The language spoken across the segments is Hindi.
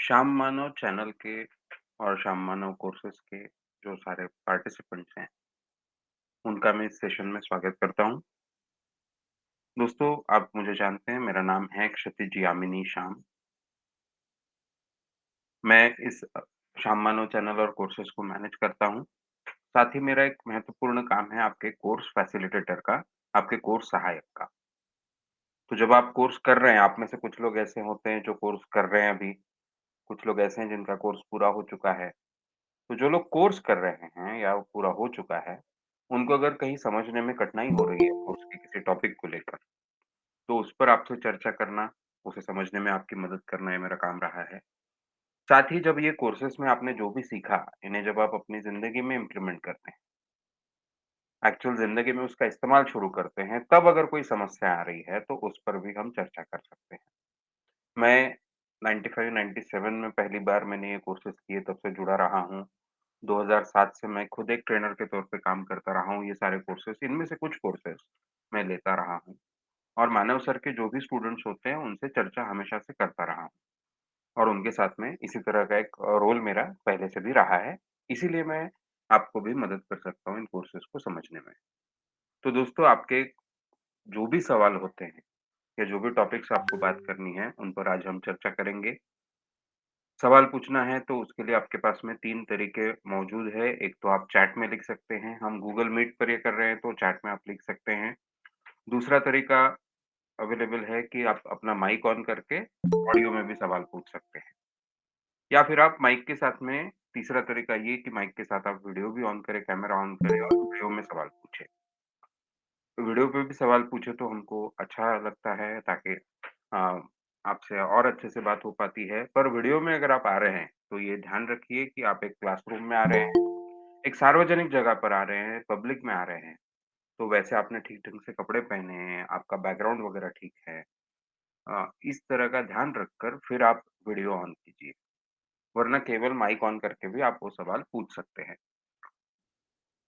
श्याम मानव चैनल के और श्याम मानव कोर्सेज़ के जो सारे पार्टिसिपेंट्स हैं, उनका मैं इस सेशन में स्वागत करता हूँ। दोस्तों, आप मुझे जानते हैं, मेरा नाम है क्षितिज यामिनी श्याम। मैं इस श्याम मानव चैनल और कोर्सेज़ को मैनेज करता हूँ। साथ ही मेरा एक महत्वपूर्ण काम है आपके कोर्स फैसिलिटेटर का, आपके कोर्स सहायक का। तो जब आप कोर्स कर रहे हैं, आप में से कुछ लोग ऐसे होते हैं जो कोर्स कर रहे हैं अभी, कुछ लोग ऐसे हैं जिनका कोर्स पूरा हो चुका है। तो जो लोग कोर्स कर रहे हैं या पूरा हो चुका है, उनको अगर कहीं समझने में कठिनाई हो रही है कोर्स के किसी टॉपिक को लेकर, तो उस पर आपसे चर्चा करना, उसे समझने में आपकी मदद करना ये मेरा काम रहा है। साथ ही जब ये कोर्सेज़ में आपने जो भी सीखा, इन्हें जब आप अपनी ज़िंदगी में इम्प्लीमेंट करते हैं, एक्चुअल ज़िंदगी में उसका इस्तेमाल शुरू करते हैं, तब अगर कोई समस्या आ रही है, तो उस पर भी हम चर्चा कर सकते हैं। मैं 95-97 में पहली बार मैंने ये कोर्सेज़ किए, तब से जुड़ा रहा हूँ। 2007 से मैं खुद एक ट्रेनर के तौर पे काम करता रहा हूँ, ये सारे कोर्सेज़ इनमें से कुछ कोर्सेज़ मैं लेता रहा हूँ और मानव सर के जो भी स्टूडेंट्स होते हैं, उनसे चर्चा हमेशा से करता रहा हूँ और उनके साथ में इसी तरह का एक रोल मेरा पहले से भी रहा है, इसीलिए मैं आपको भी मदद कर सकता हूँ इन कोर्सेज़ को समझने में। तो दोस्तों, आपके जो भी सवाल होते हैं या जो भी टॉपिक्स आपको बात करनी है, उन पर आज हम चर्चा करेंगे। सवाल पूछना है तो उसके लिए आपके पास में 3 तरीके मौजूद है। एक तो आप चैट में लिख सकते हैं, हम गूगल मीट पर ये कर रहे हैं तो चैट में आप लिख सकते हैं। दूसरा तरीका अवेलेबल है कि आप अपना माइक ऑन करके ऑडियो में भी सवाल पूछ सकते हैं। या फिर आप माइक के साथ में तीसरा तरीका ये कि माइक के साथ आप वीडियो भी ऑन करें, कैमरा ऑन करें और वीडियो में सवाल पूछें। तो वीडियो पे भी सवाल पूछे तो हमको अच्छा लगता है ताकि अ, आपसे और अच्छे से बात हो पाती है। पर वीडियो में अगर आप आ रहे हैं, तो ये ध्यान रखिए कि आप एक क्लासरूम में आ रहे हैं, एक सार्वजनिक जगह पर आ रहे हैं, पब्लिक में आ रहे हैं, तो वैसे आपने ठीक ढंग से कपड़े पहने हैं, आपका बैकग्राउंड वगैरह ठीक है। इस तरह का ध्यान रखकर फिर आप वीडियो ऑन कीजिए, वरना केवल माइक ऑन करके भी आप वो सवाल पूछ सकते हैं।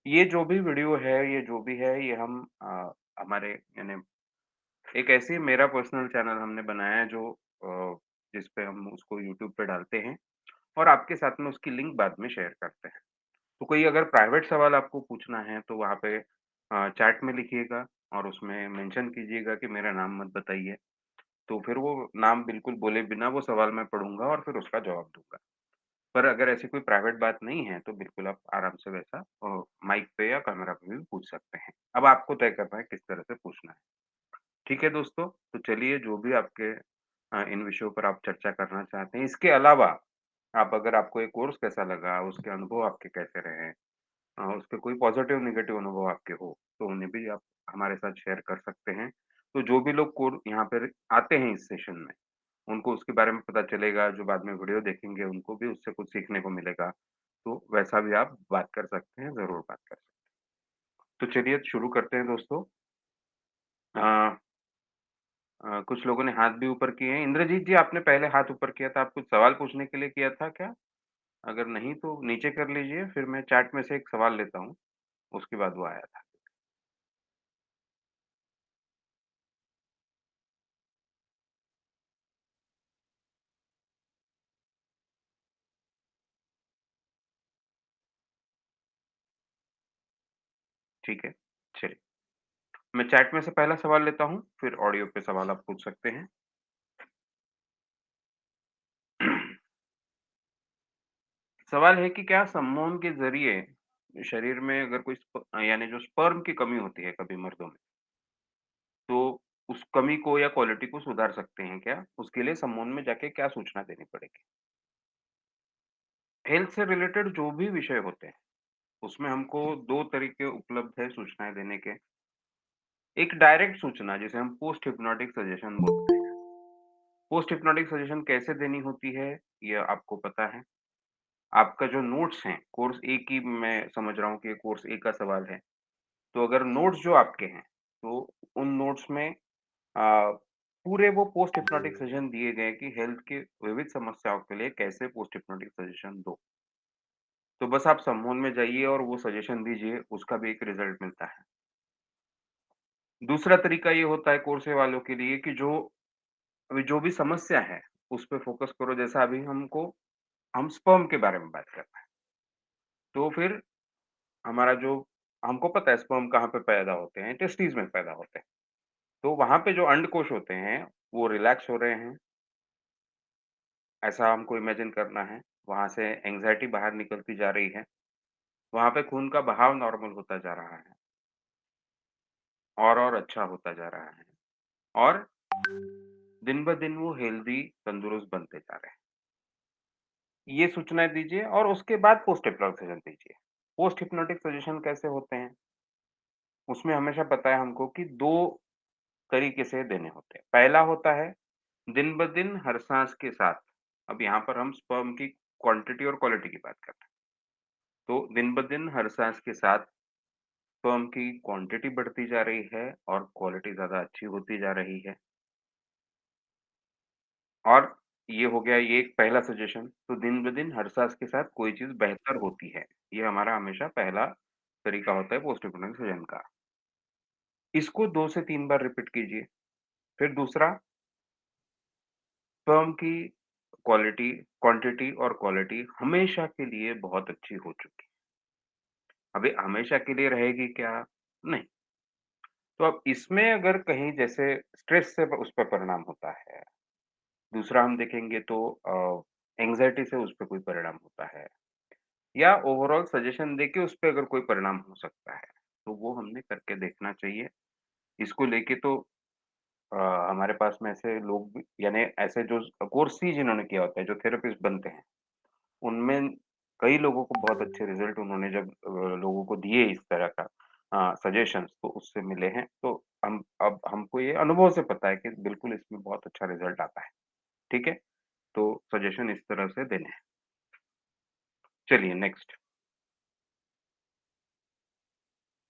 ये जो भी वीडियो है, ये जो भी है, ये हम हमारे यानी एक ऐसी मेरा पर्सनल चैनल हमने बनाया है जो जिस पे हम उसको यूट्यूब पे डालते हैं और आपके साथ में उसकी लिंक बाद में शेयर करते हैं। तो कोई अगर प्राइवेट सवाल आपको पूछना है तो वहाँ पे चैट में लिखिएगा और उसमें मेंशन कीजिएगा कि मेरा नाम मत बताइए। तो फिर वो नाम बिल्कुल बोले बिना वो सवाल मैं पढ़ूँगा और फिर उसका जवाब दूँगा। पर अगर ऐसी कोई प्राइवेट बात नहीं है तो बिल्कुल आप आराम से वैसा माइक पे या कैमरा पे भी पूछ सकते हैं। अब आपको तय करना है किस तरह से पूछना है। ठीक है दोस्तों, तो चलिए जो भी आपके इन विषयों पर आप चर्चा करना चाहते हैं, इसके अलावा आप अगर आपको ये कोर्स कैसा लगा, उसके अनुभव आपके कैसे रहे उसके कोई पॉज़िटिव नेगेटिव अनुभव आपके हो, तो उन्हें भी आप हमारे साथ शेयर कर सकते हैं। तो जो भी लोग कोर यहाँ पर आते हैं इस सेशन में, उनको उसके बारे में पता चलेगा, जो बाद में वीडियो देखेंगे उनको भी उससे कुछ सीखने को मिलेगा। तो वैसा भी आप बात कर सकते हैं, ज़रूर बात कर सकते हैं। तो चलिए शुरू करते हैं दोस्तों। अ कुछ लोगों ने हाथ भी ऊपर किए हैं। इंद्रजीत जी, आपने पहले हाथ ऊपर किया था, आप कुछ सवाल पूछने के लिए किया था क्या? अगर नहीं तो नीचे कर लीजिए, फिर मैं चैट में से एक सवाल लेता हूँ, उसके बाद वो आया था। ठीक है, चलिए। मैं चैट में से पहला सवाल लेता हूँ, फिर ऑडियो पे सवाल आप पूछ सकते हैं। सवाल है कि क्या सम्मोहन के ज़रिए शरीर में अगर कोई यानी जो स्पर्म की कमी होती है कभी मर्दों में, तो उस कमी को या क्वालिटी को सुधार सकते हैं क्या? उसके लिए सम्मोहन में जाके क्या सूचना देनी पड़ेगी? हेल्थ से रिलेटेड जो भी विषय होते हैं, उसमें हमको 2 तरीके उपलब्ध है सूचनाएँ देने के। एक डायरेक्ट सूचना जिसे हम पोस्ट हिप्नोटिक सजेशन बोलते हैं। पोस्ट हिप्नोटिक सजेशन कैसे देनी होती है, ये आपको पता है। आपका जो नोट्स हैं, कोर्स ए की मैं समझ रहा हूँ कि ये कोर्स ए का सवाल है। तो अगर नोट्स जो आपके हैं, तो उन नोट्स में पूरे वो पोस्ट हिप्नोटिक सजेशन दिए गए कि हेल्थ की विविध समस्याओं के लिए कैसे पोस्ट हिप्नोटिक सजेशन दो। तो बस आप सम्मोहन में जाइए और वो सजेशन दीजिए, उसका भी एक रिज़ल्ट मिलता है। दूसरा तरीका ये होता है कोर्से वालों के लिए कि जो अभी जो भी समस्या है, उस पे फ़ोकस करो जैसा अभी हम स्पर्म के बारे में बात कर रहे हैं। तो फिर हमारा जो हमको पता है स्पर्म कहाँ पे पैदा होते हैं, टेस्टिस में पैदा होते हैं। तो वहाँ पे जो अंडकोश होते हैं, वो रिलैक्स हो रहे हैं, ऐसा हमको इमेजिन करना है। वहाँ से एंग्ज़ायटी बाहर निकलती जा रही है। वहाँ पे खून का बहाव नॉर्मल होता जा रहा है और अच्छा होता जा रहा है और दिन-ब-दिन वो हेल्दी, तंदुरुस्त बनते जा रहे हैं। ये सूचनाएँ दीजिए और उसके बाद पोस्ट हिप्नोटिक सजेशन दीजिए। पोस्ट हिप्नोटिक सजेशन कैसे होते हैं? उसमें हमेशा पता है हमको कि 2 तरीके से देने होते हैं। पहला होता है दिन-ब-दिन हर साँस के साथ। अब यहाँ पर हम स्पर्म की क्वांटिटी और क्वालिटी की बात कर रहे हैं। तो दिन-ब-दिन हर साँस के साथ स्पर्म की क्वांटिटी बढ़ती जा रही है और क्वालिटी ज़्यादा अच्छी होती जा रही है। और ये हो गया ये एक पहला सजेशन, तो दिन-ब-दिन हर साँस के साथ कोई चीज़ बेहतर होती है। ये हमारा हमेशा पहला तरीका होता है पोस्ट हिप्नोटिक सजेशन का। इसको 2 से 3 बार रिपीट कीजिए। फिर दूसरा, स्पर्म की क्वालिटी क्वांटिटी और क्वालिटी हमेशा के लिए बहुत अच्छी हो चुकी है। अभी हमेशा के लिए रहेगी क्या? नहीं। तो अब इसमें अगर कहीं जैसे स्ट्रेस से उस पे परिणाम होता है, दूसरा हम देखेंगे तो एंग्ज़ायटी से उस पे कोई परिणाम होता है या ओवरऑल सजेशन देके उस पे अगर कोई परिणाम हो सकता है, तो वो हमने करके देखना चाहिए। इसको लेके तो अ, हमारे पास में ऐसे लोग भी यानी ऐसे जो कोर्स ही जिन्होंने किया होता है, जो थेरेपिस्ट बनते हैं, उनमें कई लोगों को बहुत अच्छे रिज़ल्ट उन्होंने जब लोगों को दिए इस तरह का सजेशंस तो उससे मिले हैं। तो हम अब हमको ये अनुभव से पता है कि बिल्कुल इसमें बहुत अच्छा रिज़ल्ट आता है। ठीक है? तो सजेशन इस तरह से देने हैं। चलिए नेक्स्ट,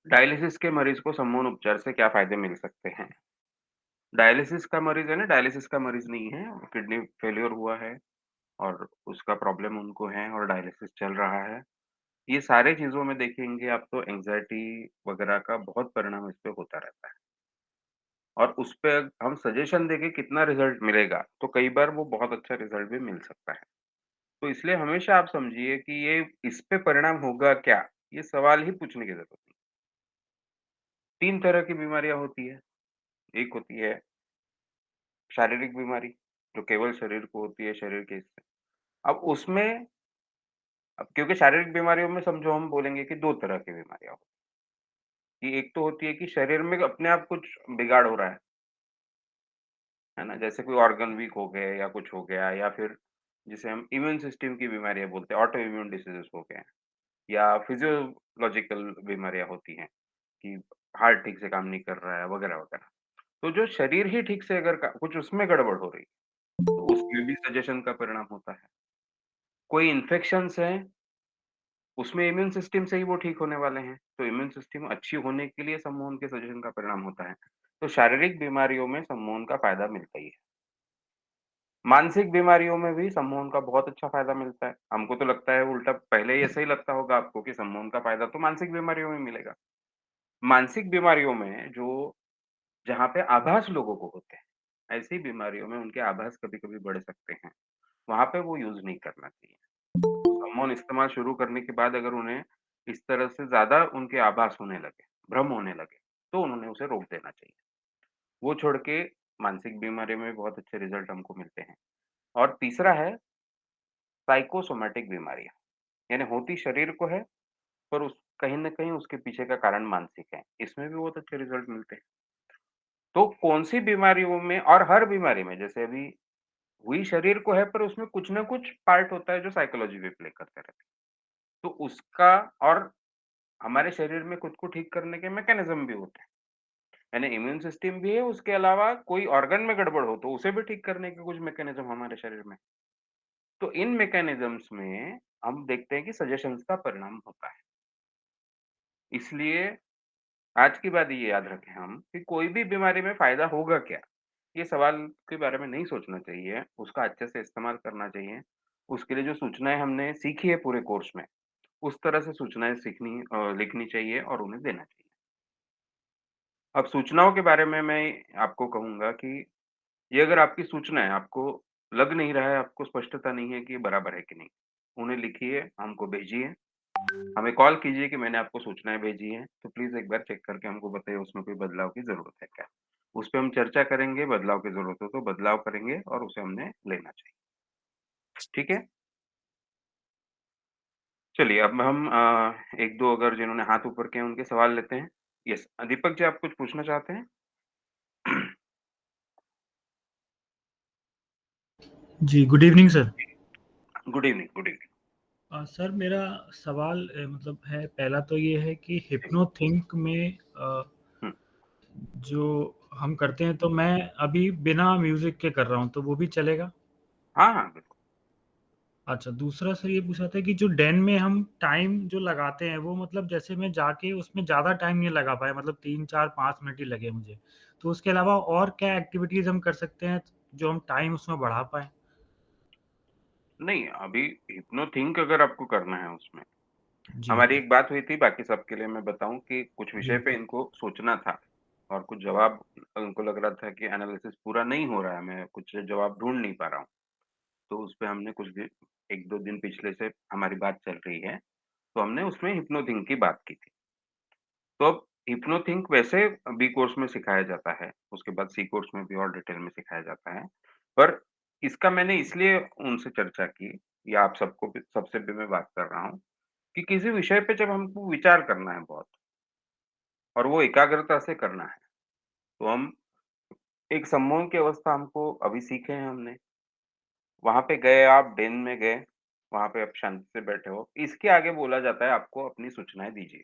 डायलिसिस के मरीज़ को समूह उपचार से क्या फ़ायदे मिल सकते हैं? डायलिसिस का मरीज़ है ना, डायलिसिस का मरीज़ नहीं है, किडनी फेल्योर हुआ है और उसका प्रॉब्लम उनको है और डायलिसिस चल रहा है। ये सारे चीज़ों में देखेंगे आप तो एंग्ज़ायटी वगैरह का बहुत परिणाम इस पे होता रहता है और उस पे हम सजेशन देके कितना रिज़ल्ट मिलेगा, तो कई बार वो बहुत अच्छा रिज़ल्ट भी मिल सकता है। तो इसलिए हमेशा आप समझिए कि ये इस पे परिणाम होगा क्या? ये सवाल ही पूछने की ज़रूरत नहीं। 3 तरह की बीमारियाँ होती है। एक होती है शारीरिक बीमारी, जो केवल शरीर को होती है, शरीर के हिस्से। अब उसमें अब क्योंकि शारीरिक बीमारियों में समझो हम बोलेंगे कि 2 तरह की बीमारियाँ होती हैं, कि एक तो होती है कि शरीर में अपने आप कुछ बिगाड़ हो रहा है ना? जैसे कोई ऑर्गन वीक हो गए या कुछ हो गया या फिर जिसे हम इम्यून सिस्टम की बीमारियाँ बोलते हैं, ऑटो इम्यून डिसीज़ेज़ हो गए हैं या फिजियोलॉजिकल बीमारियाँ होती हैं कि हार्ट ठीक से काम नहीं कर रहा है वगैरह-वगैरह। तो जो शरीर ही ठीक से अगर कुछ उसमें गड़बड़ हो रही है, तो उसमें भी सजेशन का परिणाम होता है। कोई इन्फेक्शंस हैं उसमें इम्यून सिस्टम से ही वो ठीक होने वाले हैं, तो इम्यून सिस्टम अच्छी होने के लिए सम्मोहन के सजेशन का परिणाम होता है। तो शारीरिक बीमारियों में सम्मोहन का फ़ायदा मिलता ही है। मानसिक बीमारियों में भी सम्मोहन का बहुत अच्छा फ़ायदा मिलता है। हमको तो लगता है उल्टा पहले ऐसा ही लगता होगा आपको कि सम्मोहन का फ़ायदा तो मानसिक बीमारियों में मिलेगा। मानसिक बीमारियों में जो जहाँ पे आभास लोगों को होते हैं, ऐसी बीमारियों में उनके आभास कभी-कभी बढ़ सकते हैं। वहाँ पे वो यूज़ नहीं करना चाहिए। हार्मोन इस्तेमाल शुरू करने के बाद अगर उन्हें इस तरह से ज़्यादा उनके आभास होने लगे, भ्रम होने लगे, तो उन्होंने उसे रोक देना चाहिए। वो छोड़ के मानसिक बीमारी में भी बहुत अच्छे रिज़ल्ट हमको मिलते हैं। और तीसरा है साइकोसोमैटिक बीमारियाँ, यानी होती शरीर को है, पर उस कहीं न कहीं उसके पीछे का कारण मानसिक है। इसमें भी बहुत अच्छे रिज़ल्ट मिलते हैं। तो कौन-सी बीमारियों में और हर बीमारी में जैसे अभी हुई शरीर को है, पर उसमें कुछ न कुछ पार्ट होता है जो साइकोलॉजी भी प्ले करते रहते हैं। तो उसका और हमारे शरीर में खुद को ठीक करने के मैकेनिज़्म भी होते हैं। यानी इम्यून सिस्टम भी है, उसके अलावा कोई ऑर्गन में गड़बड़ हो तो उसे भी ठीक करने के कुछ मैकेनिज़्म हमारे शरीर में। तो इन मैकेनिज़्म्स में हम देखते हैं कि सजेशंस का परिणाम होता है। इसलिए आज की बात ये याद रखें हम कि कोई भी बीमारी में फ़ायदा होगा क्या? ये सवाल के बारे में नहीं सोचना चाहिए, उसका अच्छे से इस्तेमाल करना चाहिए। उसके लिए जो सूचनाएँ हमने सीखी है पूरे कोर्स में, उस तरह से सूचनाएँ लिखनी चाहिए और उन्हें देना चाहिए। अब सूचनाओं के बारे में मैं आपको कहूँगा कि ये अगर आपकी सूचना है, आपको लग नहीं रहा है, आपको स्पष्टता नहीं है कि ये बराबर है कि नहीं, उन्हें लिखिए, हमको भेजिए, हमें कॉल कीजिए कि मैंने आपको सूचनाएँ भेजी हैं, तो प्लीज़ एक बार चेक करके हमको बताइए उसमें कोई बदलाव की ज़रूरत है क्या? उस पे हम चर्चा करेंगे, बदलाव की ज़रूरत हो तो बदलाव करेंगे और उसे हमने लेना चाहिए। ठीक है? चलिए अब हम 1-2 अगर जिन्होंने हाथ ऊपर किए हैं उनके सवाल लेते हैं। यस, दीपक जी आप कुछ पूछना चाहते हैं? जी, good evening sir. Good evening, good evening. Sir मेरा सवाल मतलब है, पहला तो ये है कि जी। हिप्नोथिंक में हुँ। जो हम करते हैं तो मैं अभी बिना म्यूज़िक के कर रहा हूँ, तो वो भी चलेगा? हाँ, हाँ, बिल्कुल। अच्छा, दूसरा सर ये पूछा था कि जो डेन में हम टाइम जो लगाते हैं, वो मतलब जैसे मैं जाके उसमें ज़्यादा टाइम नहीं लगा पाया, मतलब 3, 4, 5 मिनट ही लगे मुझे। तो उसके अलावा और क्या एक्टिविटीज़ हम कर सकते हैं, जो हम टाइम उसमें बढ़ा पाएँ? नहीं, अभी हिप्नोथिंक अगर आपको करना है उसमें, जी, हमारी एक बात हुई थी बाकी सबके लिए मैं बताऊँ कि कुछ विषय जी, पे इनको सोचना था और कुछ जवाब उनको लग रहा था कि एनालिसिस पूरा नहीं हो रहा है, मैं कुछ जवाब ढूँढ नहीं पा रहा हूँ। तो उसपे हमने कुछ दिन 1-2 दिन पिछले से हमारी बात चल रही है, तो हमने उसमें हिप्नोथिंक की बात की थी। तो अब हिप्नोथिंक वैसे बी कोर्स में सिखाया जाता है, उसके बाद सी कोर्स में भी और डिटेल में सिखाया जाता है। पर इसका मैंने इसलिए उनसे चर्चा की या आप सबको भी सबसे भी मैं बात कर रहा हूँ कि किसी विषय पे जब हमको विचार करना है बहुत और वो एकाग्रता से करना है, तो हम एक सम्मोहन की अवस्था हमको अभी सीखे हैं हमने। वहाँ पे गए आप डेन में गए, वहाँ पे आप शांति से बैठे हो। इसके आगे बोला जाता है आपको अपनी सूचनाएँ दीजिए।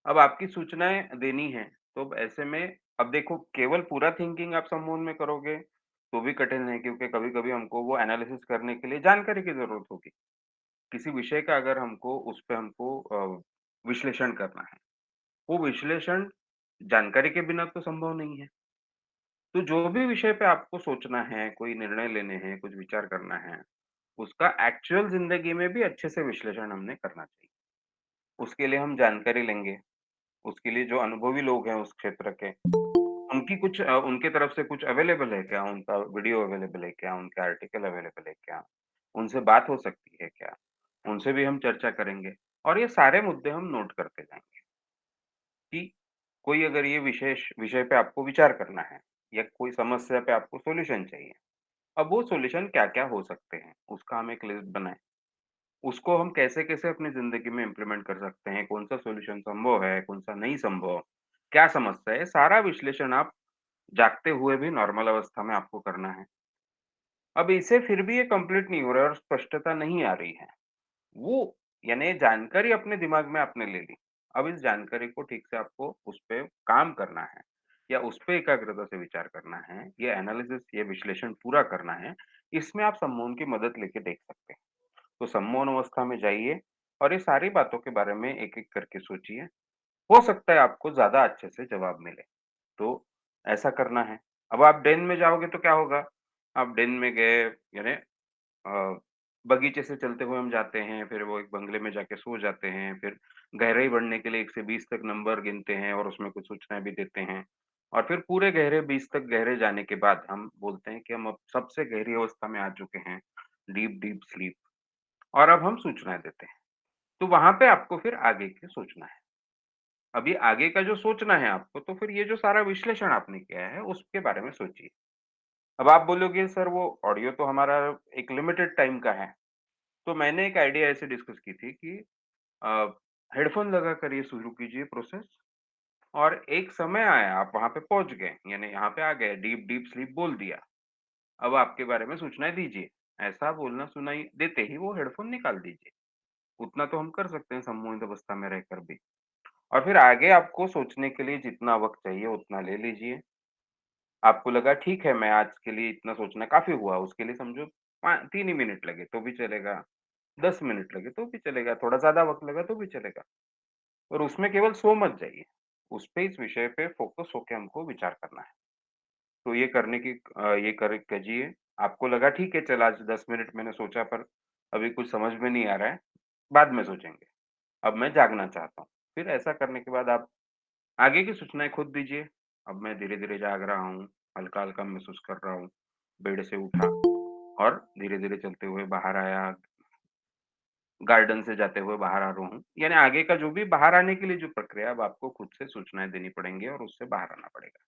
अब आपकी सूचनाएँ देनी हैं, तो अब ऐसे में अब देखो केवल पूरा थिंकिंग आप सम्मोहन में करोगे, तो भी कठिन है क्योंकि कभी-कभी हमको वो एनालिसिस करने के लिए जानकारी की ज़रूरत होगी। किसी विषय का अगर हमको उस पे हमको विश्लेषण करना है, वो विश्लेषण जानकारी के बिना तो संभव नहीं है। तो जो भी विषय पे आपको सोचना है, कोई निर्णय लेने हैं, कुछ विचार करना है, उसका एक्चुअल ज़िंदगी में भी अच्छे से विश्लेषण हमने करना चाहिए। उसके लिए हम जानकारी लेंगे, उसके लिए जो अनुभवी लोग हैं उस क्षेत्र के, उनकी कुछ उनके तरफ से कुछ अवेलेबल है क्या? उनका वीडियो अवेलेबल है क्या? उनके आर्टिकल अवेलेबल है क्या? उनसे बात हो सकती है क्या? उनसे भी हम चर्चा करेंगे और ये सारे मुद्दे हम नोट करते जाएँगे कि कोई अगर ये विशेष विषय पे आपको विचार करना है या कोई समस्या पे आपको सॉल्यूशन चाहिए। अब वो सॉल्यूशन क्या-क्या हो सकते हैं, उसका हम एक लिस्ट बनाएँ। उसको हम कैसे-कैसे अपनी ज़िंदगी में इम्प्लीमेंट कर सकते हैं, कौन-सा सॉल्यूशन संभव है, कौन-सा नहीं संभव, क्या समस्या है, सारा विश्लेषण आप जागते हुए भी नॉर्मल अवस्था में आपको करना है। अब इसे फिर भी ये कंप्लीट नहीं हो रहा है और स्पष्टता नहीं आ रही है। वो यानी जानकारी अपने दिमाग में आपने ले ली। अब इस जानकारी को ठीक से आपको उस पे काम करना है या उस पे एकाग्रता से विचार करना है, ये एनालिसिस ये विश्लेषण पूरा करना है, इसमें आप सम्मोहन की मदद लेके देख सकते हैं। तो सम्मोहन अवस्था में जाइए और ये सारी बातों के बारे में एक-एक करके सोचिए। हो सकता है आपको ज़्यादा अच्छे से जवाब मिले। तो ऐसा करना है। अब आप डेन में जाओगे तो क्या होगा? आप डेन में गए यानी अ, बगीचे से चलते हुए हम जाते हैं, फिर वो एक बंगले में जाके सो जाते हैं, फिर गहराई बढ़ने के लिए 1 से 20 तक नंबर गिनते हैं और उसमें कुछ सूचनाएँ भी देते हैं। और फिर पूरे गहरे 20 तक गहरे जाने के बाद हम बोलते हैं कि हम अब सबसे गहरी अवस्था में आ चुके हैं, डीप डीप स्लीप और अब हम सूचनाएँ देते हैं। तो वहाँ पे आपको फिर आगे की सोचना है। अभी आगे का जो सोचना है आपको, तो फिर ये जो सारा विश्लेषण आपने किया है, उसके बारे में सोचिए। अब आप बोलोगे सर वो ऑडियो तो हमारा एक लिमिटेड टाइम का है। तो मैंने एक आइडिया ऐसे डिस्कस की थी कि अ, हेडफ़ोन लगाकर ये शुरू कीजिए प्रोसेस और एक समय आया आप वहाँ पे पहुँच गए, यानी यहाँ पे आ गए, डीप डीप स्लीप बोल दिया। अब आपके बारे में सूचनाएँ दीजिए। ऐसा बोलना सुनाई देते ही वो हेडफ़ोन निकाल दीजिए। उतना तो हम कर सकते हैं सम्मोहित अवस्था में रहकर भी। और फिर आगे आपको सोचने के लिए जितना वक़्त चाहिए उतना ले लीजिए। आपको लगा ठीक है मैं आज के लिए इतना सोचना काफ़ी हुआ, उसके लिए समझो 3 ही मिनट लगे तो भी चलेगा, 10 मिनट लगे तो भी चलेगा, थोड़ा ज़्यादा वक़्त लगा तो भी चलेगा। और उसमें केवल सो मत जाइए, उस पे इस विषय पे फ़ोकस होके हमको विचार करना है। तो ये करने की ये कर कीजिए। आपको लगा ठीक है चल आज 10 मिनट मैंने सोचा पर अभी कुछ समझ में नहीं आ रहा है, बाद में सोचेंगे। अब मैं जागना चाहता हूँ। फिर ऐसा करने के बाद आप आगे की सूचनाएँ खुद दीजिए। अब मैं धीरे-धीरे जाग रहा हूँ, हल्का-हल्का महसूस कर रहा हूँ, बेड से उठा। और धीरे-धीरे चलते हुए बाहर आया, गार्डन से जाते हुए बाहर आ रहा हूँ। यानी आगे का जो भी बाहर आने के लिए जो प्रक्रिया है, अब आपको खुद से सूचनाएँ देनी पड़ेंगी और उससे बाहर आना पड़ेगा,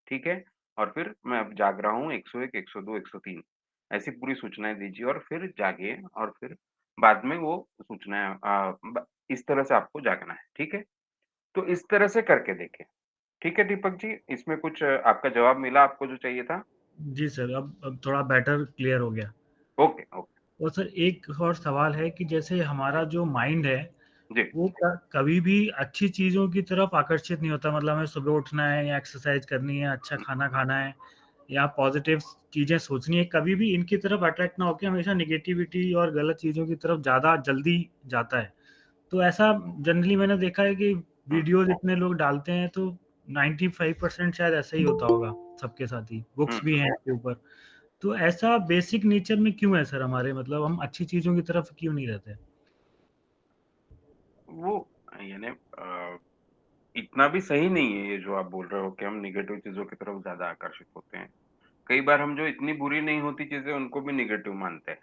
ठीक है? और फिर मैं अब जाग रहा हूँ 101, 102, 103 ऐसी पूरी सूचनाएँ दीजिए और फिर जागिए और फिर बाद में वो सूचनाएँ ब इस तरह से आपको जागना है, ठीक है? तो इस तरह से करके देखें, ठीक है दीपक जी? इसमें कुछ आपका जवाब मिला आपको जो चाहिए था? जी सर, अब थोड़ा बेटर क्लियर हो गया। Okay, okay. और सर एक और सवाल है कि जैसे हमारा जो माइंड है, जी। वो कभी भी अच्छी चीज़ों की तरफ आकर्षित नहीं होता। मतलब हमें सुबह उठना है या एक्सरसाइज करनी है, अच्छा हुँ, खाना खाना है या पॉजिटिव चीज़ें सोचनी है, कभी भी इनकी तरफ अट्रैक्ट ना होके हमेशा नेगेटिविटी और गलत चीज़ों की तरफ ज़्यादा जल्दी जाता है। तो ऐसा जनरली मैंने देखा है कि हुँ, वीडियोज़ इतने लोग डालते हैं तो 95% शायद ऐसा ही होता होगा सबके साथ ही। हुँ, बुक्स भी हुँ। हैं इसके ऊपर। तो ऐसा बेसिक नेचर में क्यों है सर हमारे, मतलब हम अच्छी चीज़ों की तरफ क्यों नहीं रहते? वो यानी इतना भी सही नहीं है ये जो आप बोल रहे हो कि हम नेगेटिव चीज़ों की तरफ ज़्यादा आकर्षित होते हैं। कई बार हम जो इतनी बुरी नहीं होती चीज़ें उनको भी नेगेटिव मानते हैं।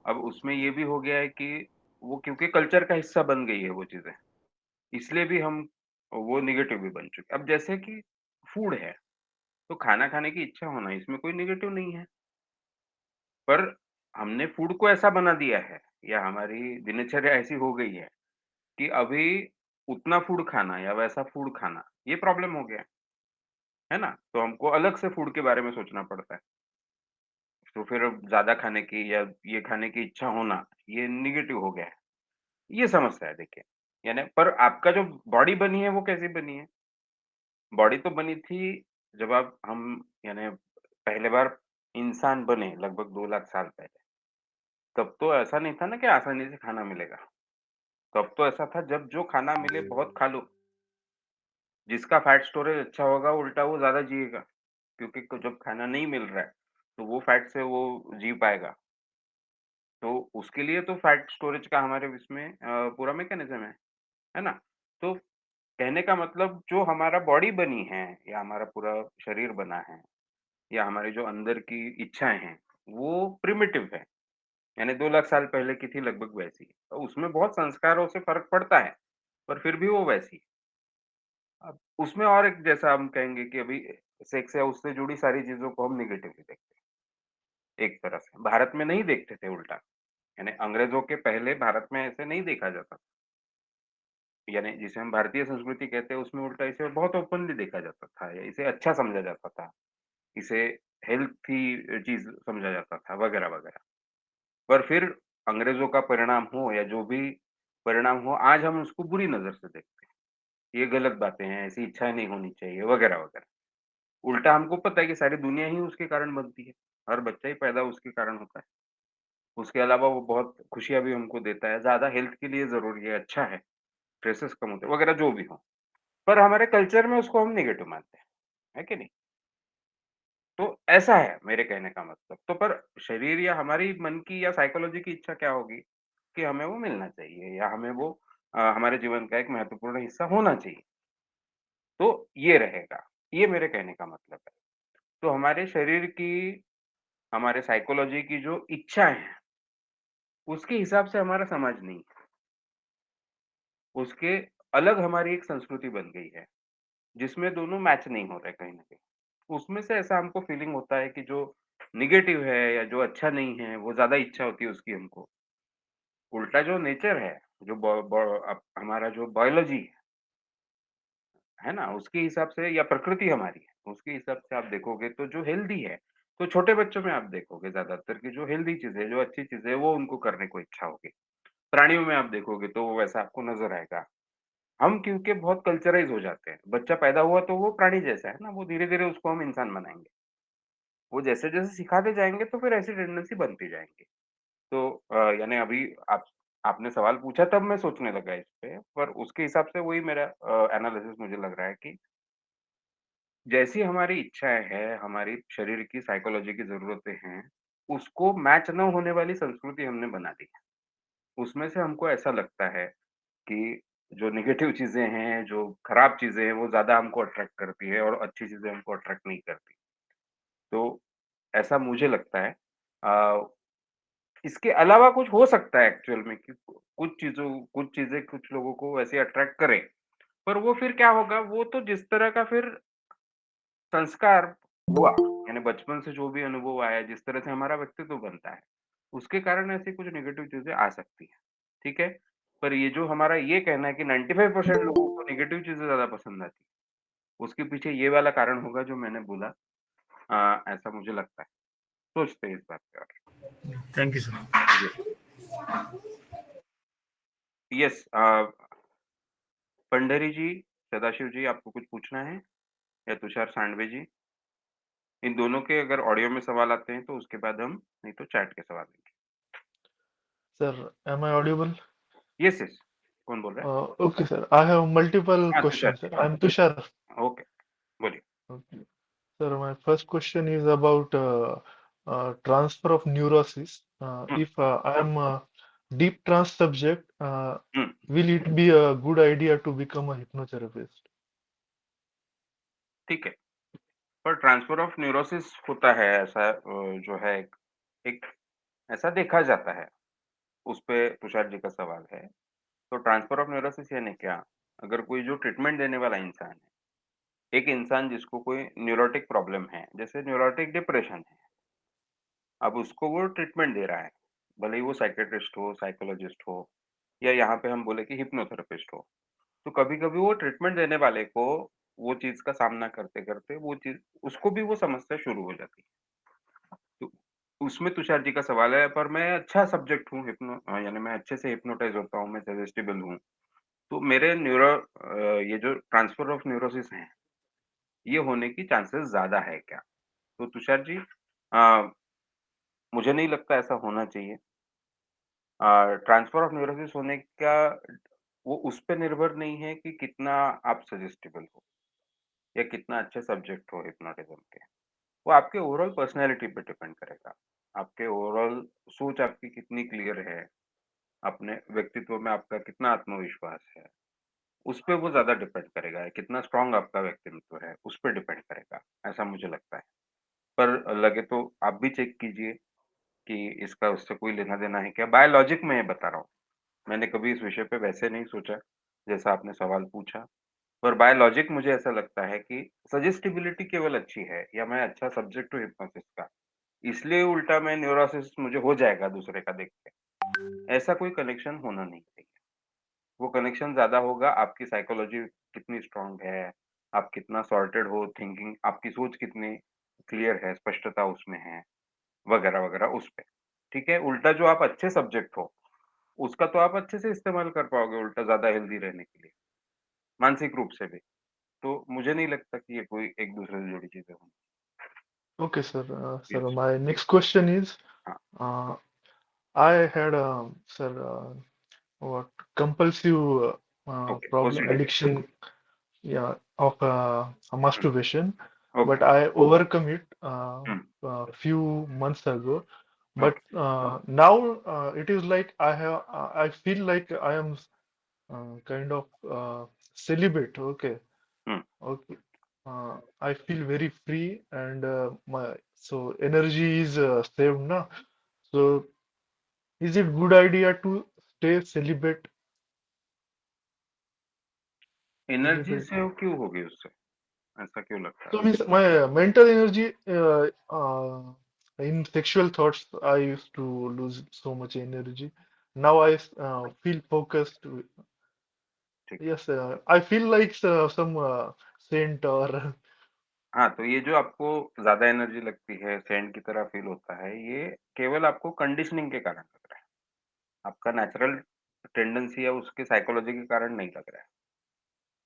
अब उसमें ये भी हो गया है कि वो क्योंकि कल्चर का हिस्सा बन गई है वो चीज़ें, इसलिए भी हम वो नेगेटिव भी बन चुके हैं। अब जैसे कि फूड है, तो खाना खाने की इच्छा होना इसमें कोई नेगेटिव नहीं है। पर हमने फूड को ऐसा बना दिया है या हमारी दिनचर्या ऐसी हो गई है कि अभी उतना फूड खाना या वैसा फूड खाना, ये प्रॉब्लम हो गया है ना? तो हमको अलग से फूड के बारे में सोचना पड़ता है। तो फिर ज़्यादा खाने की या ये खाने की इच्छा होना, ये नेगेटिव हो गया है। ये समस्या है देखिए। यानी पर आपका जो बॉडी बनी है वो कैसी बनी है? बॉडी तो बनी थी जब आप हम यानी पहले बार इंसान बने लगभग 2 लाख साल पहले। तब तो ऐसा नहीं था ना कि आसानी से खाना मिलेगा। तब तो ऐसा था जब जो खाना मिले बहुत खा लो। जिसका फैट स्टोरेज अच्छा होगा उल्टा वो ज़्यादा जिएगा। क्योंकि जब खाना नहीं मिल रहा है, तो वो फैट से वो जी पाएगा। तो उसके लिए तो फैट स्टोरेज का हमारे इसमें पूरा मैकेनिज़्म है ना? तो कहने का मतलब जो हमारा बॉडी बनी है या हमारा पूरा शरीर बना है या हमारी जो अंदर की इच्छाएँ हैं, वो प्रिमिटिव है। यानी 2 लाख साल पहले की थी लगभग वैसी। तो उसमें बहुत संस्कारों से फ़र्क पड़ता है, पर फिर भी वो वैसी है। अब उसमें और एक जैसा हम कहेंगे कि अभी सेक्स या उससे जुड़ी सारी चीज़ों को हम नेगेटिवली देखते हैं, एक तरह से। भारत में नहीं देखते थे उल्टा, यानी अंग्रेज़ों के पहले भारत में ऐसे नहीं देखा जाता। यानी जिसे हम भारतीय संस्कृति कहते हैं उसमें उल्टा इसे बहुत ओपनली देखा जाता था या इसे अच्छा समझा जाता था। इसे हेल्थी चीज़ समझा जाता था वगैरह-वगैरह। पर फिर अंग्रेज़ों का परिणाम हो या जो भी परिणाम हो, आज हम उसको बुरी नज़र से देखते हैं। ये गलत बातें हैं, ऐसी इच्छाएँ नहीं होनी चाहिए वगैरह-वगैरह। उल्टा हमको पता है कि सारी दुनिया ही उसके कारण बनती है। हर बच्चा ही पैदा उसके कारण होता है। उसके अलावा वो बहुत खुशियाँ भी हमको देता है, ज़्यादा हेल्थ के लिए ज़रूरी है, अच्छा है, स्ट्रेसेस कम होते हैं वगैरह जो भी हो। पर हमारे कल्चर में उसको हम नेगेटिव मानते हैं, है कि नहीं? तो ऐसा है मेरे कहने का मतलब। तो पर शरीर या हमारी मन की या साइकोलॉजी की इच्छा क्या होगी कि हमें वो मिलना चाहिए या हमें वो हमारे जीवन का एक महत्वपूर्ण हिस्सा होना चाहिए। तो ये रहेगा, ये मेरे कहने का मतलब है। तो हमारे शरीर की, हमारे साइकोलॉजी की जो इच्छाएँ हैं, उसके हिसाब से हमारा समाज नहीं है। उसके अलग हमारी एक संस्कृति बन गई है, जिसमें दोनों मैच नहीं हो रहे कहीं न कहीं। उसमें से ऐसा हमको फीलिंग होता है कि जो नेगेटिव है या जो अच्छा नहीं है, वो ज़्यादा इच्छा होती है उसकी हमको। उल्टा जो नेचर है, जो ब ब हमारा जो बायोलॉजी है ना? उसके हिसाब से या प्रकृति हमारी है, उसके हिसाब से आप देखोगे तो जो हेल्दी है, तो छोटे बच्चों में आप देखोगे ज़्यादातर कि जो हेल्दी चीज़ें, जो अच्छी चीज़ें हैं, वो उनको करने को इच्छा होगी। प्राणियों में आप देखोगे तो वो वैसा आपको नज़र आएगा। हम क्योंकि बहुत कल्चराइज़ हो जाते हैं। बच्चा पैदा हुआ तो वो प्राणी जैसा है ना, वो धीरे-धीरे उसको हम इंसान बनाएँगे। वो जैसे-जैसे सिखाते जाएँगे तो फिर ऐसी टेंडेंसी बनती जाएँगी। तो यानी अभी आपने सवाल पूछा तब मैं सोचने लगा इस पे, पर उसके हिसाब से वही मेरा एनालिसिस मुझे लग रहा है कि जैसी हमारी इच्छाएँ हैं, हमारी शरीर की साइकोलॉजी की ज़रूरतें हैं, उसको मैच ना होने वाली संस्कृति हमने बना दी है। उसमें से हमको ऐसा लगता है कि जो नेगेटिव चीज़ें हैं, जो खराब चीज़ें हैं, वो ज़्यादा हमको अट्रैक्ट करती है और अच्छी चीज़ें हमको अट्रैक्ट नहीं करती। तो ऐसा मुझे लगता है अ, इसके अलावा कुछ हो सकता है एक्चुअल में कि कुछ चीज़ें कुछ लोगों को वैसे अट्रैक्ट करें, पर वो फिर क्या होगा, वो तो जिस तरह का फिर संस्कार हुआ, यानी बचपन से जो भी अनुभव आया, जिस तरह से हमारा व्यक्तित्व बनता है, उसके कारण ऐसी कुछ नेगेटिव चीज़ें आ सकती हैं, ठीक है? पर ये जो हमारा ये कहना है कि 95% लोगों को नेगेटिव चीज़ें ज़्यादा पसंद आती हैं, उसके पीछे ये वाला कारण होगा जो मैंने बोला। ऐसा मुझे लगता है। सोचते हैं इस बात पे और। Thank you sir. Yes, yes Pandari ji, Sadashiv ji आपको कुछ पूछना है? या तुषार सांडवे जी? इन दोनों के अगर ऑडियो में सवाल आते हैं तो उसके बाद हम नहीं तो चैट के सवाल लेंगे। Sir, am I audible? Yes, yes. कौन बोल रहा है? Okay, sir. I have multiple हाँ, तुषार questions, जी। sir. I'm Tushar. ओके, बोलिए। Okay. Sir, my first question is about transfer of neurosis. Hmm, If I am a deep trance subject, hmm, will it be a good idea to become a hypnotherapist? ठीक है। पर ट्रांसफर ऑफ न्यूरोसिस होता है ऐसा जो है एक ऐसा देखा जाता है। उसपे तुषार जी का सवाल है। तो ट्रांसफर ऑफ न्यूरोसिस यानी क्या? अगर कोई जो ट्रीटमेंट देने वाला इंसान है, एक इंसान जिसको कोई न्यूरोटिक प्रॉब्लम है, जैसे न्यूरोटिक डिप्रेशन है, अब उसको वो ट्रीटमेंट दे रहा है, भले ही वो साइकियाट्रिस्ट हो, साइकोलॉजिस्ट हो या यहाँ पे हम बोले कि हिप्नोथेरेपिस्ट हो। तो कभी-कभी वो ट्रीटमेंट देने वाले को वो चीज़ का सामना करते-करते वो चीज़ उसको भी वो समस्या शुरू हो जाती है। तो उसमें तुषार जी का सवाल है पर मैं अच्छा सब्जेक्ट हूँ यानी मैं अच्छे से हिप्नोटाइज़ होता हूँ, मैं सजेस्टिबल हूँ। तो मेरे ये जो ट्रांसफर ऑफ न्यूरोसिस है, ये होने की चांसेस ज़्यादा है क्या? तो तुषार जी मुझे नहीं लगता ऐसा होना चाहिए। ट्रांसफर ऑफ न्यूरोसिस होने का वो उस पे निर्भर नहीं है कि कितना आप सजेस्टिबल हो या कितना अच्छे सब्जेक्ट हो हिप्नोटिज़्म के। वो आपके ओवरऑल पर्सनैलिटी पे डिपेंड करेगा। आपके ओवरऑल सोच आपकी कितनी क्लियर है, अपने व्यक्तित्व में आपका कितना आत्मविश्वास है, उस पे वो ज़्यादा डिपेंड करेगा। कितना स्ट्रॉन्ग आपका व्यक्तित्व है, उस पे डिपेंड करेगा, ऐसा मुझे लगता है। पर लगे तो आप भी चेक कीजिए कि इसका उससे कोई लेना-देना है क्या? बाय लॉजिक मैं ये बता रहा हूँ। मैंने कभी इस विषय पे वैसे नहीं सोचा, जैसा आपने सवाल पूछा। पर बाय लॉजिक मुझे ऐसा लगता है कि सजेस्टिबिलिटी केवल अच्छी है या मैं अच्छा सब्जेक्ट हूँ हिप्नोसिस का, इसलिए उल्टा मैं न्यूरोसिस मुझे हो जाएगा दूसरे का देख के। ऐसा कोई कनेक्शन होना नहीं चाहिए। वो कनेक्शन ज़्यादा होगा आपकी साइकोलॉजी कितनी स्ट्रॉन्ग है, आप कितना सॉर्टेड हो थिंकिंग, आपकी सोच कितनी क्लियर है, स्पष्टता उसमें है, वगैरह-वगैरह उस पे। ठीक है? उल्टा जो आप अच्छे सब्जेक्ट हो, उसका तो आप अच्छे से इस्तेमाल कर पाओगे उल्टा ज़्यादा हेल्दी रहने के लिए, मानसिक रूप से भी। तो मुझे नहीं लगता कि ये कोई एक-दूसरे से जुड़ी चीज़ें होंगी। Okay, sir. Sir, yes, my next question is, हाँ, uh, I had, sir, what compulsive okay, problem OCD. addiction, yeah, of hmm, masturbation, okay, but I overcome it hmm, a few months ago. But okay, now it is like I feel like I am kind of celibate. Okay, hmm. okay. I feel very free and my so energy is saved now. So is it good idea to stay celibate? Energy Celibate. Save क्यों होगी उससे? ऐसा क्यों लगता है So आपको? means my mental energy in sexual thoughts, I used to lose so much energy. Now I feel focused. ठीक है। Yes, I feel like some saint or हाँ, तो ये जो आपको ज़्यादा एनर्जी लगती है, सैंड की तरह फ़ील होता है, ये केवल आपको कंडीशनिंग के कारण लग रहा है। आपका नेचुरल टेंडेंसी है उसके साइकोलॉजी के कारण नहीं लग रहा है।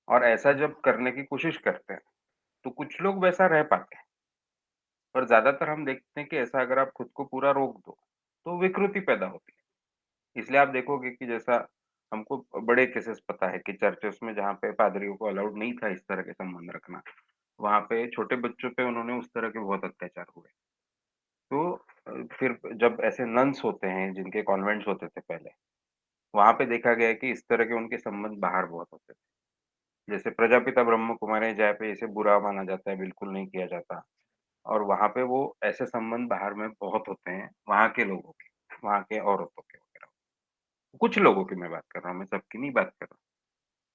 और ऐसा जब करने की कोशिश करते हैं, तो कुछ लोग वैसा रह पाते हैं। पर ज़्यादातर हम देखते हैं कि ऐसा अगर आप खुद को पूरा रोक दो, तो विकृति पैदा होती है। इसलिए आप देखोगे कि जैसा हमको बड़े केसेस पता है कि चर्चेस में जहाँ पे पादरियों को अलाउड नहीं था इस तरह के संबंध रखना, वहाँ पे छोटे बच्चों पे उन्होंने उस तरह के बहुत अत्याचार हुए। तो फिर जब ऐसे नन्स होते हैं जिनके कॉन्वेंट्स होते थे पहले, वहाँ पे देखा गया है कि इस तरह के उनके संबंध बाहर बहुत होते थे। जैसे प्रजापिता ब्रह्म कुमारी जहाँ पे इसे बुरा माना जाता है, बिल्कुल नहीं किया जाता। और वहाँ पे वो ऐसे संबंध बाहर में बहुत होते हैं, वहाँ के लोगों के, वहाँ के औरतों के वगैरह। कुछ लोगों की मैं बात कर रहा हूँ, मैं सबकी नहीं बात कर रहा हूँ।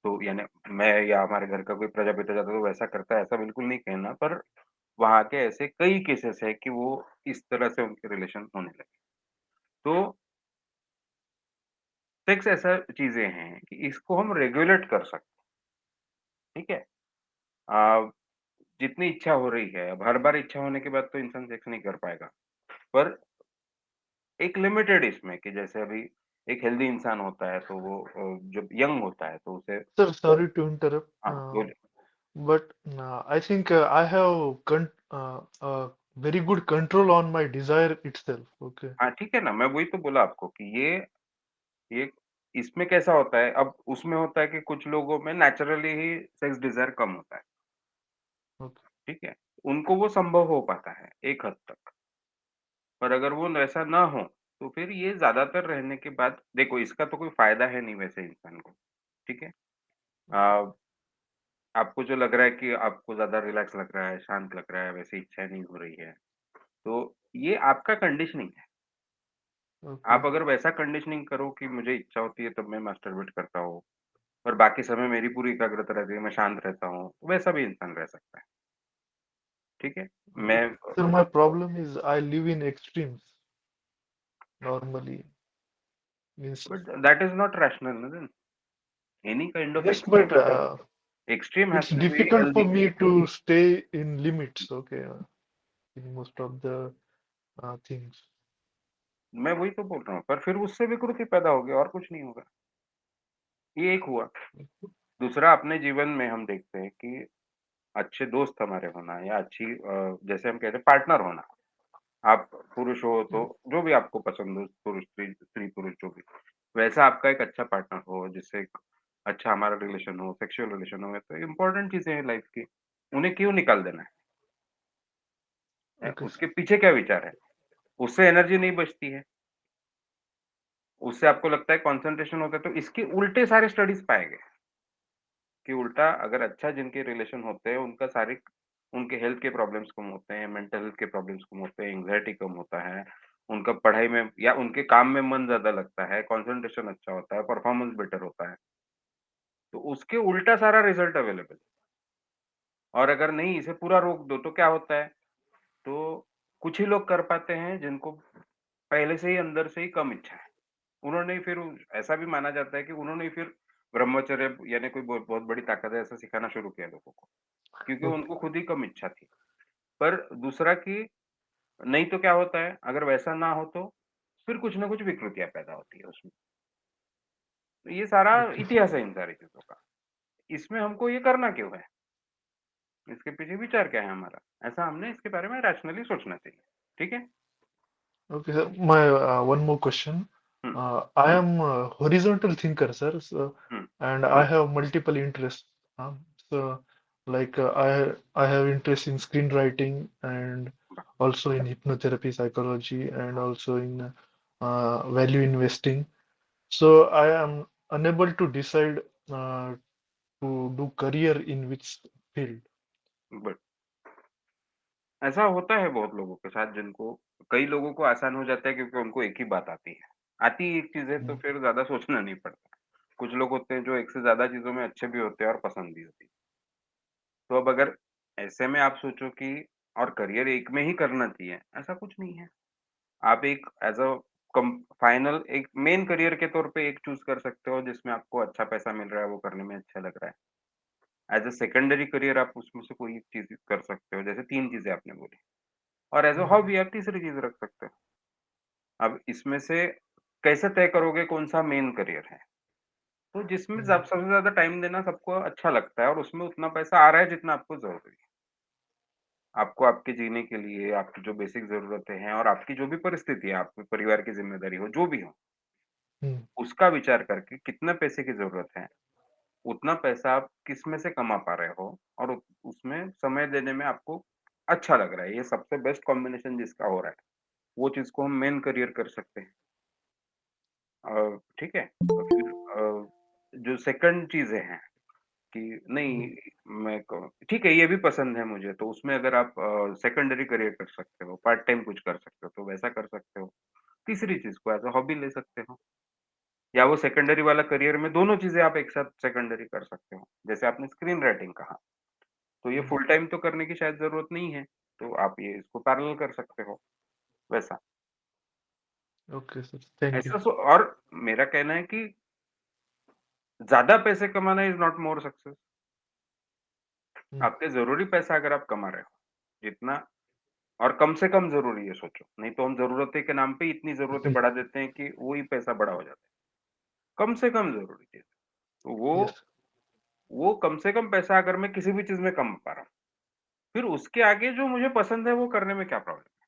तो यानी मैं या हमारे घर का कोई प्रजापिता जाता है तो वैसा करता है, ऐसा बिल्कुल नहीं कहना, पर वहाँ के ऐसे कई केसेस हैं कि वो इस तरह से उनके रिलेशन होने लगे। तो सेक्स ऐसा चीज़ें हैं कि इसको हम रेगुलेट कर सकते हैं, ठीक है? अ, जितनी इच्छा हो रही है, अब हर बार इच्छा होने के बाद तो इंसान सेक्स नहीं कर पाएगा। पर एक लिमिटेड इसमें कि जैसे अभी एक हेल्दी इंसान होता है तो वो जब यंग होता है तो उसे Sir, sorry to interrupt, हाँ, बोलिए। but I think I have very good control on my desire itself. Okay. हाँ, ठीक है ना, मैं वही तो बोला आपको कि ये इसमें कैसा होता है, अब उसमें होता है कि कुछ लोगों में नेचुरली ही सेक्स डिज़ायर कम होता है, Okay. ठीक है? उनको वो संभव हो पाता है, एक हद तक। पर अगर वो वैसा ना हो, तो फिर ये ज़्यादातर रहने के बाद देखो इसका तो कोई फ़ायदा है नहीं वैसे इंसान को, ठीक है? अ, आपको जो लग रहा है कि आपको ज़्यादा रिलैक्स लग रहा है, शांत लग रहा है, वैसे इच्छाएँ नहीं हो रही है, तो ये आपका कंडीशनिंग है। Okay. आप अगर वैसा कंडीशनिंग करो कि मुझे इच्छा होती है तब मैं मास्टरबेट करता हूँ और बाकी समय मेरी पूरी एकाग्रता रहती है, मैं शांत रहता हूँ, वैसा भी इंसान रह सकता है, ठीक है? मैं But sir, my problem is I live in extremes normally. Means but that is not rational ना then, any kind of yes, but extreme it's has to be difficult for healthy. me to stay in limits. Okay, in most of the things. मैं वही तो बोल रहा हूँ, पर फिर उससे विकृति पैदा होगी और कुछ नहीं होगा। ये एक हुआ। दूसरा अपने जीवन में हम देखते हैं कि अच्छे दोस्त हमारे होना या अच्छी जैसे हम कहते हैं पार्टनर होना। आप पुरुष हो तो जो भी आपको पसंद हो, पुरुष स्त्री स्त्री-पुरुष जो भी, वैसा आपका एक अच्छा पार्टनर हो जिससे एक अच्छा हमारा रिलेशन हो, सेक्सुअल रिलेशन हो, तो इम्पोर्टेंट चीज़ें हैं लाइफ़ की। उन्हें क्यों निकाल देना है? Okay, sir. उसके पीछे क्या विचार है? उससे एनर्जी नहीं बचती है, उससे आपको लगता है कंसंट्रेशन होता है, तो इसके उल्टे सारे स्टडीज़ पाए गए कि उल्टा अगर अच्छा जिनके रिलेशन होते हैं, उनका शारीरिक उनके हेल्थ के प्रॉब्लम्स कम होते हैं, मेंटल हेल्थ के प्रॉब्लम्स कम होते हैं, एंग्ज़ायटी कम होता है, उनका पढ़ाई में या उनके काम में मन ज़्यादा लगता है, कंसंट्रेशन अच्छा होता है, परफॉर्मेंस बेटर होता है। तो उसके उल्टा सारा रिज़ल्ट अवेलेबल है और अगर नहीं इसे पूरा रोक दो तो क्या होता है? तो कुछ ही लोग कर पाते हैं जिनको पहले से ही अंदर से ही कम इच्छा है। उन्होंने ही फिर ऐसा भी माना जाता है कि उन्होंने ही फिर ब्रह्मचर्य यानी कोई बहुत बड़ी ताकत है ऐसा सिखाना शुरू किया लोगों को, क्योंकि Okay. उनको खुद ही कम इच्छा थी। पर दूसरा कि नहीं तो क्या होता है, अगर वैसा ना हो तो फिर कुछ न कुछ विकृतियाँ पैदा होती है उसमें। तो ये सारा Okay, sir. इतिहास है इन सारी चीज़ों का। इसमें हमको ये करना क्यों है? इसके पीछे विचार क्या है हमारा? ऐसा हमने इसके बारे में रैशनली सोचना चाहिए। ठीक है? Okay, sir. My one more question. Hmm, I am a horizontal thinker, sir. So, hmm, and I have multiple interests. So, like I have interest in screenwriting and वाह! also in hypnotherapy, psychology, and also in value investing. So I am unable to decide uh, to do career in which field. Good. ऐसा होता है बहुत लोगों के साथ जिनको कई लोगों को आसान हो जाता है क्योंकि उनको एक ही बात आती है। आती ही एक चीज़ है तो Mm, फिर ज़्यादा सोचना नहीं पड़ता। कुछ लोग होते हैं जो एक से ज़्यादा चीज़ों में अच्छे भी होते हैं और पसंद भी होती है। तो अब अगर ऐसे में आप सोचो कि और करियर एक में ही करना चाहिए, ऐसा कुछ नहीं है। आप एक एज़ अ कम फाइनल एक मेन करियर के तौर पे एक चूज़ कर सकते हो जिसमें आपको अच्छा पैसा मिल रहा है, वो करने में अच्छा लग रहा है। एज़ अ सेकेंडरी करियर आप उसमें से कोई एक चीज़ कर सकते हो, जैसे 3 चीज़ें आपने बोली और एज़ अ mm, हॉबी आप तीसरी चीज़ रख सकते हो। अब इसमें से कैसे तय करोगे कौन-सा मेन करियर है? तो जिसमें mm, सबसे ज़्यादा टाइम देना सबको अच्छा लगता है और उसमें उतना पैसा आ रहा है जितना आपको ज़रूरी है। आपको आपके जीने के लिए, आपकी जो बेसिक ज़रूरतें हैं और आपकी जो भी परिस्थिति है, आपके परिवार की ज़िम्मेदारी हो, जो भी हो, mm. उसका विचार करके कितने पैसे की ज़रूरत है, उतना पैसा आप किसमें से कमा पा रहे हो और उसमें समय देने में आपको अच्छा लग रहा है। ये सबसे बेस्ट कॉम्बिनेशन जिसका हो रहा है, वो चीज़ को हम मेन करियर कर सकते हैं। ठीक है? तो फिर जो सेकंड चीज़ें हैं, कि हुँ, नहीं मैं क ठीक है, ये भी पसंद है मुझे, तो उसमें अगर आप सेकेंडरी करियर कर सकते हो, पार्ट टाइम कुछ कर सकते हो, तो वैसा कर सकते हो। तीसरी चीज़ को एज़ अ हॉबी ले सकते हो, या वो सेकेंडरी वाला करियर में दोनों चीज़ें आप एक साथ सेकेंडरी कर सकते हो। जैसे आपने स्क्रीन राइटिंग कहा, तो ये हुँ। फुल टाइम तो करने की शायद ज़रूरत नहीं है, तो आप ये इसको पैरेलल कर सकते हो, वैसा। Okay sir, thank you. ऐसा और मेरा कहना है कि ज़्यादा पैसे कमाना इज़ नॉट मोर सक्सेस। हुँ, आपके ज़रूरी पैसा अगर आप कमा रहे हो, जितना और कम से कम ज़रूरी है सोचो, नहीं तो हम ज़रूरतें के नाम पे इतनी ज़रूरतें हुँ, बढ़ा देते हैं कि वो ही पैसा बड़ा हो जाता है। कम से कम ज़रूरी चीज़। तो यस, वो कम से कम पैसा अगर मैं किसी भी चीज़ में कमा पा रहा हूँ, फिर उसके आगे जो मुझे पसंद है वो करने में क्या प्रॉब्लम है?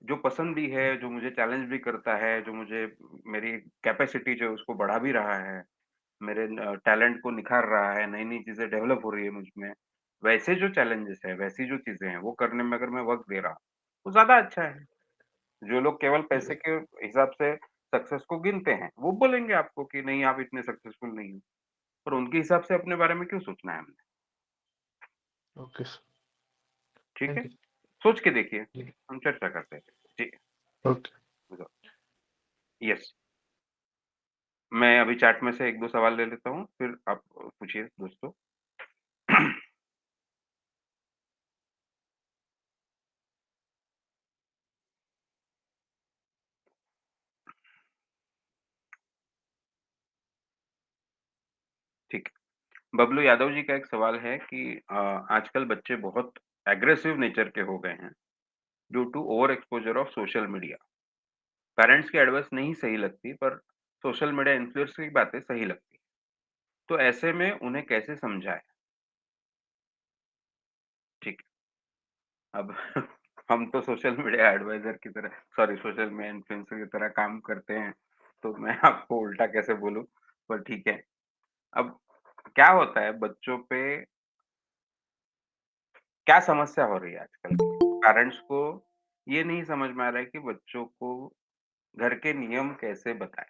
जो पसंद भी है, जो मुझे चैलेंज भी करता है, जो मुझे मेरी कैपेसिटी जो है उसको बढ़ा भी रहा है, मेरे टैलेंट को निखार रहा है, नई-नई चीज़ें डेवलप हो रही है मुझ में, वैसे जो चैलेंजेस हैं, वैसी जो चीज़ें हैं, वो करने में अगर मैं वक़्त दे रहा हूँ, तो ज़्यादा अच्छा है। जो लोग केवल पैसे यस, के हिसाब से सक्सेस को गिनते हैं, वो बोलेंगे आपको कि नहीं आप इतने सक्सेसफुल नहीं हो। पर उनके हिसाब से अपने बारे में क्यों सोचना है हमने? ओके सर, ठीक है? Thank you. सोच के देखिए, जी, हम चर्चा करते हैं। जी, ओके। यस। मैं अभी चैट में से 1-2 सवाल ले लेता हूँ, फिर आप पूछिए दोस्तों। ठीक है। बबलू यादव जी का एक सवाल है कि आजकल बच्चे बहुत एग्रेसिव नेचर के हो गए हैं, due to over exposure of social media. Parents की एडवाइस नहीं सही लगती, पर सोशल मीडिया इन्फ्लुएंस की बातें सही लगती हैं। तो ऐसे में उन्हें कैसे समझाएँ? ठीक है। अब हम तो सोशल मीडिया एडवाइज़र की तरह सोशल मीडिया इन्फ्लुएंसर की तरह काम करते हैं, तो मैं आपको उल्टा कैसे बोलूँ? पर ठीक है। अब क्या होता है बच्चों पे क्या समस्या हो रही है आजकल की? पेरेंट्स को ये नहीं समझ में आ रहा है कि बच्चों को घर के नियम कैसे बताएँ।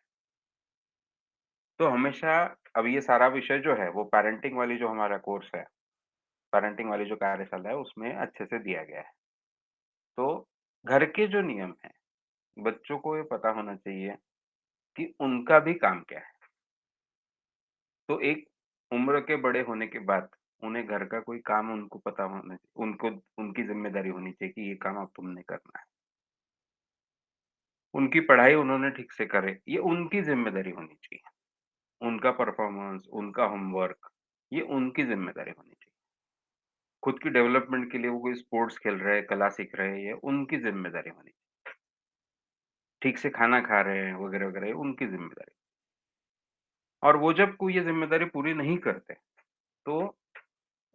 तो हमेशा अब ये सारा विषय जो है वो पैरेंटिंग वाली जो हमारा कोर्स है, पैरेंटिंग वाली जो कार्यशाला है उसमें अच्छे से दिया गया है। तो घर के जो नियम हैं, बच्चों को ये पता होना चाहिए कि उनका भी काम क्या है। तो एक उम्र के बड़े होने के बाद उन्हें घर का कोई काम उनको पता होना उनको उनकी ज़िम्मेदारी होनी चाहिए कि ये काम अब तुमने करना है। उनकी पढ़ाई उन्होंने ठीक से करे, ये उनकी ज़िम्मेदारी होनी चाहिए। उनका परफ़ॉर्मेंस, उनका होमवर्क, ये उनकी ज़िम्मेदारी होनी चाहिए। खुद की डेवलपमेंट के लिए वो कोई स्पोर्ट्स खेल रहे हैं, कला सीख रहे हैं, ये उनकी ज़िम्मेदारी होनी चाहिए। ठीक से खाना खा रहे हैं वगैरह-वगैरह, ये उनकी ज़िम्मेदारी। और वो जब कोई ये ज़िम्मेदारी पूरी नहीं करते, तो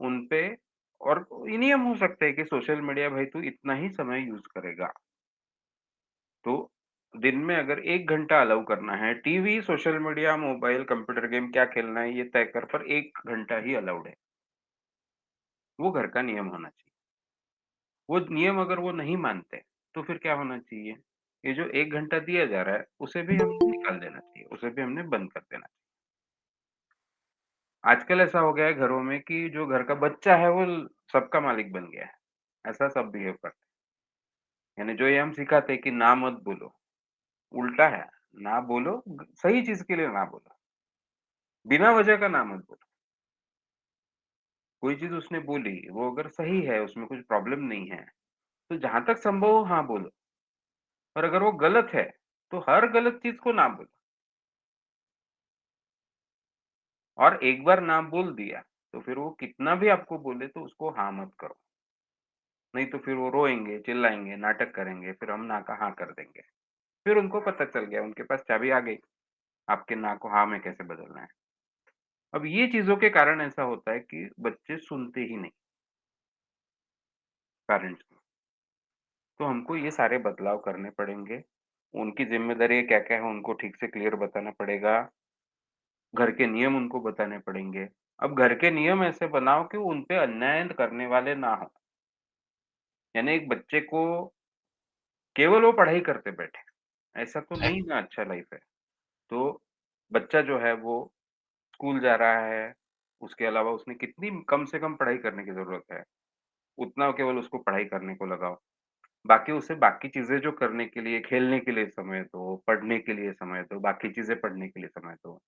उन पे और ये नियम हो सकते हैं कि सोशल मीडिया भाई तू इतना ही समय यूज़ करेगा। तो दिन में अगर 1 घंटा अलाउ करना है, TV, social media, mobile, computer game क्या खेलना है ये तय कर पर 1 घंटा ही अलाउड है। वो घर का नियम होना चाहिए। वो नियम अगर वो नहीं मानते, तो फिर क्या होना चाहिए? ये जो 1 घंटा दिया जा रहा है, उसे भी हमने निकाल देना चाहिए, उसे भी हमने बंद कर देना चाहिए। आजकल ऐसा हो गया है घरों में कि जो घर का बच्चा है वो सबका मालिक बन गया है। ऐसा सब बिहेव करते हैं। यानी जो ये हम सिखाते हैं कि ना मत बोलो, उल्टा है, ना बोलो सही चीज़ के लिए ना बोलो। बिना वजह का ना मत बोलो। कोई चीज़ उसने बोली, वो अगर सही है, उसमें कुछ प्रॉब्लम नहीं है, तो जहाँ तक संभव हो हाँ बोलो। और अगर वो गलत है, तो हर गलत चीज़ को ना बोलो। और एक बार ना बोल दिया, तो फिर वो कितना भी आपको बोले तो उसको हाँ मत करो। नहीं तो फिर वो रोएँगे, चिल्लाएँगे, नाटक करेंगे, फिर हम ना का हाँ कर देंगे। फिर उनको पता चल गया, उनके पास चाबी आ गई, आपके ना को हाँ में कैसे बदलना है। अब ये चीज़ों के कारण ऐसा होता है कि बच्चे सुनते ही नहीं पेरेंट्स की। तो हमको ये सारे बदलाव करने पड़ेंगे। उनकी ज़िम्मेदारी क्या-क्या है उनको ठीक से क्लियर बताना पड़ेगा। घर के नियम उनको बताने पड़ेंगे। अब घर के नियम ऐसे बनाओ कि उन पे अन्याय करने वाले ना हों। यानी एक बच्चे को केवल वो पढ़ाई करते बैठे, ऐसा तो नहीं ना अच्छा लाइफ़ है। तो बच्चा जो है वो स्कूल जा रहा है, उसके अलावा उसने कितनी कम से कम पढ़ाई करने की ज़रूरत है, उतना केवल उसको पढ़ाई करने को लगाओ। बाकी उसे बाकी चीज़ें जो करने के लिए, खेलने के लिए समय दो, पढ़ने के लिए समय दो, बाकी चीज़ें पढ़ने के लिए समय दो,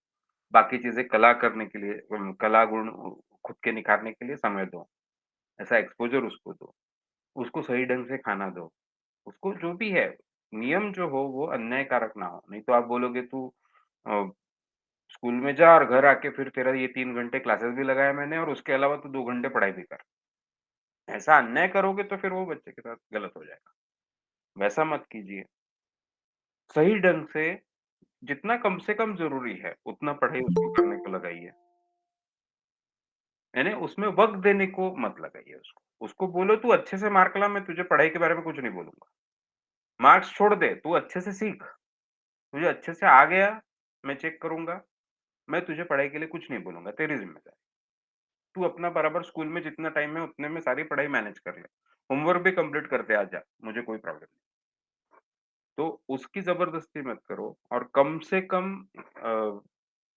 बाकी चीज़ें कला करने के लिए कला गुण खुद के निखारने के लिए समय दो। ऐसा एक्सपोज़र उसको दो। उसको सही ढंग से खाना दो। उसको जो भी है, नियम जो हो वो अन्यायकारक ना हो। नहीं तो आप बोलोगे तू अ, स्कूल में जा और घर आके फिर तेरा ये 3 घंटे क्लासेस भी लगाया मैंने और उसके अलावा तू 2 घंटे पढ़ाई भी कर। ऐसा अन्याय करोगे तो फिर वो बच्चे के साथ गलत हो जाएगा। वैसा मत कीजिए। सही ढंग से जितना कम से कम ज़रूरी है, उतना पढ़ाई उसको करने को लगाइए। यानी उसमें वक़्त देने को मत लगाइए उसको। उसको बोलो तू अच्छे से मार्क ला, मैं तुझे पढ़ाई के बारे में कुछ नहीं बोलूँगा। मार्क्स छोड़ दे, तू अच्छे से सीख। तुझे अच्छे से आ गया, मैं चेक करूँगा। मैं तुझे पढ़ाई के लिए कुछ नहीं बोलूँगा, तेरी ज़िम्मेदारी। तू अपना बराबर स्कूल में जितना टाइम है उतने में सारी पढ़ाई मैनेज कर ले। होमवर्क भी कंप्लीट करते आ जा, मुझे कोई प्रॉब्लम नहीं। तो उसकी ज़बरदस्ती मत करो और कम से कम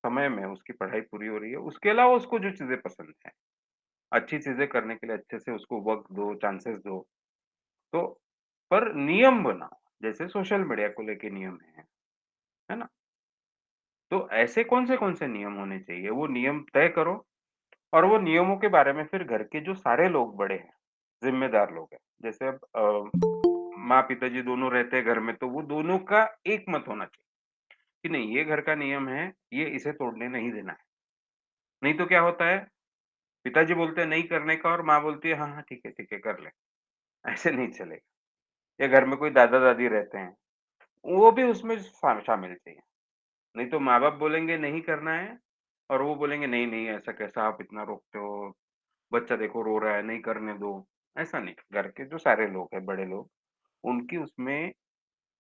समय में उसकी पढ़ाई पूरी हो रही है, उसके अलावा उसको जो चीज़ें पसंद हैं, अच्छी चीज़ें करने के लिए अच्छे से उसको वक़्त दो, चांसेस दो। तो पर नियम बनाओ, जैसे सोशल मीडिया को लेके नियम है ना? तो ऐसे कौन से नियम होने चाहिए, वो नियम तय करो और वो नियमों के बारे में फिर घर के जो सारे लोग बड़े हैं, ज़िम्मेदार लोग हैं, जैसे अब माँ-पिताजी दोनों रहते हैं घर में, तो वो दोनों का एक मत होना चाहिए कि नहीं ये घर का नियम है, ये इसे तोड़ने नहीं देना है। नहीं तो क्या होता है, पिताजी बोलते हैं नहीं करने का और माँ बोलती है हाँ, हाँ, ठीक है, कर ले। ऐसे नहीं चलेगा। या घर में कोई दादा-दादी रहते हैं, वो भी उसमें शामिल चाहिए। नहीं तो माँ-बाप बोलेंगे नहीं करना है और वो बोलेंगे नहीं, नहीं ऐसा कैसा आप इतना रोकते हो, बच्चा देखो रो रहा है, नहीं करने दो। ऐसा नहीं, घर के जो सारे लोग हैं, बड़े लोग, उनकी उसमें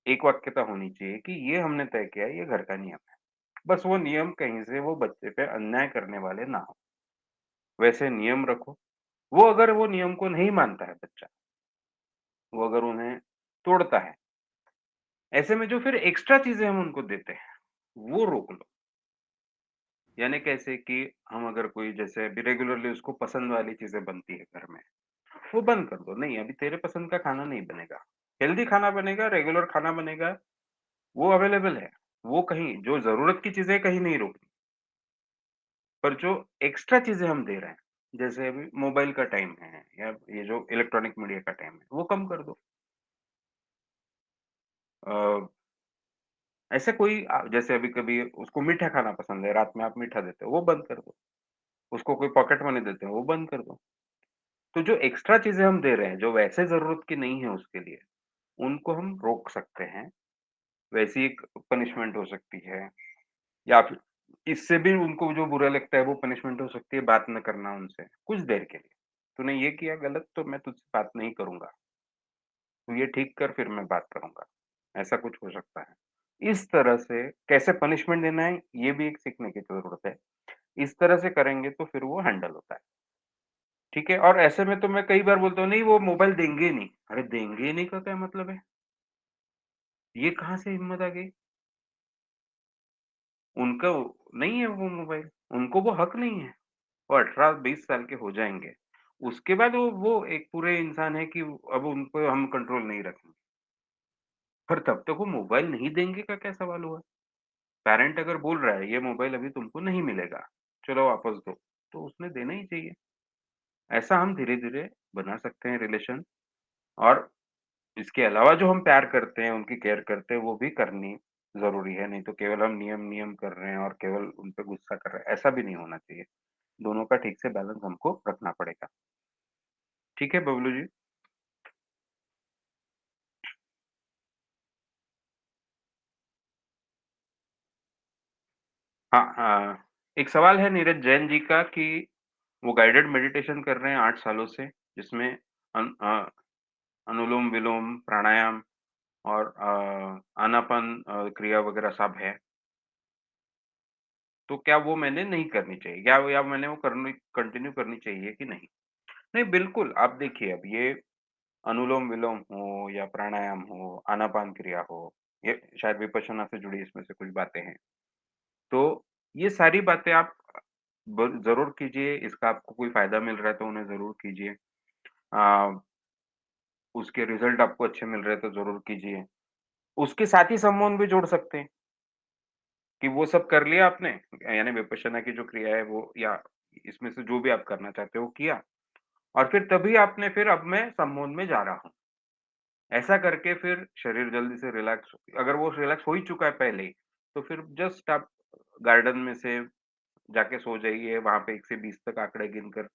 एक वाक्यता होनी चाहिए कि ये हमने तय किया है, ये घर का नियम है। बस वो नियम कहीं से वो बच्चे पे अन्याय करने वाले ना हों, वैसे नियम रखो। वो अगर वो नियम को नहीं मानता है बच्चा, वो अगर उन्हें तोड़ता है, ऐसे में जो फिर एक्स्ट्रा चीज़ें हम उनको देते हैं, वो रोक लो। यानी कैसे कि हम अगर कोई जैसे अभी रेगुलरली उसको पसंद वाली चीज़ें बनती है घर में, वो बंद कर दो। नहीं, अभी तेरे पसंद का खाना नहीं बनेगा। हेल्दी खाना बनेगा, रेगुलर खाना बनेगा, वो अवेलेबल है। वो कहीं जो ज़रूरत की चीज़ें कहीं नहीं रोकनी, पर जो एक्स्ट्रा चीज़ें हम दे रहे हैं, जैसे अभी मोबाइल का टाइम है या ये जो इलेक्ट्रॉनिक मीडिया का टाइम है, वो कम कर दो। अ, ऐसे कोई जैसे अभी कभी उसको मीठा खाना पसंद है, रात में आप मीठा देते हो, वो बंद कर दो। उसको कोई पॉकेट मनी देते हो, वो बंद कर दो। तो जो एक्स्ट्रा चीज़ें हम दे रहे हैं, जो वैसे ज़रूरत की नहीं है उसके लिए, उनको हम रोक सकते हैं। वैसी एक पनिशमेंट हो सकती है या फिर इससे भी उनको जो बुरा लगता है वो पनिशमेंट हो सकती है बात न करना उनसे, कुछ देर के लिए। तूने ये किया गलत तो मैं तुझसे बात नहीं करूँगा। तू ये ठीक कर फिर मैं बात करूँगा। ऐसा कुछ हो सकता है। इस तरह से कैसे पनिशमेंट देना है ये भी एक सीखने की ज़रूरत है। इस तरह से करेंगे तो फिर वो हैंडल होता है। ठीक है? और ऐसे में तो मैं कई बार बोलता हूँ नहीं वो मोबाइल देंगे ही नहीं। अरे देंगे ही नहीं का क्या मतलब है? ये कहाँ से हिम्मत आ गई? उनका नहीं है वो मोबाइल, उनको वो हक नहीं है। वो 18-20 साल के हो जाएँगे। उसके बाद वो एक पूरे इंसान है कि अब उनको हम कंट्रोल नहीं रखेंगे। पर तब तक वो मोबाइल नहीं देंगे का क्या सवाल हुआ? पैरेंट अगर बोल रहा है ये मोबाइल अभी तुमको नहीं मिलेगा, चलो वापस दो, तो उसने देना ही चाहिए। ऐसा हम धीरे-धीरे बना सकते हैं रिलेशन और इसके अलावा जो हम प्यार करते हैं, उनकी केयर करते हैं, वो भी करनी ज़रूरी है। नहीं तो केवल हम नियम-नियम कर रहे हैं और केवल उन पे गुस्सा कर रहे हैं, ऐसा भी नहीं होना चाहिए। दोनों का ठीक से बैलेंस हमको रखना पड़ेगा। ठीक है बबलू जी? हाँ, हाँ। एक सवाल है नीरज जैन जी का कि वो गाइडेड मेडिटेशन कर रहे हैं 8 सालों से, जिसमें अनुलोम-विलोम, प्राणायाम और आनापान क्रिया वगैरह सब है। तो क्या वो मैंने नहीं करनी चाहिए? या मैंने वो करनी कंटिन्यू करनी चाहिए कि नहीं? नहीं, बिल्कुल, आप देखिए अब ये अनुलोम-विलोम हो या प्राणायाम हो, आनापान क्रिया हो, ये शायद विपश्यना से जुड़ी इसमें से कुछ बातें हैं। तो ये सारी बातें आप ज़रूर कीजिए, इसका आपको कोई फ़ायदा मिल रहा है तो उन्हें ज़रूर कीजिए। अ, उसके रिज़ल्ट आपको अच्छे मिल रहे हैं तो ज़रूर कीजिए। उसके साथ ही सम्मोहन भी जोड़ सकते हैं कि वो सब कर लिया आपने, यानी विपश्यना की जो क्रिया है वो, या इसमें से जो भी आप करना चाहते हो वो किया, और फिर तभी आपने फिर अब मैं सम्मोहन में जा रहा हूँ। ऐसा करके फिर शरीर जल्दी से रिलैक्स, अगर वो रिलैक्स हो ही चुका है पहले ही, तो फिर जस्ट आप गार्डन में से जाके सो जाइए, वहाँ पे 1 से 20 तक आंकड़े गिनकर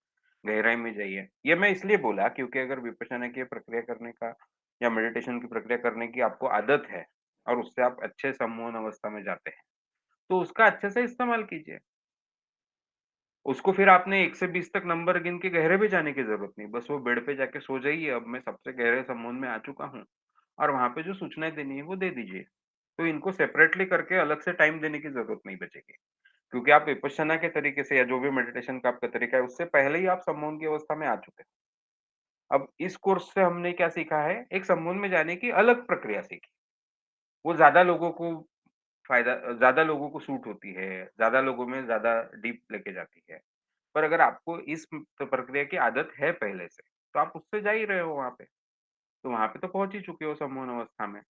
गहराई में जाइए। ये मैं इसलिए बोला क्योंकि अगर विपश्यना की प्रक्रिया करने का या मेडिटेशन की प्रक्रिया करने की आपको आदत है और उससे आप अच्छे सम्मोहन अवस्था में जाते हैं, तो उसका अच्छे से इस्तेमाल कीजिए। उसको फिर आपने 1 से 20 तक नंबर गिन के गहरे में जाने की ज़रूरत नहीं, बस वो बेड पे जाके सो जाइए, अब मैं सबसे गहरे सम्मोहन में आ चुका हूँ, और वहाँ पे जो सूचनाएँ देनी है वो दे दीजिए। तो इनको सेपरेटली करके अलग से टाइम देने की ज़रूरत नहीं बचेगी। क्योंकि आप विपश्यना के तरीके से या जो भी मेडिटेशन का आपका तरीका है, उससे पहले ही आप सम्मोहन की अवस्था में आ चुके हैं। अब इस कोर्स से हमने क्या सीखा है, एक सम्मोहन में जाने की अलग प्रक्रिया सीखी। वो ज़्यादा लोगों को सूट होती है, ज़्यादा लोगों में ज़्यादा डीप लेके जाती है। पर अगर आपको इस प्रक्रिया की आदत है पहले से, तो आप उससे जा ही रहे हो वहाँ पे। तो वहाँ पे तो पहुँच ही चुके हो सम्मोहन अवस्था में।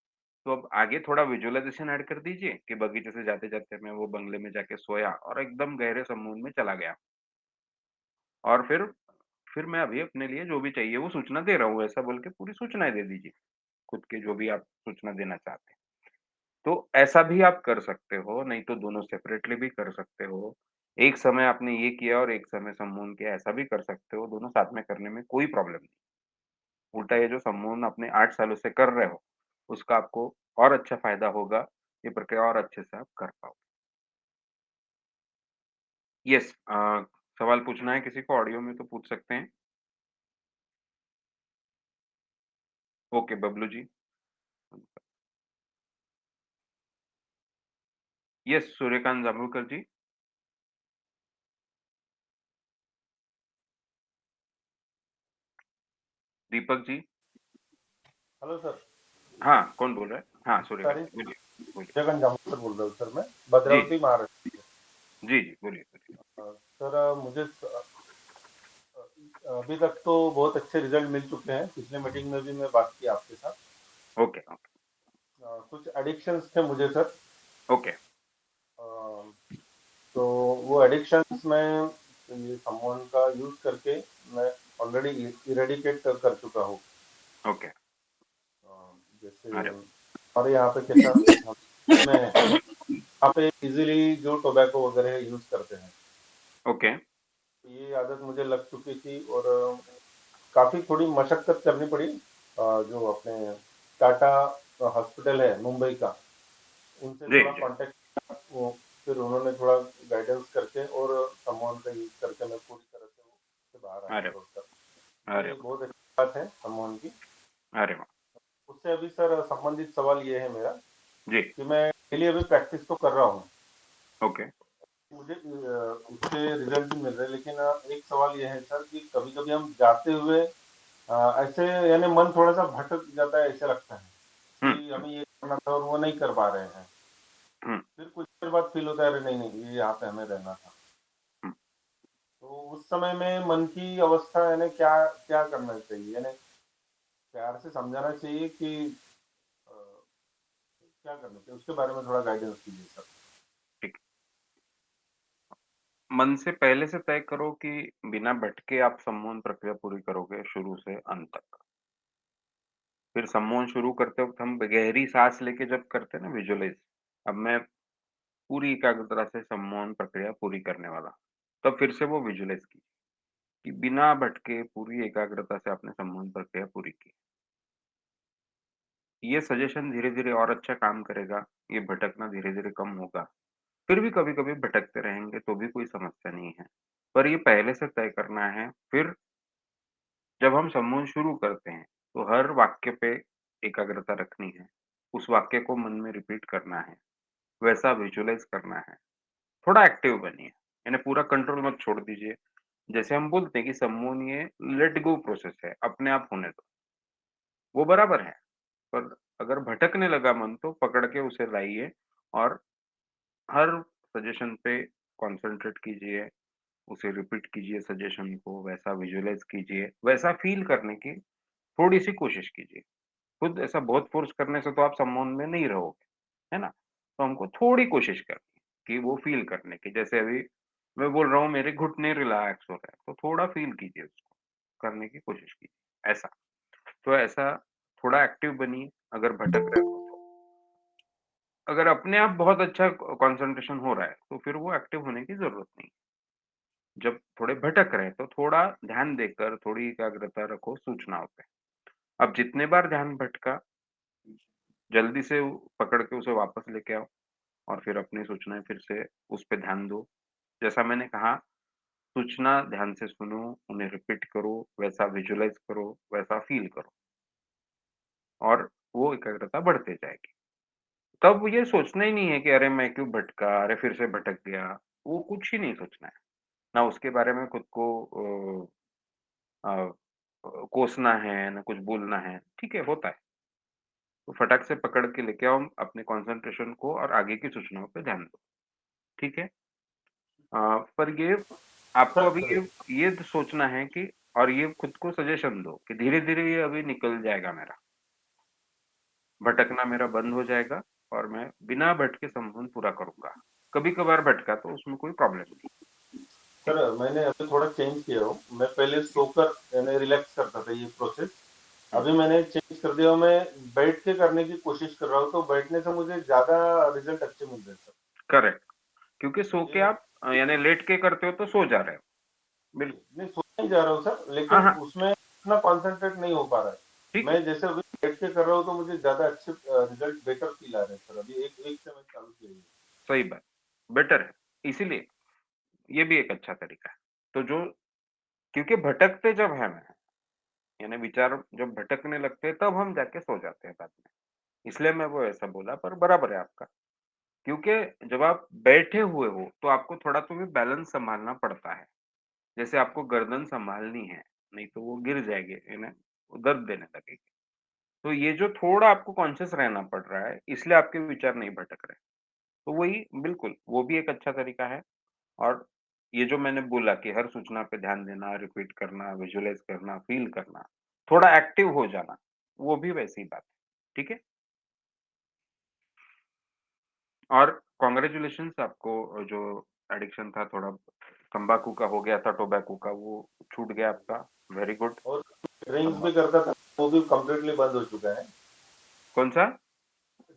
तो अब आगे थोड़ा विजुअलाइज़ेशन ऐड कर दीजिए कि बगीचे से जाते-जाते मैं वो बंगले में जाके सोया और एकदम गहरे सम्मोहन में चला गया। और फिर मैं अभी अपने लिए जो भी चाहिए वो सूचना दे रहा हूँ, ऐसा बोल के पूरी सूचनाएँ दे दीजिए, खुद के जो भी आप सूचना देना चाहते हैं। तो ऐसा भी आप कर सकते हो, नहीं तो दोनों सेपरेटली भी कर सकते हो। एक समय आपने ये किया और एक समय सम्मोहन किया, ऐसा भी कर सकते हो, दोनों साथ में करने में कोई प्रॉब्लम नहीं। उल्टा ये जो सम्मोहन आपने 8 सालों से कर रहे हो, उसका आपको और अच्छा फ़ायदा होगा, ये प्रक्रिया और अच्छे से आप कर पाओगे। येस, सवाल पूछना है किसी को ऑडियो में तो पूछ सकते हैं। Okay, Bablu ji. Yes, Suryakant Jambhulkar ji. Deepak ji. Hello sir. हाँ, कौन बोल रहा है? हाँ, सूर्यकांत सारी जी, बोलिए, बोलिए। जगन जामुन सर बोल रहा हूँ सर, मैं जी, भद्रावती महाराष्ट्र से। जी, जी, बोलिए, बोलिए। सर मुझे अभी तक तो बहुत अच्छे रिजल्ट मिल चुके हैं। पिछले मीटिंग में भी मैं बात की आपके साथ। ओके, ओके, कुछ एडिक्शंस थे मुझे सर। ओके, अ, तो वो एडिक्शंस में ये सम्मोहन का यूज करके मैं ऑलरेडी इरेडिकेट कर चुका हूँ। ओके। जैसे अरे! हमारे यहाँ पे कैसा में यहाँ पे इजीली जो टोबैको वगैरह यूज करते हैं, ओके, ये आदत मुझे लग चुकी थी। और काफी थोड़ी मशक्कत करनी पड़ी। जो अपने टाटा हॉस्पिटल है मुंबई का, उनसे जी, थोड़ा जी। कांटेक्ट, वो फिर उन्होंने थोड़ा गाइडेंस करके और सम्मोहन का यूज करके मैं पूरी तरह से उससे बाहर आया अरे रोड तक। वाह! अरे ये वाह! बहुत अच्छी बात है सम्मोहन की। अरे वाह! उससे अभी सर संबंधित सवाल ये है मेरा जी, कि मैं डेली अभी प्रैक्टिस तो कर रहा हूँ, ओके, मुझे उससे रिजल्ट भी मिल रहे हैं। लेकिन एक सवाल ये है सर कि कभी कभी हम जाते हुए ऐसे यानी मन थोड़ा सा भटक जाता है, ऐसा लगता है हुँ, कि हुँ, हमें ये करना था और वो नहीं कर पा रहे हैं। हुँ, फिर कुछ देर बाद फील होता है अरे नहीं नहीं, ये यहाँ पे हमें रहना था। हुँ। तो उस समय में मन की अवस्था यानी क्या क्या करना चाहिए, यानी प्यार से समझाना चाहिए कि क्या करना चाहिए, उसके बारे में थोड़ा गाइडेंस कीजिए सर। ठीक। मन से पहले से तय करो कि बिना भटके आप सम्मोहन प्रक्रिया पूरी करोगे शुरू से अंत तक। फिर सम्मोहन शुरू करते वक़्त हम गहरी साँस लेके जब करते हैं ना विजुअलाइज़, अब मैं पूरी एकाग्रता से सम्मोहन प्रक्रिया पूरी करने वाला, तब फिर से वो विजुअलाइज़ कीजिए कि बिना भटके पूरी एकाग्रता से आपने सम्मोहन प्रक्रिया पूरी की। ये सजेशन धीरे-धीरे और अच्छा काम करेगा, ये भटकना धीरे-धीरे कम होगा। फिर भी कभी-कभी भटकते रहेंगे तो भी कोई समस्या नहीं है। पर ये पहले से तय करना है, फिर जब हम सम्मोहन शुरू करते हैं, तो हर वाक्य पे एकाग्रता रखनी है। उस वाक्य को मन में रिपीट करना है, वैसा विजुअलाइज़ करना है। थोड़ा एक्टिव बनिए, यानी पूरा कंट्रोल मत छोड़ दीजिए। जैसे हम बोलते हैं कि सम्मोहन ये लेट गो प्रोसेस है, अपने आप होने दो, वो बराबर है। पर अगर भटकने लगा मन तो पकड़ के उसे लाइए और हर सजेशन पे कॉन्संट्रेट कीजिए, उसे रिपीट कीजिए सजेशन को, वैसा विजुअलाइज़ कीजिए, वैसा फ़ील करने की थोड़ी-सी कोशिश कीजिए। खुद ऐसा बहुत फ़ोर्स करने से तो आप संबंध में नहीं रहोगे, है ना? तो हमको थोड़ी कोशिश करनी है कि वो फ़ील करने की। जैसे अभी मैं बोल रहा हूँ मेरे घुटने रिलैक्स हो रहे हैं, तो थोड़ा फ़ील कीजिए उसको, करने की कोशिश कीजिए, ऐसा। तो ऐसा थोड़ा एक्टिव बनिए अगर भटक रहे हो तो। अगर अपने आप बहुत अच्छा कंसंट्रेशन हो रहा है, तो फिर वो एक्टिव होने की ज़रूरत नहीं। जब थोड़े भटक रहे हैं, तो थोड़ा ध्यान देकर थोड़ी एकाग्रता रखो सूचनाओं पे। अब जितने बार ध्यान भटका, जल्दी से पकड़ के उसे वापस लेके आओ और फिर अपनी सूचनाएँ फिर से उस पे ध्यान दो। जैसा मैंने कहा, सूचना ध्यान से सुनो, उन्हें रिपीट करो, वैसा विजुअलाइज़ करो, वैसा फ़ील करो और वो एकाग्रता बढ़ते जाएगी। तब ये सोचना ही नहीं है कि अरे मैं क्यों भटका, अरे फिर से भटक गया, वो कुछ ही नहीं सोचना है। ना उसके बारे में खुद को कोसना है, ना कुछ बोलना है, ठीक है, होता है। तो फटाक से पकड़ के लेके आओ अपने कंसंट्रेशन को और आगे की सूचनाओं पे ध्यान दो, ठीक है? पर ये आपको सर अभी सर ये सोचना है कि और ये खुद को सजेशन दो कि धीरे-धीरे ये अभी निकल जाएगा मेरा, भटकना मेरा बंद हो जाएगा और मैं बिना भटके संपूर्ण पूरा करूँगा। कभी-कभार भटका तो उसमें कोई प्रॉब्लम नहीं, ठीक सर है? मैंने अभी थोड़ा चेंज किया हूँ। मैं पहले सोकर यानी रिलैक्स करता था ये प्रोसेस। हुँ, अभी मैंने चेंज कर दिया, मैं बैठ के करने की कोशिश कर रहा हूँ, तो बैठने से मुझे ज़्यादा रिज़ल्ट अच्छे मिल रहे हैं सर। करेक्ट, क्योंकि सो के ये आप यानी लेट के करते हो तो सो जा रहे हो। जी, बिल्कुल, नहीं सोने नहीं जा रहा हूँ सर, लेकिन हाँ, हाँ, उसमें इतना कॉन्संट्रेट नहीं हो पा रहा है। ठीक है, मैं जैसे अभी बैठ के कर रहा हूँ, तो मुझे ज़्यादा अच्छे रिज़ल्ट बेटर फ़ील आ रहे हैं सर। अभी 1 से मैं चालू किया है। सही बात, बेटर है। इसीलिए ये भी एक अच्छा तरीका है। तो जो क्योंकि भटकते जब हैं मैं, यानी विचार जब भटकने लगते हैं तब हम जाके सो जाते हैं बाद में। इसलिए मैं वो ऐसा बोला पर बराबर है आपका। क्योंकि जब आप बैठे हुए हो तो आपको थोड़ा तो भी बैलेंस सँभालना पड़ता है। जैसे आपको गर्दन सँभालनी है, नहीं तो वो गिर जाएगी, है ना? वो दर्द देने लगेगी। तो ये जो थोड़ा आपको कॉन्शियस रहना पड़ रहा है, इसलिए आपके विचार नहीं भटक रहे। तो वही बिल्कुल, वो भी एक अच्छा तरीका है और ये जो मैंने बोला कि हर सूचना पे ध्यान देना, रिपीट करना, विजुअलाइज़ करना, फ़ील करना, थोड़ा एक्टिव हो जाना, वो भी वैसी ही बात है। ठीक है? और कांग्रेचुलेशंस आपको जो एडिक्शन था थोड़ा तम्बाकू का हो गया था, टोबैको का, वो छूट गया आपका, वेरी गुड। और ड्रिंक्स तम्बा भी करता था, वो भी कंप्लीटली बंद हो चुका है। कौन-सा?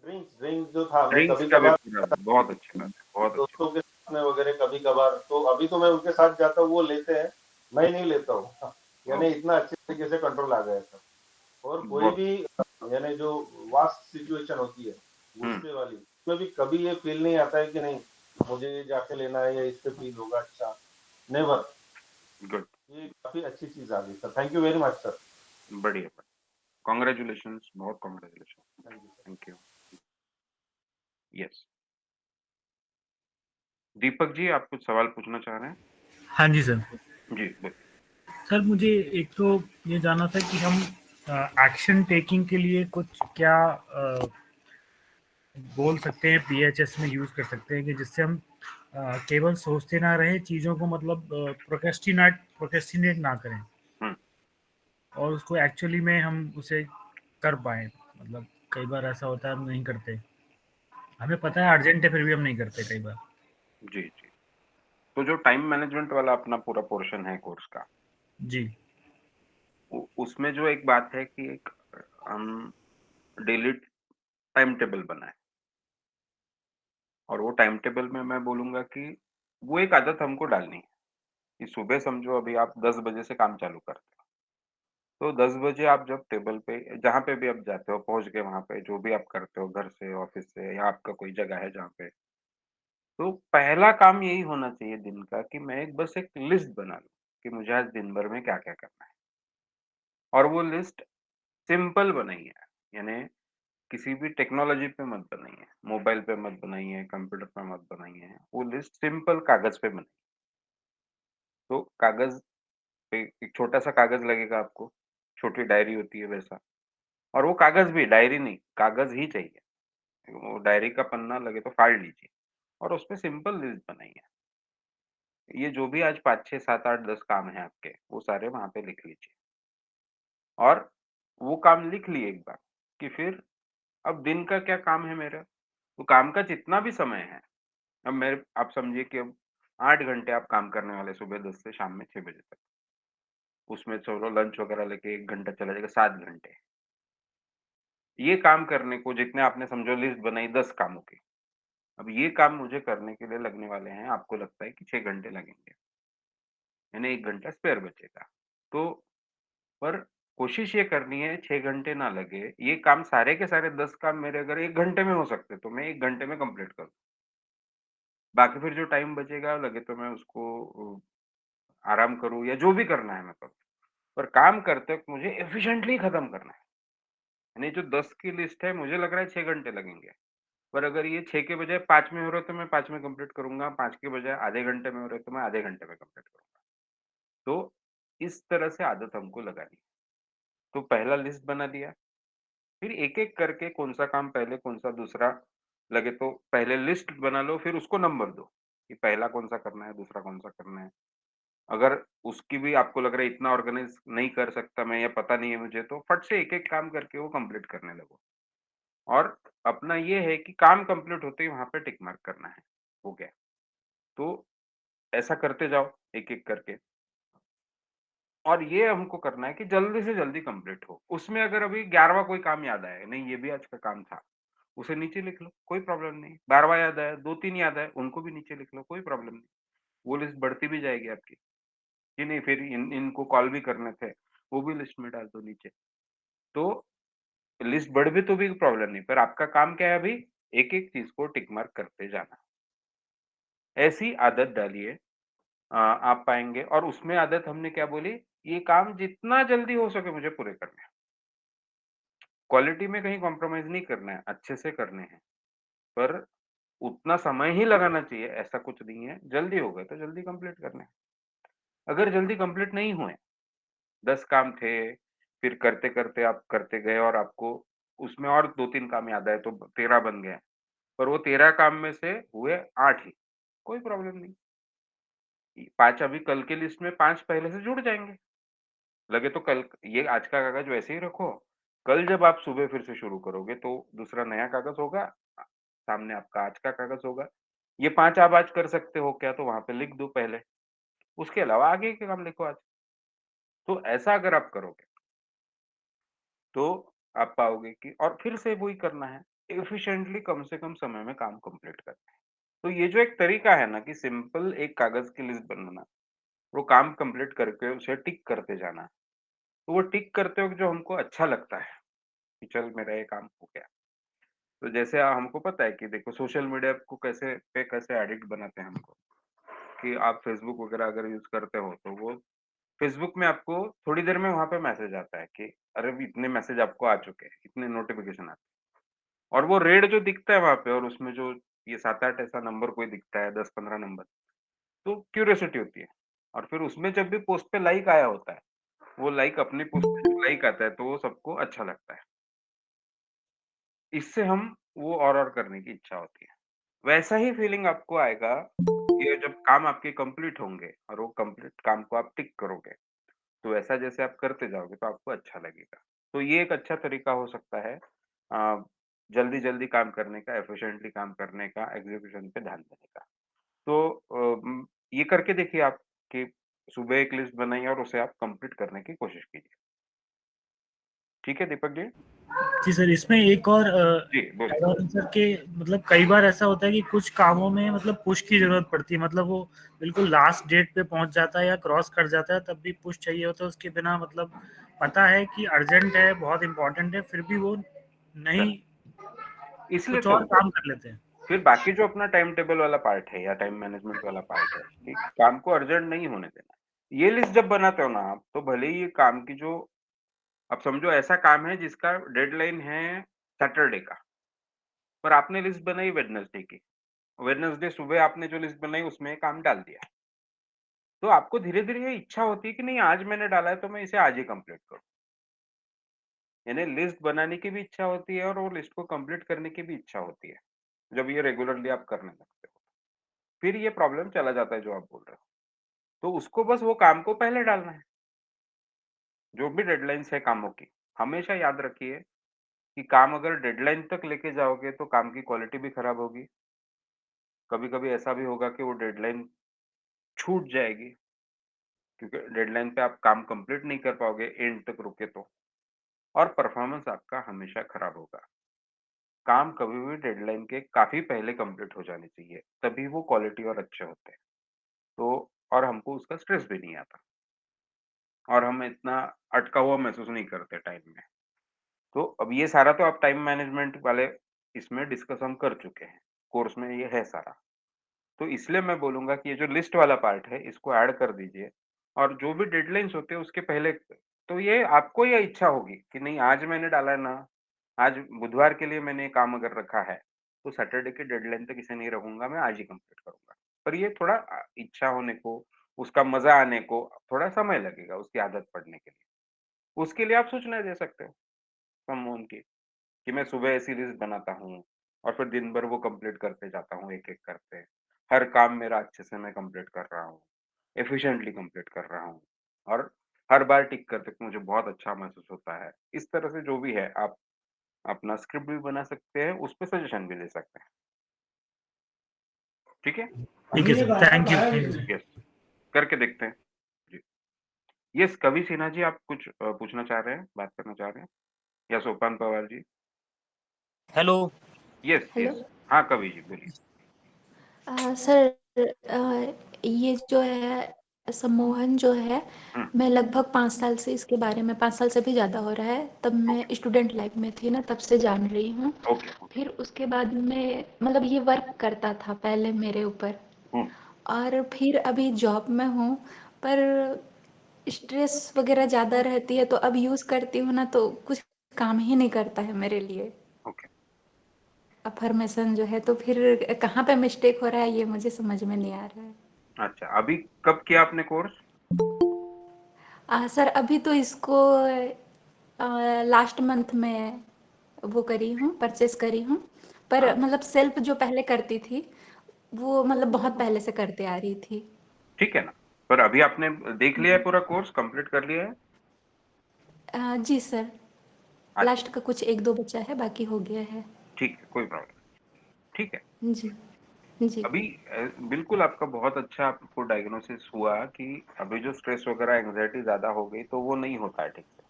ड्रिंक्स ड्रिंक्स जो था, मैं ड्रिंक्स का भी कभी-कभार पूरा बहुत अच्छी बात है, बहुत अच्छी दोस्तों बात के साथ में वगैरह कभी-कभार, तो अभी तो मैं उनके साथ जाता हूँ, वो लेते हैं, मैं नहीं लेता हूँ। है। यानी इतना अच्छे तरीके से कंट्रोल आ गया है सर। और कोई बहुत भी यानी जो वास्ट सिचुएशन होती है, हुँ, गुस्से वाली, उसमें भी कभी ये फील नहीं आता है कि नहीं, मुझे ये जाके लेना है या इससे फील होगा अच्छा। नेवर। गुड, ये काफ़ी अच्छी चीज़ आ गई sir. Thank you very much sir. बढ़िया, कांग्रेचुलेशंस, बहुत congratulation, thank you sir. Thank you. Yes. Deepak ji, आप कुछ सवाल पूछना चाह रहे हैं? हाँ जी सर। जी, बोलिए। सर मुझे एक तो ये जानना था कि हम एक्शन टेकिंग के लिए कुछ क्या बोल सकते हैं, पीएचएस में यूज़ कर सकते हैं कि जिससे हम केवल सोचते ना रहें चीज़ों को, मतलब प्रोक्रेस्टिनेट ना करें हुँ, और उसको एक्चुअली में हम उसे कर पाएँ। मतलब कई बार ऐसा होता है हम नहीं करते। हमें पता है अर्जेंट है फिर भी हम नहीं करते कई बार। जी, जी। तो जो टाइम मैनेजमेंट वाला अपना पूरा पोर्शन है कोर्स का, जी। उ उसमें जो एक बात है कि एक हम डेली टाइम टेबल बनाएँ और वो टाइम टेबल में मैं बोलूँगा कि वो एक आदत हमको डालनी है, कि सुबह समझो अभी आप 10 बजे से काम चालू करते हो, तो 10 बजे आप जब टेबल पे जहाँ पे भी आप जाते हो, पहुँच गए वहाँ पे, जो भी आप करते हो घर से, ऑफ़िस से या आपका कोई जगह है जहाँ पे, तो पहला काम यही होना चाहिए दिन का कि मैं एक बस एक लिस्ट बना लूँ, कि मुझे आज दिन भर में क्या-क्या करना है और वो लिस्ट सिंपल बनाइए, यानी किसी भी टेक्नोलॉजी पे मत बनाइए, मोबाइल पे मत बनाइए, कंप्यूटर पे मत बनाइए, वो लिस्ट सिंपल कागज़ पे बनाइए। तो कागज़ पे एक छोटा-सा कागज़ लगेगा आपको, छोटी डायरी होती है वैसा और वो कागज़ भी डायरी नहीं, कागज़ ही चाहिए। वो डायरी का पन्ना लगे तो फाड़ लीजिए और उसपे सिंपल लिस्ट बनाइए। ये जो भी आज 5, 6, 7, 8, 10 काम हैं आपके, वो सारे वहाँ पे लिख लीजिए। और वो काम लिख लिए एक बार कि फिर अब दिन का क्या काम है मेरा, तो काम का जितना भी समय है, अब मेरे आप समझिए कि अब 8 घंटे आप काम करने वाले सुबह 10 से शाम में 6 बजे तक। उसमें चलो लंच वगैरह लेके 1 घंटा चला जाएगा, 7 घंटे। ये काम करने को जितने आपने समझो लिस्ट बनाई 10 कामों की, अब ये काम मुझे करने के लिए लगने वाले हैं, आपको लगता है कि 6 घंटे लगेंगे, यानी 1 घंटा स्पेयर बचेगा। तो पर कोशिश ये करनी है 6 घंटे ना लगे, ये काम सारे के सारे 10 काम मेरे अगर 1 घंटे में हो सकते तो मैं 1 घंटे में कंप्लीट करूँ। बाकी फिर जो टाइम बचेगा लगे तो मैं उसको आराम करूँ या जो भी करना है मैं करूँ। पर काम करते वक़्त मुझे एफिशिएंटली खत्म करना है। यानी जो 10 की लिस्ट है मुझे लग रहा है 6 घंटे लगेंगे। पर अगर ये 6 के बजाय 5 में हो रहा है तो मैं 5 में कंप्लीट करूँगा, 5 के बजाय आधे घंटे में हो रहा है तो मैं आधे घंटे में कंप्लीट करूँगा। तो इस तरह से आदत हमको लगानी है। तो पहला लिस्ट बना दिया, फिर एक-एक करके कौन-सा काम पहले, कौन-सा दूसरा लगे तो पहले लिस्ट बना लो, फिर उसको नंबर दो, कि पहला कौन-सा करना है, दूसरा कौन-सा करना है। अगर उसकी भी आपको लग रहा है इतना ऑर्गेनाइज़ नहीं कर सकता मैं या पता नहीं है मुझे, तो फट से एक-एक काम करके वो कंप्लीट करने लगो। और अपना ये है कि काम कंप्लीट होते ही वहाँ पे टिक मार्क करना है, हो गया। तो ऐसा करते जाओ एक-एक करके और ये हमको करना है कि जल्दी से जल्दी कंप्लीट हो। उसमें अगर अभी 11वाँ कोई काम याद आया, नहीं ये भी आज का काम था, उसे नीचे लिख लो, कोई प्रॉब्लम नहीं। 12वाँ याद आया, 2-3 याद आए, उनको भी नीचे लिख लो, कोई प्रॉब्लम नहीं। वो लिस्ट बढ़ती भी जाएगी आपकी, कि नहीं फिर इनको कॉल भी करने थे, वो भी लिस्ट में डाल दो नीचे। तो लिस्ट बढ़ भी तो भी प्रॉब्लम नहीं, पर आपका काम क्या है अभी? एक-एक चीज़ को टिक मार्क करते जाना। ऐसी आदत डालिए आप पाएँगे और उसमें आदत हमने क्या बोली? ये काम जितना जल्दी हो सके मुझे पूरे करने हैं। क्वालिटी में कहीं कॉम्प्रोमाइज़ नहीं करना है, अच्छे से करने हैं। पर उतना समय ही लगाना चाहिए, ऐसा कुछ नहीं है। जल्दी हो गए तो जल्दी कंप्लीट करने हैं। अगर जल्दी कंप्लीट नहीं हुए, 10 काम थे, फिर करते-करते आप करते गए और आपको उसमें और 2-3 काम याद आए तो 13 बन गए। पर वो 13 काम में से हुए 8 ही, कोई प्रॉब्लम नहीं। 5 अभी कल की लिस्ट में 5 पहले से जुड़ जाएँगे। लगे तो कल ये आज का कागज़ वैसे ही रखो, कल जब आप सुबह फिर से शुरू करोगे तो दूसरा नया कागज़ होगा, सामने आपका आज का कागज़ होगा। ये 5 आप आज कर सकते हो क्या? तो वहाँ पे लिख दो पहले, उसके अलावा आगे के काम लिखो आज। तो ऐसा अगर आप करोगे, तो आप पाओगे कि और फिर से वही करना है, एफिशिएंटली कम से कम समय में काम कंप्लीट करना है। तो ये जो एक तरीका है ना कि सिंपल एक कागज़ की लिस्ट बनाना, वो काम कंप्लीट करके उसे टिक करते जाना। तो वो टिक करते वक़्त जो हमको अच्छा लगता है, कि चल मेरा ये काम हो गया। तो जैसे हमको पता है कि देखो सोशल मीडिया को कैसे एडिक्ट बनाते हैं हमको, कि आप फ़ेसबुक वग़ैरह अगर यूज़ करते हो तो वो फ़ेसबुक में आपको थोड़ी देर में वहाँ पे मैसेज आता है कि अरे इतने मैसेज आपको आ चुके हैं, इतने नोटिफ़िकेशन आते हैं। और वो रेड जो दिखता है वहाँ पे और उसमें जो ये 7-8 ऐसा नंबर कोई दिखता है 10-15 नंबर, तो क्यूरियोसिटी होती है। और फिर उसमें जब भी पोस्ट पे लाइक आया होता है, वो लाइक अपनी पोस्ट पे जो लाइक आता है तो वो सबको अच्छा लगता है। इससे हम वो और करने की इच्छा होती है। वैसा ही फीलिंग आपको आएगा कि जब काम आपके कंप्लीट होंगे और वो कंप्लीट काम को आप टिक करोगे, तो ऐसा जैसे आप करते जाओगे तो आपको अच्छा लगेगा। तो ये एक अच्छा तरीका हो सकता है जल्दी-जल्दी काम करने का, एफिशिएंटली काम करने का, एग्ज़ीक्यूशन पे ध्यान देने का। तो ये करके देखिए आप कि सुबह एक लिस्ट बनाइए और उसे आप कंप्लीट करने की कोशिश कीजिए। ठीक है दीपक जी? जी सर, इसमें एक और जी, बोलिए। ऐड ऑन सर कि मतलब कई बार ऐसा होता है कि कुछ कामों में मतलब पुश की ज़रूरत पड़ती है, मतलब वो बिल्कुल लास्ट डेट पे पहुँच जाता है या क्रॉस कर जाता है, तब भी पुश चाहिए होता है, उसके बिना मतलब पता है कि अर्जेंट है, बहुत इम्पोर्टेंट है, फिर भी वो नहीं इसलिए कुछ तो और काम कर लेते हैं। फिर बाकी जो अपना टाइम टेबल वाला पार्ट है या टाइम मैनेजमेंट वाला पार्ट है, कि काम को अर्जेंट नहीं होने देना। ये लिस्ट जब बनाते हो ना आप, तो भले ही ये काम की जो अब समझो ऐसा काम है जिसका डेडलाइन है सैटरडे का, पर आपने लिस्ट बनाई वेडनेसडे की। वेडनेसडे सुबह आपने जो लिस्ट बनाई उसमें ये काम डाल दिया। तो आपको धीरे-धीरे ये इच्छा होती है कि नहीं आज मैंने डाला है तो मैं इसे आज ही कंप्लीट करूँ। यानी लिस्ट बनाने की भी इच्छा होती है और वो लिस्ट को कंप्लीट करने की भी इच्छा होती है, जब ये रेगुलरली आप करने लगते हो। फिर ये प्रॉब्लम चला जाता है जो आप बोल रहे हो। तो उसको बस वो काम को पहले डालना है। जो भी डेडलाइन्स है कामों की, हमेशा याद रखिए कि काम अगर डेडलाइन तक लेके जाओगे तो काम की क्वालिटी भी खराब होगी। कभी-कभी ऐसा भी होगा कि वो डेडलाइन छूट जाएगी, क्योंकि डेडलाइन पे आप काम कंप्लीट नहीं कर पाओगे एंड तक रुके तो, और परफॉर्मेंस आपका हमेशा खराब होगा। काम कभी भी डेडलाइन के काफ़ी पहले कंप्लीट हो जाने चाहिए, तभी वो क्वालिटी और अच्छे होते हैं। तो और हमको उसका स्ट्रेस भी नहीं आता और हम इतना अटका हुआ महसूस नहीं करते टाइम में। तो अब ये सारा तो आप टाइम मैनेजमेंट वाले इसमें डिस्कस हम कर चुके हैं, कोर्स में ये है सारा। तो इसलिए मैं बोलूँगा कि ये जो लिस्ट वाला पार्ट है, इसको ऐड कर दीजिए और जो भी डेडलाइन्स होते हैं उसके पहले तो ये आपको ये इच्छा होगी कि नहीं आज मैंने डाला है ना, आज बुधवार के लिए मैंने काम अगर रखा है, तो सैटरडे की डेडलाइन तक इसे नहीं रखूँगा, मैं आज ही कंप्लीट करूँगा। पर ये थोड़ा इच्छा होने को, उसका मज़ा आने को थोड़ा समय लगेगा उसकी आदत पड़ने के लिए। उसके लिए आप सूचनाएँ दे सकते हो समूह की, कि मैं सुबह ऐसी लिस्ट बनाता हूँ और फिर दिन भर वो कंप्लीट करते जाता हूँ एक-एक करके। हर काम मेरा अच्छे से मैं कंप्लीट कर रहा हूँ, एफिशिएंटली कंप्लीट कर रहा हूँ और हर बार टिक करके मुझे बहुत अच्छा महसूस होता है। इस तरह से जो भी है आप अपना स्क्रिप्ट भी बना सकते हैं, उसपे सजेशन भी दे सकते हैं। ठीक है? ठीक है sir, thank you, thank you. Yes, करके देखते हैं। जी। यस, कवि सिन्हा जी आप कुछ पूछना चाह रहे हैं, बात करना चाह रहे हैं? या सोपान Pawar ji? Hello. Yes, hello. Yes. हाँ, कवि जी बोलिए। सर, ये जो है सम्मोहन जो है, हुँ, मैं लगभग 5 साल से इसके बारे में 5 साल से भी ज़्यादा हो रहा है। तब मैं ओके, स्टूडेंट लाइफ में थी ना, तब से जान रही हूँ। Okay, okay. फिर उसके बाद में मतलब ये वर्क करता था पहले मेरे ऊपर, हुँ, और फिर अभी जॉब में हूँ, पर स्ट्रेस वगैरह ज़्यादा रहती है, तो अब यूज़ करती हूँ ना, तो कुछ काम ही नहीं करता है मेरे लिए। ओके। अफ़र्मेशन जो है, तो फिर कहाँ पे मिस्टेक हो रहा है ये मुझे समझ में नहीं आ रहा है। अच्छा, अभी कब किया आपने कोर्स? सर, अभी तो इसको लास्ट मंथ में वो करी हूँ, परचेस करी हूँ। पर हाँ, मतलब सेल्फ जो पहले करती थी, वो मतलब बहुत पहले से करते आ रही थी। ठीक है ना। पर अभी आपने देख लिया है पूरा कोर्स, कंप्लीट कर लिया है? जी सर, अच्छा, लास्ट का कुछ 1-2 बचा है, बाकी हो गया है। ठीक है, कोई प्रॉब्लम नहीं। ठीक है। जी, जी। अभी बिल्कुल आपका बहुत अच्छा आपको डायग्नोसिस हुआ कि अभी जो स्ट्रेस वगैरह एंग्ज़ायटी ज़्यादा हो गई, तो वो नहीं होता है ठीक से।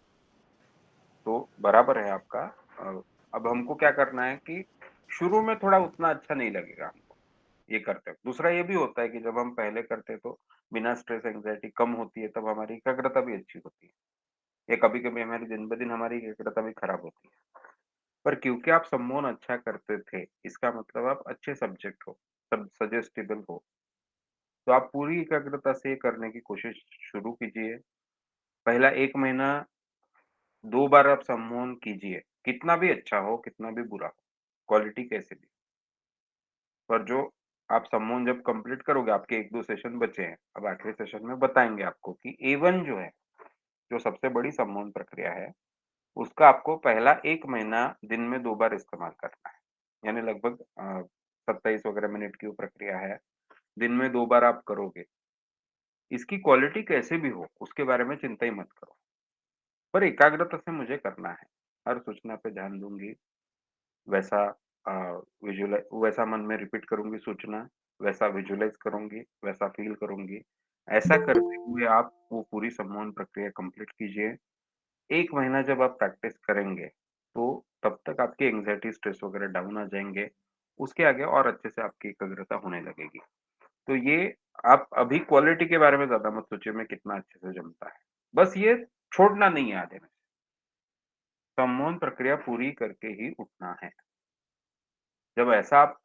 तो बराबर है आपका। अब हमको क्या करना है कि शुरू में थोड़ा उतना अच्छा नहीं लगेगा हमको, ये करते वक़्त। दूसरा ये भी होता है कि जब हम पहले करते हैं तो बिना स्ट्रेस एंग्ज़ायटी कम होती है, तब हमारी एकाग्रता भी अच्छी होती है। या कभी-कभी हमारी दिन-ब-दिन हमारी एकाग्रता भी खराब होती है। पर क्योंकि आप सम्मोहन अच्छा करते थे, इसका मतलब आप अच्छे सब्जेक्ट हो, सब सजेस्टेबल हो। तो आप पूरी एकाग्रता से करने की कोशिश शुरू कीजिए। पहला 1 महीना 2 बार आप सम्मोहन कीजिए, कितना भी अच्छा हो, कितना भी बुरा हो, क्वालिटी कैसे भी। पर जो आप सम्मोहन जब कंप्लीट करोगे, आपके 1-2 सेशन बचे हैं, अब 8वें सेशन में बताएँगे आपको कि A1 जो है, जो सबसे बड़ी सम्मोहन प्रक्रिया है, उसका आपको पहला 1 महीना दिन में 2 बार इस्तेमाल करना है। यानी लगभग 27 वगैरह मिनट की वो प्रक्रिया है, दिन में 2 बार आप करोगे। इसकी क्वालिटी कैसे भी हो, उसके बारे में चिंता ही मत करो। पर एकाग्रता से मुझे करना है। हर सूचना पे ध्यान दूँगी, वैसा अ, वैसा मन में रिपीट करूँगी सूचना, वैसा विजुअलाइज़ करूँगी, वैसा फ़ील करूँगी। ऐसा करते हुए आप वो पूरी सम्मोहन प्रक्रिया कंप्लीट कीजिए। 1 महीना जब आप प्रैक्टिस करेंगे, तो तब तक आपकी एंग्ज़ायटी, स्ट्रेस वगैरह डाउन आ जाएँगे। उसके आगे और अच्छे से आपकी एकाग्रता होने लगेगी। तो ये आप अभी क्वालिटी के बारे में ज़्यादा मत सोचिए मैं कितना अच्छे से जमता है। बस ये छोड़ना नहीं है आधे में। सम्मोहन प्रक्रिया पूरी करके ही उठना है। जब ऐसा आप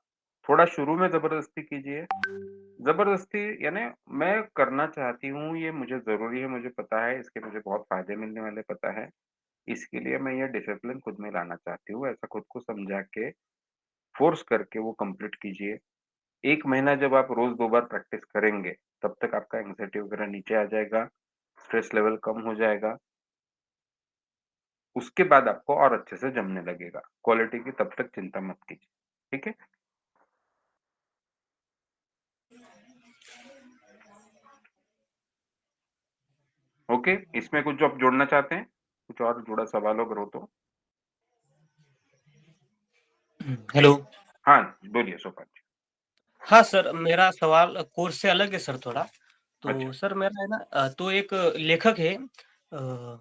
थोड़ा शुरू में ज़बरदस्ती कीजिए। ज़बरदस्ती यानी मैं करना चाहती हूँ, ये मुझे ज़रूरी है, मुझे पता है, इसके मुझे बहुत फ़ायदे मिलने वाले पता है। इसके लिए मैं ये डिसिप्लिन खुद में लाना चाहती हूँ। ऐसा खुद को समझा के, फ़ोर्स करके वो कंप्लीट कीजिए। 1 महीना जब आप रोज़ 2 बार प्रैक्टिस करेंगे, तब तक आपका एंग्ज़ायटी वगैरह नीचे आ जाएगा, स्ट्रेस लेवल कम हो जाएगा। उसके बाद आपको और अच्छे से जमने लगेगा। क्वालिटी की तब तक चिंता मत कीजिए। ठीक है? ओके, इसमें कुछ आप जोड़ना चाहते हैं? कुछ और जुड़ा सवाल अगर हो तो? हेलो। हाँ, बोलिए सोपान जी। हाँ सर, मेरा सवाल कोर्स से अलग है सर थोड़ा। अच्छा, तो सर मेरा है ना तो एक लेखक है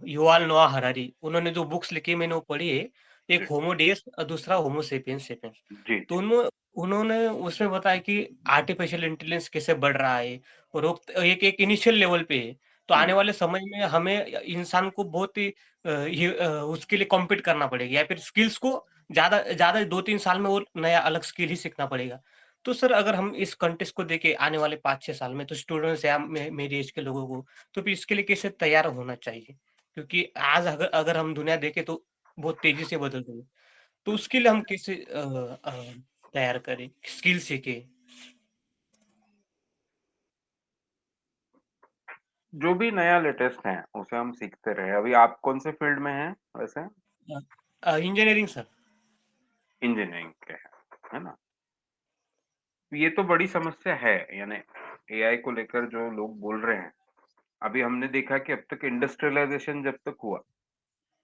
युval नोआ हरारी, उन्होंने जो बुक्स लिखी मैंने वो पढ़ी है। एक जी, होमो डेस और दूसरा होमो सेपियंस सेपियंस। जी, तो जी। उन्होंने उसमें बताया कि आर्टिफिशियल इंटेलिजेंस कैसे बढ़ रहा है और वो एक एक इनिशियल लेवल पे है। तो हुँ, आने वाले समय में हमें इंसान को बहुत ही उसके लिए कॉम्पीट करना पड़ेगा या फिर स्किल्स को ज़्यादा ज़्यादा 2-3 साल में वो नया अलग स्किल ही सीखना पड़ेगा। तो सर अगर हम इस कॉन्टेक्स्ट को देखें आने वाले 5-6 साल में तो स्टूडेंट्स या मेरी एज के लोगों को तो फिर इसके लिए कैसे तैयार होना चाहिए? क्योंकि आज अगर अगर हम दुनिया देखें तो बहुत तेज़ी से बदल रही है। तो उसके लिए हम कैसे तैयार करें, स्किल सीखें? जो भी नया लेटेस्ट है, उसे हम सीखते रहे। अभी आप कौन से फील्ड में हैं वैसे? Engineering sir. इंजीनियरिंग के हैं, है ना? ये तो बड़ी समस्या है, यानी एआई को लेकर जो लोग बोल रहे हैं। अभी हमने देखा कि अब तक इंडस्ट्रियलाइज़ेशन जब तक हुआ,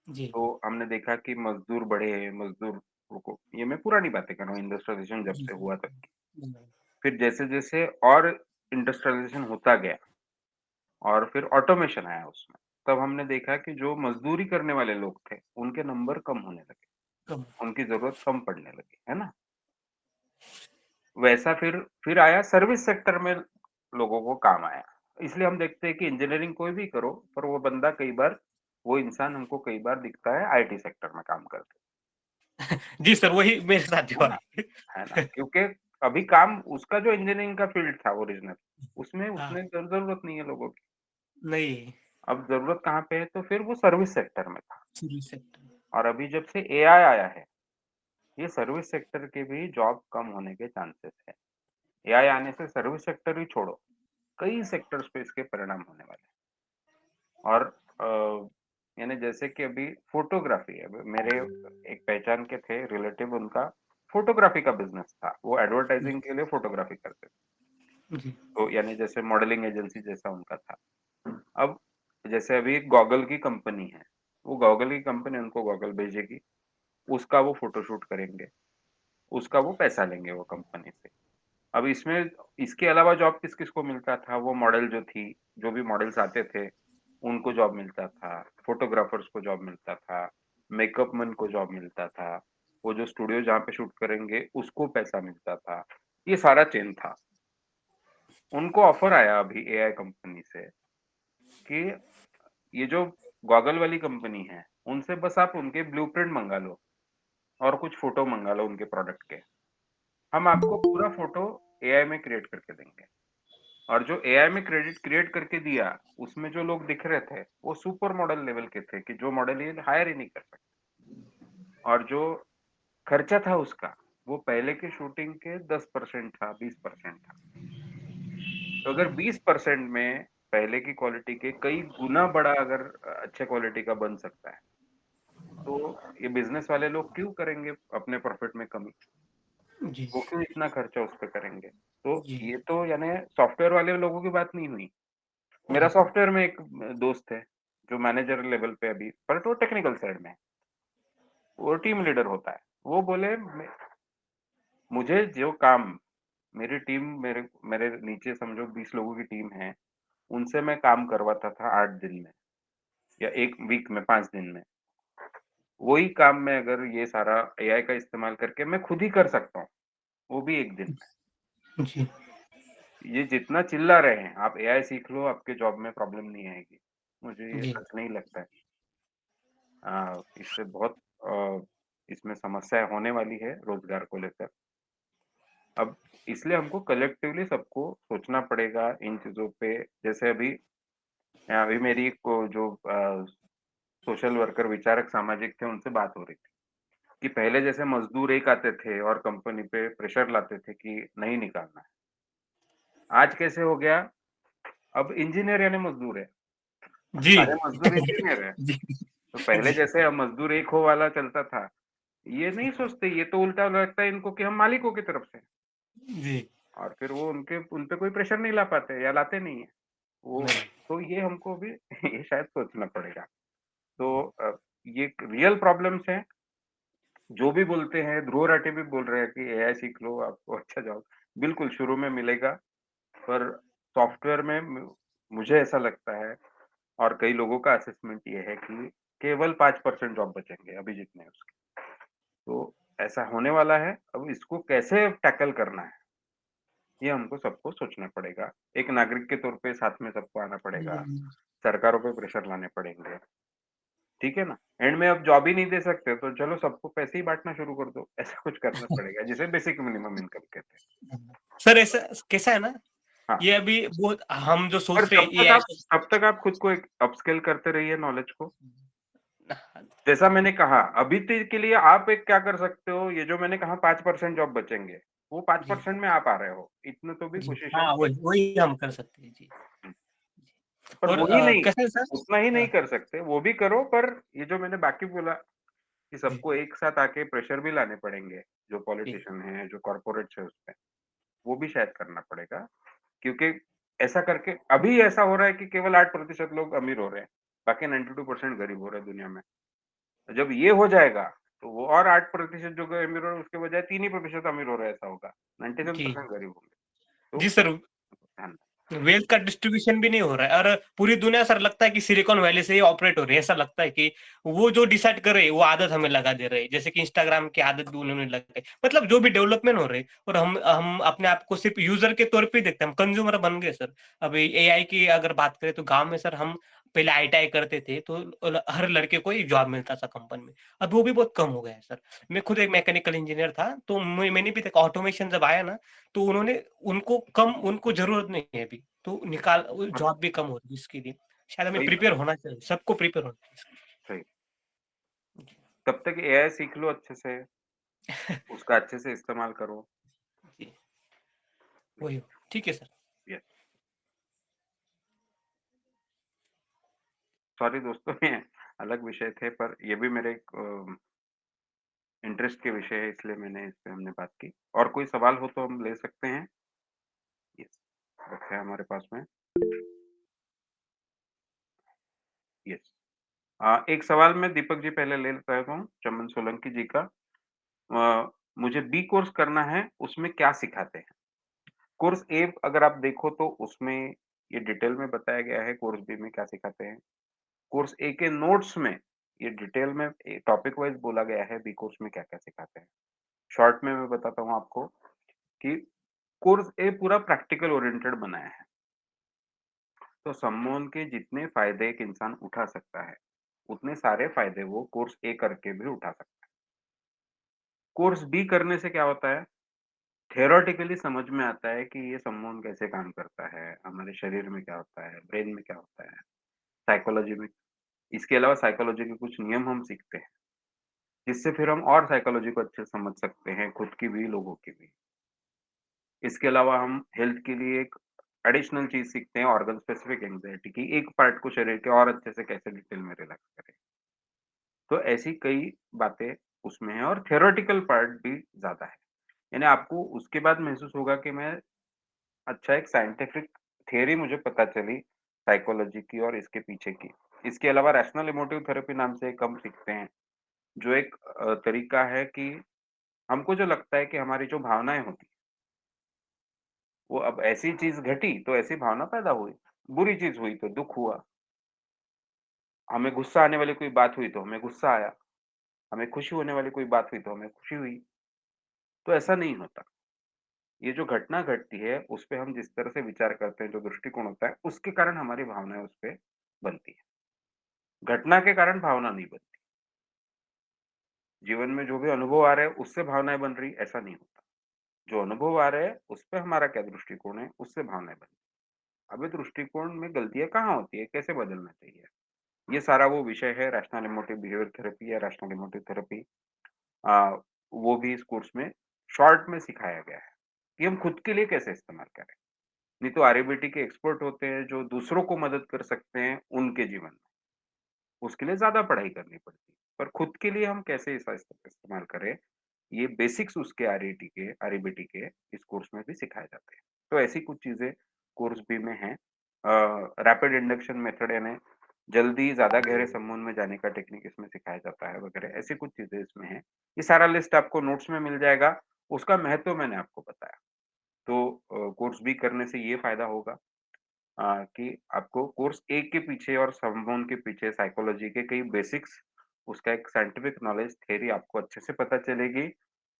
जी। तो हमने देखा कि मज़दूर बढ़े, मज़दूरों को ये मैं पुरानी बातें कर रहा हूँ इंडस्ट्रियलाइज़ेशन जब जी, से जी। हुआ तक की। जी, फिर जैसे-जैसे और इंडस्ट्रियलाइज़ेशन होता गया और फिर ऑटोमेशन आया उसमें, तब हमने देखा कि जो मज़दूरी करने वाले लोग थे, उनके नंबर कम होने लगे, कम। उनकी ज़रूरत कम पड़ने लगी, है ना? वैसा फिर आया सर्विस सेक्टर में लोगों को काम आया। इसलिए हम देखते हैं कि इंजीनियरिंग कोई भी करो, पर वो बंदा कई बार वो इंसान हमको कई बार दिखता है आईटी सेक्टर में काम करते, जी सर, वही मेरे साथ है हुआ ना? है। है ना? क्योंकि अभी काम उसका जो इंजीनियरिंग का फील्ड था ओरिजिनल, उसमें हाँ, उसमें ज़रूरत नहीं है लोगों की। नहीं, अब ज़रूरत कहाँ पे है? तो फिर वो सर्विस सेक्टर में था सिविल सेक्टर। और अभी जब से एआई आया है, ये सर्विस सेक्टर के भी जॉब कम होने के चांसेस है। एआई आने से सर्विस सेक्टर ही छोड़ो, कई सेक्टर्स पे इसके परिणाम होने वाले हैं। और यानी जैसे कि अभी फ़ोटोग्राफ़ी है, अब मेरे एक पहचान के थे रिलेटिव, उनका फ़ोटोग्राफ़ी का बिज़नेस था। वो एडवर्टाइज़िंग के लिए फ़ोटोग्राफ़ी करते थे। जी, तो यानी जैसे मॉडलिंग एजेंसी जैसा उनका था। अब जैसे अभी एक गॉगल की कंपनी है, वो गॉगल की कंपनी उनको गॉगल भेजेगी, उसका वो फ़ोटोशूट करेंगे, उसका वो पैसा लेंगे वो कंपनी से। अब इसमें इसके अलावा जॉब किस-किस को मिलता था, वो मॉडल जो थी, जो भी मॉडल्स आते थे, उनको जॉब मिलता था, फ़ोटोग्राफ़र्स को जॉब मिलता था, मेकअप मैन को जॉब मिलता था, वो जो स्टूडियो जहाँ पे शूट करेंगे, उसको पैसा मिलता था। ये सारा चेन था। उनको ऑफ़र आया अभी एआई कंपनी से कि ये जो गॉगल वाली कंपनी है, उनसे बस आप उनके ब्लूप्रिंट मँगा लो और कुछ फ़ोटो मँगा लो उनके प्रोडक्ट के। हम आपको पूरा फ़ोटो एआई में क्रिएट करके देंगे। और जो एआई में क्रेडिट क्रिएट करके दिया, उसमें जो लोग दिख रहे थे, वो सुपर मॉडल लेवल के थे कि जो मॉडल ये हायर ही नहीं कर सकते। और जो खर्चा था उसका, वो पहले की शूटिंग के 10% था, 20% था। तो अगर 20% में पहले की क्वालिटी के कई गुना बड़ा अगर अच्छे क्वालिटी का बन सकता है, तो ये बिज़नेस वाले लोग क्यों करेंगे अपने प्रॉफिट में कमी? जी, वो क्यों इतना खर्चा उस पे करेंगे? तो जी, ये तो यानी सॉफ्टवेयर वाले लोगों की बात नहीं हुई। मेरा जी, सॉफ्टवेयर में एक दोस्त है, जो मैनेजर लेवल पे अभी, बट वो टेक्निकल साइड में है, वो टीम लीडर होता है। वो बोले मुझे जो काम मेरी टीम मेरे मेरे नीचे समझो 20 लोगों की टीम है, उनसे मैं काम करवाता था 8 दिन में या 1 वीक में 5 दिन में। वही काम मैं अगर ये सारा एआई का इस्तेमाल करके मैं खुद ही कर सकता हूँ, वो भी 1 दिन में। जी, ये जितना चिल्ला रहे हैं, आप एआई सीख लो, आपके जॉब में प्रॉब्लम नहीं आएगी। मुझे ये जी, सच नहीं लगता है। इससे बहुत इसमें समस्याएँ होने वाली है रोज़गार को लेकर। अब इसलिए हमको कलेक्टिवली सबको सोचना पड़ेगा इन चीज़ों पे। जैसे अभी मेरी जो सोशल वर्कर विचारक सामाजिक थे, उनसे बात हो रही थी कि पहले जैसे मज़दूर एक आते थे और कंपनी पे प्रेशर लाते थे कि नहीं निकालना है। आज कैसे हो गया, अब इंजीनियर यानी मज़दूर है। जी, सारे मज़दूर इंजीनियर है। जी, तो पहले जी, जैसे अब मज़दूर एक हो वाला चलता था, ये नहीं सोचते, ये तो उल्टा लगता है इनको कि हम मालिकों की तरफ से। जी, और फिर वो उन पे कोई प्रेशर नहीं ला पाते या लाते नहीं है। वो नहीं, तो ये हमको भी ये शायद सोचना पड़ेगा। तो ये रियल प्रॉब्लम्स हैं। जो भी बोलते हैं, ध्रुव राठी भी बोल रहे हैं कि एआई सीख लो, आपको अच्छा जॉब बिल्कुल शुरू में मिलेगा, पर सॉफ्टवेयर में मुझे ऐसा लगता है और कई लोगों का असेसमेंट ये है कि केवल 5% जॉब बचेंगे अभी जितने हैं उसके। तो ऐसा होने वाला है, अब इसको कैसे टैकल करना है, ये हमको सबको सोचना पड़ेगा। एक नागरिक के तौर पे साथ में सबको आना पड़ेगा, सरकारों पे प्रेशर लाने पड़ेंगे, ठीक है ना? एंड में अब जॉब ही नहीं दे सकते, तो चलो सबको पैसे ही बाँटना शुरू कर दो, ऐसा कुछ करना पड़ेगा, जिसे बेसिक मिनिमम इनकम कहते हैं। सर ऐसा कैसा है ना, हाँ, ये अभी वो हम जो पर सोच रहे हैं एआई तब तक आप खुद को एक अपस्किल करते रहिए नॉलेज को। जैसा मैंने कहा, अभी के लिए आप एक क्या कर सकते हो, ये जो मैंने कहा 5% जॉब बचेंगे, वो जी 5% में आप आ रहे हो, इतना तो भी जी कोशिश हम हाँ, कर वही वही हम कर सकते हैं जी। हुँ, पर और वही नहीं, कैसे है सर? उतना ही नहीं हाँ, कर सकते, वो भी करो, पर ये जो मैंने बाकी बोला कि जी सबको एक साथ आके प्रेशर भी लाने पड़ेंगे, जो जी पॉलिटिशियन हैं, जो कॉर्पोरेट्स हैं उसपे, वो भी शायद करना पड़ेगा। क्योंकि ऐसा करके अभी ऐसा हो रहा है कि केवल 8% लोग अमीर हो रहे हैं, बाकी 92% गरीब हो रहे हैं दुनिया में। जब ये हो जाएगा, तो वो और 8% जो अमीर हो रहे हैं उसके बजाय 3 ही प्रतिशत अमीर हो रहे हैं, ऐसा होगा। जी 97% गरीब होंगे। तो जी सर, ध्यान वेल्थ का डिस्ट्रीब्यूशन भी नहीं हो रहा है और पूरी दुनिया सर लगता है कि सिलिकॉन वैली से ही ऑपरेट हो रही है। ऐसा लगता है कि वो जो डिसाइड कर रहे हैं वो आदत हमें लगा दे रहे हैं, जैसे कि इंस्टाग्राम की आदत भी उन्होंने लग गई। मतलब जो भी डेवलपमेंट हो रही है और हम अपने आप को सिर्फ यूजर के तौर पे ही देखते हैं, हम कंज्यूमर बन गए सर। अभी एआई की अगर बात करें तो गांव में सर हम पहले आईटीआई करते थे तो हर लड़के को ही जॉब मिलता था कंपनी में। अब वो भी बहुत कम हो गया है सर। मैं खुद एक मैकेनिकल इंजीनियर था, तो मैंने भी देखा ऑटोमेशन जब आया ना, तो उन्होंने उनको जरूरत नहीं है अभी, तो रखना जॉब भी कम हो रही है इसके लिए। शायद हमें वही प्रिपेयर होना चाहिए, सबको प्रिपेयर होना चाहिए सही। इसके तब तक एआई सीख लो अच्छे से, लिए। उसका अच्छे से इस्तेमाल करो। जी, वही। ठीक है सर। यस, सॉरी दोस्तों ये अलग विषय थे, पर ये भी मेरे एक इंटरेस्ट के विषय है, इसलिए मैंने इस पे हमने बात की। और कोई सवाल हो तो हम ले सकते हैं। यस, रखे हैं हमारे पास में। यस। एक सवाल मैं दीपक जी पहले ले लेता हूँ, चमन सोलंकी जी का। मुझे बी कोर्स करना है, उसमें क्या सिखाते हैं? कोर्स ए अगर आप देखो तो उसमें ये डिटेल में बताया गया है, कोर्स बी में क्या सिखाते हैं। कोर्स ए के नोट्स में ये डिटेल में टॉपिक वाइज बोला गया है, बी कोर्स में क्या-क्या सिखाते हैं। शॉर्ट में मैं बताता हूँ आपको कि कोर्स ए पूरा प्रैक्टिकल ओरिएंटेड बनाया है। तो सम्मोहन के जितने फ़ायदे एक इंसान उठा सकता है, उतने सारे फ़ायदे वो कोर्स ए करके भी उठा सकता है। कोर्स बी करने से क्या होता है, थियोरेटिकली समझ में आता है कि ये सम्मोहन कैसे काम करता है, हमारे शरीर में क्या होता है, ब्रेन में क्या होता है, साइकोलॉजी में। इसके अलावा साइकोलॉजी के कुछ नियम हम सीखते हैं, जिससे फिर हम और साइकोलॉजी को अच्छे से समझ सकते हैं, खुद की भी, लोगों की भी। इसके अलावा हम हेल्थ के लिए एक एडिशनल चीज़ सीखते हैं, ऑर्गन स्पेसिफिक एंग्ज़ायटी की एक पार्ट को शरीर के और अच्छे से कैसे डिटेल में रिलैक्स करें। तो ऐसी कई बातें उसमें हैं और थियोरेटिकल पार्ट भी ज़्यादा है। यानी आपको उसके बाद महसूस होगा कि मैं अच्छा एक साइंटिफिक थियरी मुझे पता चली साइकोलॉजी की और इसके पीछे की। इसके अलावा रैशनल इमोटिव थेरेपी नाम से एक हम सीखते हैं, जो एक तरीका है कि हमको जो लगता है कि हमारी जो भावनाएँ होती हैं, वो अब ऐसी चीज़ घटी तो ऐसी भावना पैदा हुई, बुरी चीज़ हुई तो दुःख हुआ, हमें गुस्सा आने वाली कोई बात हुई तो हमें गुस्सा आया, हमें खुशी होने वाली कोई बात हुई तो हमें खुशी हुई। तो ऐसा नहीं होता। ये जो घटना घटती है, उस पे हम जिस तरह से विचार करते हैं, जो दृष्टिकोण होता है, उसके कारण हमारी भावनाएँ उस पे बनती हैं। घटना के कारण भावना नहीं बनती। जीवन में जो भी अनुभव आ रहे हैं, उससे भावनाएँ बन रही, ऐसा नहीं होता। जो अनुभव आ रहे हैं, उस पे हमारा क्या दृष्टिकोण है, उससे भावनाएँ बनती हैं। अब ये दृष्टिकोण में गलतियाँ कहाँ होती है, कैसे बदलना चाहिए? ये सारा वो विषय है रैशनल इमोटिव बिहेवियर थेरेपी या रैशनल इमोटिव थेरेपी। अ, वो भी इस कोर्स में शॉर्ट में सिखाया गया है, कि हम खुद के लिए कैसे इस्तेमाल करें। नहीं तो आरएबीटी के एक्सपर्ट होते हैं, जो दूसरों को मदद कर सकते हैं उनके जीवन में। उसके लिए ज़्यादा पढ़ाई करनी पड़ती है। पर खुद के लिए हम कैसे इसका इस्तेमाल करें, ये बेसिक्स उसके आरईटी के, आरईबीटी के इस कोर्स में भी सिखाए जाते हैं। तो ऐसी कुछ चीज़ें कोर्स बी में हैं। रैपिड इंडक्शन मेथड यानी जल्दी ज़्यादा गहरे सम्मोहन में जाने का टेक्निक इसमें सिखाया जाता है वगैरह, ऐसी कुछ चीज़ें इसमें हैं। ये सारा लिस्ट आपको नोट्स में मिल जाएगा, उसका महत्व मैंने आपको बताया। तो कोर्स बी करने से ये फ़ायदा होगा कि आपको कोर्स ए के पीछे और सम्मोहन के पीछे साइकोलॉजी के कई बेसिक्स, उसका एक साइंटिफिक नॉलेज, थ्योरी आपको अच्छे से पता चलेगी,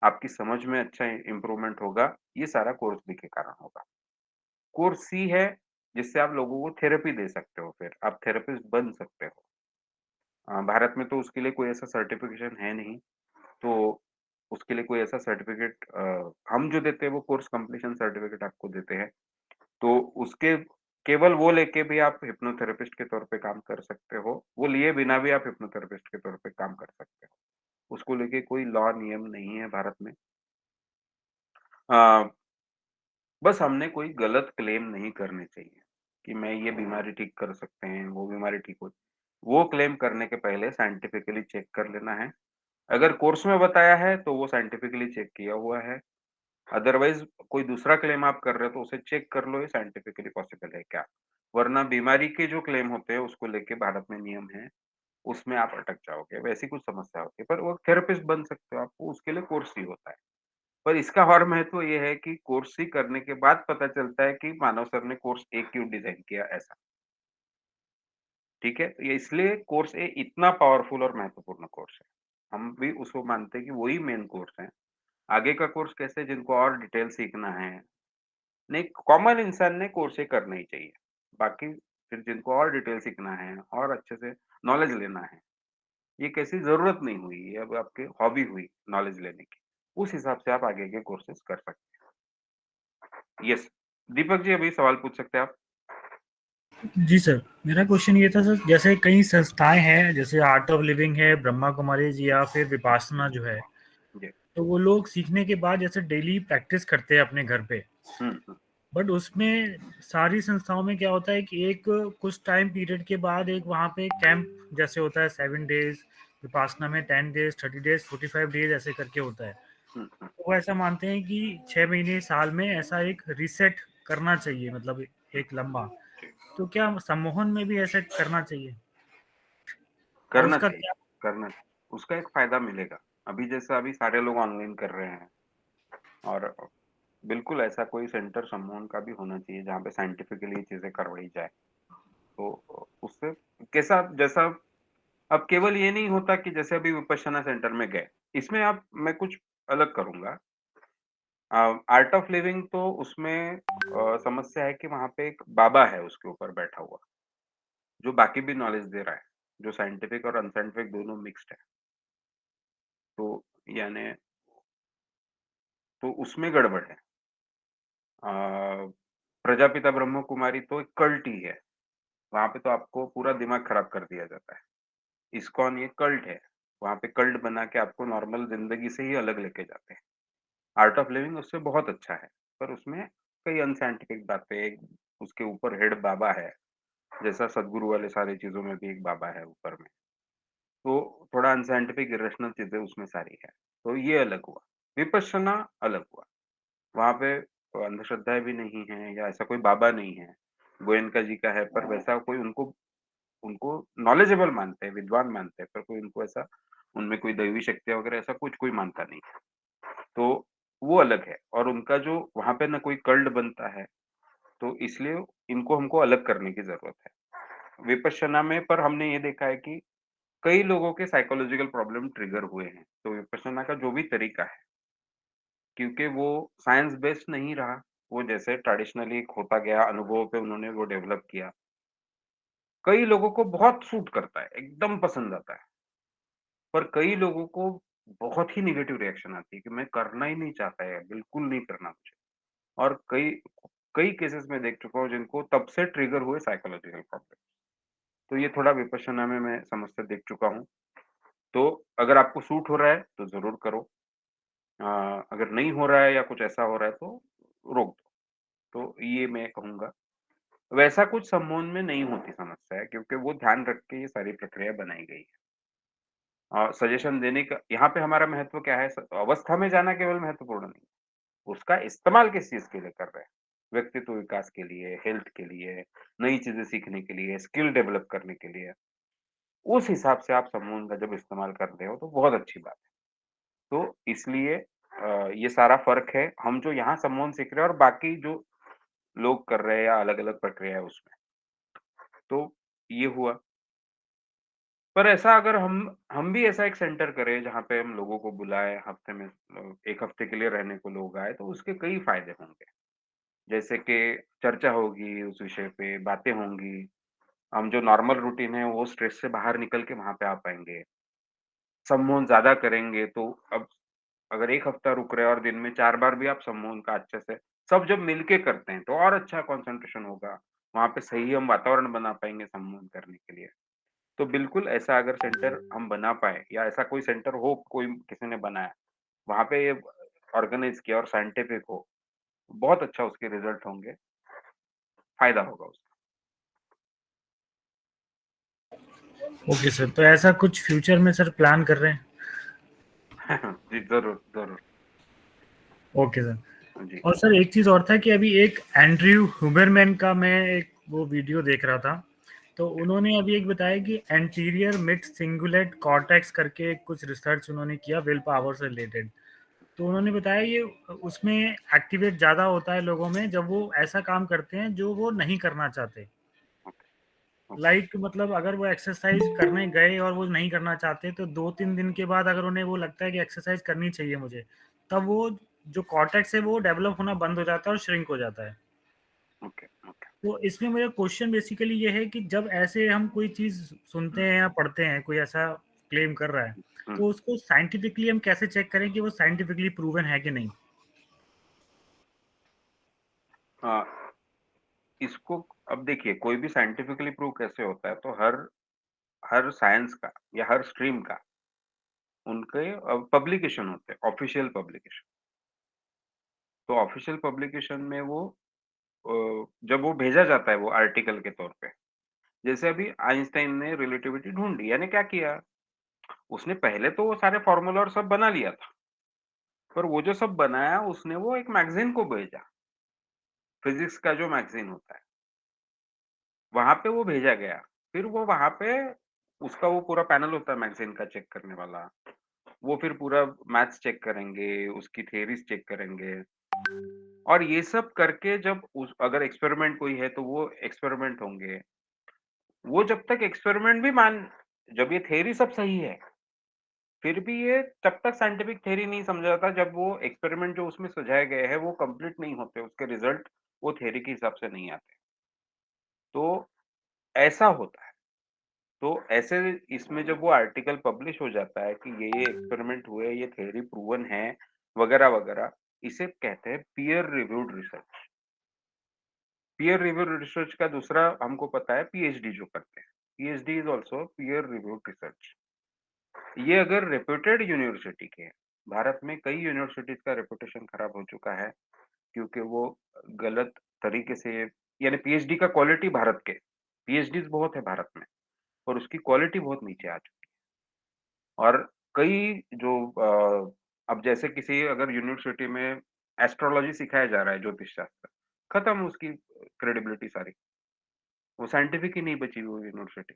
आपकी समझ में अच्छा इम्प्रूवमेंट होगा, ये सारा कोर्स बी के कारण होगा। कोर्स सी है, जिससे आप लोगों को थेरेपी दे सकते हो फिर, आप थेरेपिस्ट बन सकते हो। भारत में तो उसके लिए कोई ऐसा सर्टिफ़िकेशन है नहीं, तो उसके लिए कोई ऐसा सर्टिफ़िकेट हम जो देते हैं वो कोर्स कंप्लीशन सर्टिफ़िकेट आपको देते हैं। तो उसके केवल वो लेके भी आप हिप्नोथेरेपिस्ट के तौर पे काम कर सकते हो, वो लिए बिना भी आप हिप्नोथेरेपिस्ट के तौर पे काम कर सकते हो। उसको लेके कोई लॉ नियम नहीं है भारत में। अ, बस हमने कोई गलत क्लेम नहीं करने चाहिए, कि मैं ये बीमारी ठीक कर सकते हैं, वो बीमारी ठीक हो वो क्लेम करने के पहले साइंटिफिकली चेक कर लेना है। अगर कोर्स में बताया है, तो वो साइंटिफिकली चेक किया हुआ है। अदरवाइज़ कोई दूसरा क्लेम आप कर रहे हो, तो उसे चेक कर लो ये साइंटिफिकली पॉसिबल है क्या? वरना बीमारी के जो क्लेम होते हैं, उसको लेके भारत में नियम है, उसमें आप अटक जाओगे, वैसी कुछ समस्या होती है। पर वो थेरेपिस्ट बन सकते हो आप, उसके लिए कोर्स ही होता है। पर इसका और महत्व ये है कि कोर्स सी करने के बाद पता चलता है कि मानव सर ने कोर्स ए क्यों डिज़ाइन किया ऐसा, ठीक है? ये इसलिए कोर्स ए इतना पावरफुल और महत्वपूर्ण कोर्स है। हम भी उसको मानते हैं कि वही मेन कोर्स है। आगे का कोर्स कैसे जिनको और डिटेल सीखना है, नहीं कॉमन इंसान ने कोर्स ये करना ही चाहिए। बाकी फिर जिनको और डिटेल सीखना है और अच्छे से नॉलेज लेना है, ये किसी ज़रूरत नहीं हुई, ये अब आपकी हॉबी हुई नॉलेज लेने की। उस हिसाब से आप आगे के कोर्सेज़ कर सकते हैं। यस, दीपक जी अभी सवाल पूछ सकते हैं आप। जी सर, मेरा क्वेश्चन ये था सर, जैसे कई संस्थाएं हैं, जैसे आर्ट ऑफ लिविंग है, ब्रह्मा कुमारी जी या फिर विपासना जो है, जी। तो वो लोग सीखने के बाद जैसे डेली प्रैक्टिस करते हैं अपने घर पे। हुँ। बट उसमें सारी संस्थाओं में क्या होता है कि एक कुछ टाइम पीरियड के बाद एक वहाँ पे कैंप जैसे होता है 7 डेज, विपासना में 10 डेज, 30 डेज, 45 डेज ऐसे करके होता है। हुँ। तो वो ऐसा मानते हैं कि 6 महीने साल में ऐसा एक रीसेट करना चाहिए, मतलब एक लंबा। जी, तो क्या सम्मोहन में भी ऐसा करना चाहिए और करना उसका चाहिए, क्या? करना चाहिए। उसका एक फ़ायदा मिलेगा। अभी जैसा अभी सारे लोग ऑनलाइन कर रहे हैं और बिल्कुल ऐसा कोई सेंटर सम्मोहन का भी होना चाहिए, जहाँ पे साइंटिफिकली चीज़ें करवाई जाए। तो उससे कैसा जैसा अब केवल ये नहीं होता कि जैसे अभी विपश्यना सेंटर में गए, इसमें आप मैं कुछ अलग करूँगा। आर्ट ऑफ लिविंग तो उसमें समस्या है कि वहाँ पे एक बाबा है उसके ऊपर बैठा हुआ, जो बाकी भी नॉलेज दे रहा है, जो साइंटिफिक और अनसाइंटिफिक दोनों मिक्स्ड है। तो यानी तो उसमें गड़बड़ है। अ, प्रजापिता ब्रह्म कुमारी तो एक कल्ट ही है, वहाँ पे तो आपको पूरा दिमाग खराब कर दिया जाता है। इस्कॉन ये कल्ट है, वहाँ पे कल्ट बना के आपको नॉर्मल ज़िंदगी से ही अलग लेके जाते हैं। आर्ट ऑफ लिविंग उससे बहुत अच्छा है, पर उसमें कई अनसाइंटिफिक बातें, उसके ऊपर हेड बाबा है, जैसा सद्गुरु वाले सारी चीज़ों में भी एक बाबा है ऊपर में। तो थोड़ा अनसाइंटिफिक इरेशनल चीज़ें उसमें सारी है। तो ये अलग हुआ। विपश्यना अलग हुआ। वहाँ पे अंधश्रद्धाएँ भी नहीं हैं या ऐसा कोई बाबा नहीं है। गोयनका जी का है पर वैसा कोई उनको उनको नॉलेजेबल मानते हैं, विद्वान मानते हैं, पर कोई उनको ऐसा उनमें कोई दैवी शक्तियाँ वगैरह ऐसा कुछ कोई मानता नहीं है। तो वो अलग है और उनका जो वहाँ पे ना कोई कल्ट बनता है, तो इसलिए इनको हमको अलग करने की ज़रूरत है। विपश्यना में पर हमने ये देखा है कि कई लोगों के साइकोलॉजिकल प्रॉब्लम ट्रिगर हुए हैं। तो विपश्यना का जो भी तरीका है, क्योंकि वो साइंस बेस्ड नहीं रहा, वो जैसे ट्रेडिशनली होता गया, अनुभवों पे उन्होंने वो डेवलप किया। कई लोगों को बहुत सूट करता है, एकदम पसंद आता है। पर कई लोगों को बहुत ही नेगेटिव रिएक्शन आती है कि मैं करना ही नहीं चाहता है, बिल्कुल नहीं करना मुझे। और कई कई केसेस में देख चुका हूँ जिनको तब से ट्रिगर हुए साइकोलॉजिकल प्रॉब्लम। तो ये थोड़ा विपश्यना में मैं समस्या देख चुका हूँ। तो अगर आपको सूट हो रहा है तो ज़रूर करो। अ, अगर नहीं हो रहा है या कुछ ऐसा हो रहा है तो रोक दो। तो ये मैं कहूँगा। वैसा कुछ सम्मोहन में नहीं होती समस्या है क्योंकि वो ध्यान रख के ये सारी प्रक्रिया बनाई गई है। सजेशन देने का यहाँ पे हमारा महत्व क्या है? अवस्था में जाना केवल महत्वपूर्ण नहीं, उसका इस्तेमाल किस चीज़ के लिए कर रहे हैं। व्यक्तित्व विकास के लिए, हेल्थ के लिए, नई चीज़ें सीखने के लिए, स्किल डेवलप करने के लिए। उस हिसाब से आप समूह का जब इस्तेमाल कर रहे हो तो बहुत अच्छी बात है। तो इसलिए ये सारा फ़र्क है, हम जो यहाँ सम्मोहन सीख रहे हैं और बाकी जो लोग कर रहे हैं या अलग-अलग प्रक्रिया है उसमें। तो ये हुआ। पर ऐसा अगर हम भी ऐसा एक सेंटर करें जहाँ पे हम लोगों को बुलाएँ हफ्ते में 1 हफ्ते के लिए रहने को लोग आए, तो उसके कई फ़ायदे होंगे। जैसे कि चर्चा होगी उस विषय पे, बातें होंगी, हम जो नॉर्मल रूटीन है वो स्ट्रेस से बाहर निकल के वहाँ पे आ पाएँगे। सम्मोहन ज़्यादा करेंगे तो अब अगर 1 हफ्ता रुक रहे हैं और दिन में 4 बार भी आप सम्मोहन का अच्छे से सब जब मिलके करते हैं, तो और अच्छा कंसंट्रेशन होगा। वहाँ पे सही हम वातावरण बना पाएँगे सम्मोहन करने के लिए। तो बिल्कुल ऐसा अगर सेंटर हम बना पाएँ या ऐसा कोई सेंटर हो, कोई किसी ने बनाया, वहाँ पे ये ऑर्गेनाइज़ किया और साइंटिफिक हो, बहुत अच्छा उसके रिज़ल्ट होंगे, फ़ायदा होगा उसका। ओके सर, तो ऐसा कुछ फ्यूचर में सर प्लान कर रहे हैं? जी, ज़रूर, ज़रूर। Okay sir. जी। और सर एक चीज़ और था कि अभी एक एंड्रयू हुबरमैन का मैं एक वो वीडियो देख रहा था, तो उन्होंने अभी एक बताया कि एंटीरियर मिड सिंगुलेट कॉर्टेक्स करके कुछ रिसर्च उन्होंने किया विल पावर से रिलेटेड। तो उन्होंने बताया ये उसमें एक्टिवेट ज़्यादा होता है लोगों में जब वो ऐसा काम करते हैं जो वो नहीं करना चाहते। Okay, okay. लाइक मतलब अगर वो एक्सरसाइज करने गए और वो नहीं करना चाहते तो 2-3 दिन के बाद अगर उन्हें वो लगता है कि एक्सरसाइज करनी चाहिए मुझे, तब वो जो कॉर्टेक्स है वो डेवलप होना बंद हो जाता है और श्रिंक हो जाता है। Okay, okay. तो इसमें मेरा क्वेश्चन बेसिकली ये है कि जब ऐसे हम कोई चीज़ सुनते हैं या पढ़ते हैं, कोई ऐसा क्लेम कर रहा है, हुँ। तो उसको साइंटिफिकली हम कैसे चेक करें कि वो साइंटिफिकली प्रूवन है कि नहीं? अ, इसको अब देखिए कोई भी साइंटिफिकली प्रूव कैसे होता है, तो हर हर साइंस का या हर स्ट्रीम का उनके पब्लिकेशन होते हैं, ऑफिशियल पब्लिकेशन। तो ऑफिशियल पब्लिकेशन में वो अ, जब वो भेजा जाता है वो आर्टिकल के तौर पे, जैसे अभी आइंस्टाइन ने रिलेटिविटी ढूँढी, यानी क्या किया? उसने पहले तो वो सारे फॉर्मूला और सब बना लिया था, पर वो जो सब बनाया उसने वो एक मैगज़ीन को भेजा, फिज़िक्स का जो मैगज़ीन होता है, वहाँ पे वो भेजा गया। फिर वो वहाँ पे उसका वो पूरा पैनल होता है मैगज़ीन का चेक करने वाला, वो फिर पूरा मैथ्स चेक करेंगे, उसकी थ्योरीज़ चेक करेंगे और ये सब करके जब उस अगर एक्सपेरिमेंट कोई है तो वो एक्सपेरिमेंट होंगे। वो जब तक एक्सपेरिमेंट भी मान जब ये थ्योरी सब सही है, फिर भी ये तब तक साइंटिफिक थ्योरी नहीं समझा जाता जब वो एक्सपेरिमेंट जो उसमें सुझाए गए हैं वो कंप्लीट नहीं होते, उसके रिज़ल्ट वो थ्योरी के हिसाब से नहीं आते। तो ऐसा होता है। तो ऐसे इसमें जब वो आर्टिकल पब्लिश हो जाता है कि ये एक्सपेरिमेंट हुए, ये थ्योरी प्रूवन है, वगैरह-वगैरह, इसे कहते हैं peer reviewed research. Peer reviewed research का दूसरा हमको पता है पीएचडी जो करते हैं। PhD is also peer reviewed research. ये अगर रेप्यूटेड यूनिवर्सिटी के हैं, भारत में कई यूनिवर्सिटीज़ का रेपुटेशन खराब हो चुका है, क्योंकि वो गलत तरीके से यानी पीएचडी का क्वालिटी भारत के पीएचडीज़ बहुत है भारत में, और उसकी क्वालिटी बहुत नीचे आ चुकी है। और कई जो अब जैसे किसी अगर यूनिवर्सिटी में एस्ट्रोलॉजी सिखाया जा रहा है, ज्योतिष शास्त्र, खत्म उसकी क्रेडिबिलिटी सारी। वो साइंटिफिक ही नहीं बची वो यूनिवर्सिटी।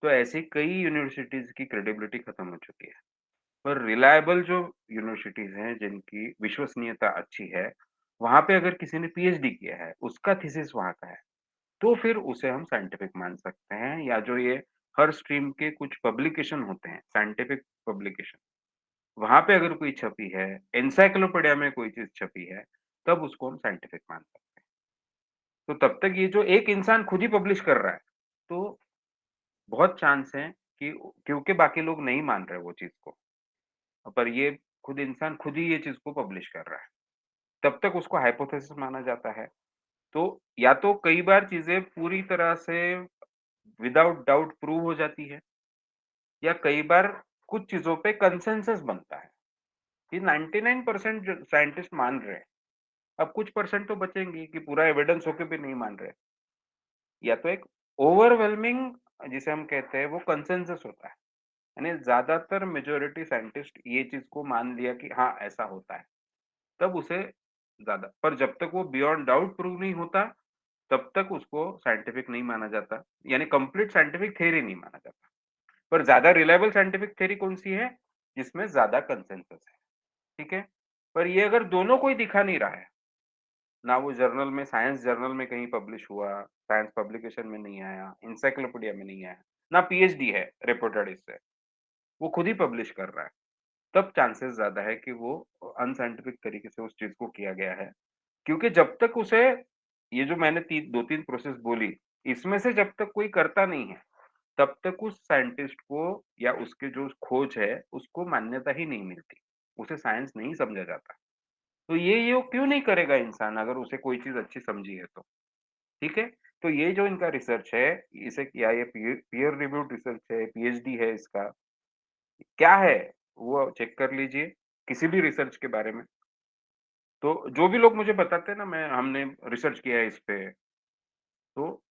तो ऐसी कई यूनिवर्सिटीज़ की क्रेडिबिलिटी खत्म हो चुकी है। पर रिलायबल जो यूनिवर्सिटीज़ हैं, जिनकी विश्वसनीयता अच्छी है, वहाँ पे अगर किसी ने पीएचडी किया है, उसका थीसिस वहाँ का है, तो फिर उसे हम साइंटिफिक मान सकते हैं, या जो ये हर स्ट्रीम के कुछ पब्लिकेशन होते हैं, साइंटिफिक पब्लिकेशन, वहाँ पे अगर कोई छपी है, एनसाइक्लोपीडिया में कोई चीज़ छपी है, तब उसको हम साइंटिफिक मान सकते हैं। तो तब तक ये जो एक इंसान खुद ही पब्लिश कर रहा है, तो बहुत चांस है कि क्योंकि बाकी लोग नहीं मान रहे वो चीज़ को, पर ये खुद इंसान खुद ही ये चीज़ को पब्लिश कर रहा है, तब तक उसको हाइपोथेसिस माना जाता है। तो या तो कई बार चीज़ें पूरी तरह से विदाउट डाउट प्रूव हो जाती है, या कई बार कुछ चीज़ों पे कंसेंसस बनता है कि 99% जो साइंटिस्ट मान रहे हैं, अब कुछ परसेंट तो बचेंगे कि पूरा एविडेंस होके भी नहीं मान रहे। या तो एक ओवरवेलमिंग जिसे हम कहते हैं वो कंसेंसस होता है, यानी ज़्यादातर मेजॉरिटी साइंटिस्ट ये चीज़ को मान लिया कि हाँ, ऐसा होता है। तब उसे ज़्यादा। पर जब तक वो बियॉन्ड डाउट प्रूव नहीं होता, तब तक उसको साइंटिफिक नहीं माना जाता, यानी कंप्लीट साइंटिफिक थ्योरी नहीं माना जाता। पर ज़्यादा रिलायबल साइंटिफिक थ्योरी कौन-सी है? जिसमें ज़्यादा कंसेंसस है, ठीक है? पर ये अगर दोनों कोई दिखा नहीं रहा है, ना वो जर्नल में साइंस जर्नल में कहीं पब्लिश हुआ, साइंस पब्लिकेशन में नहीं आया, एनसाइक्लोपीडिया में नहीं आया, ना पीएचडी है रिपोर्टेड इससे, वो खुद ही पब्लिश कर रहा है, तब चांसेस ज़्यादा है कि वो अनसाइंटिफिक तरीके से उस चीज़ को किया गया है। क्योंकि जब तक उसे ये जो मैंने 2-3 प्रोसेस बोली, इसमें से जब तक कोई करता नहीं है, तब तक उस साइंटिस्ट को या उसकी जो खोज है, उसको मान्यता ही नहीं मिलती। उसे साइंस नहीं समझा जाता। तो ये क्यों नहीं करेगा इंसान अगर उसे कोई चीज़ अच्छी समझी है तो, ठीक है? तो ये जो इनका रिसर्च है, इसे या ये पीयर रिव्यूड रिसर्च है, पीएचडी है इसका, क्या है? वो चेक कर लीजिए, किसी भी रिसर्च के बारे में। तो जो भी लोग मुझे बताते हैं ना मैं हमने रिसर्च किया है इस पे, तो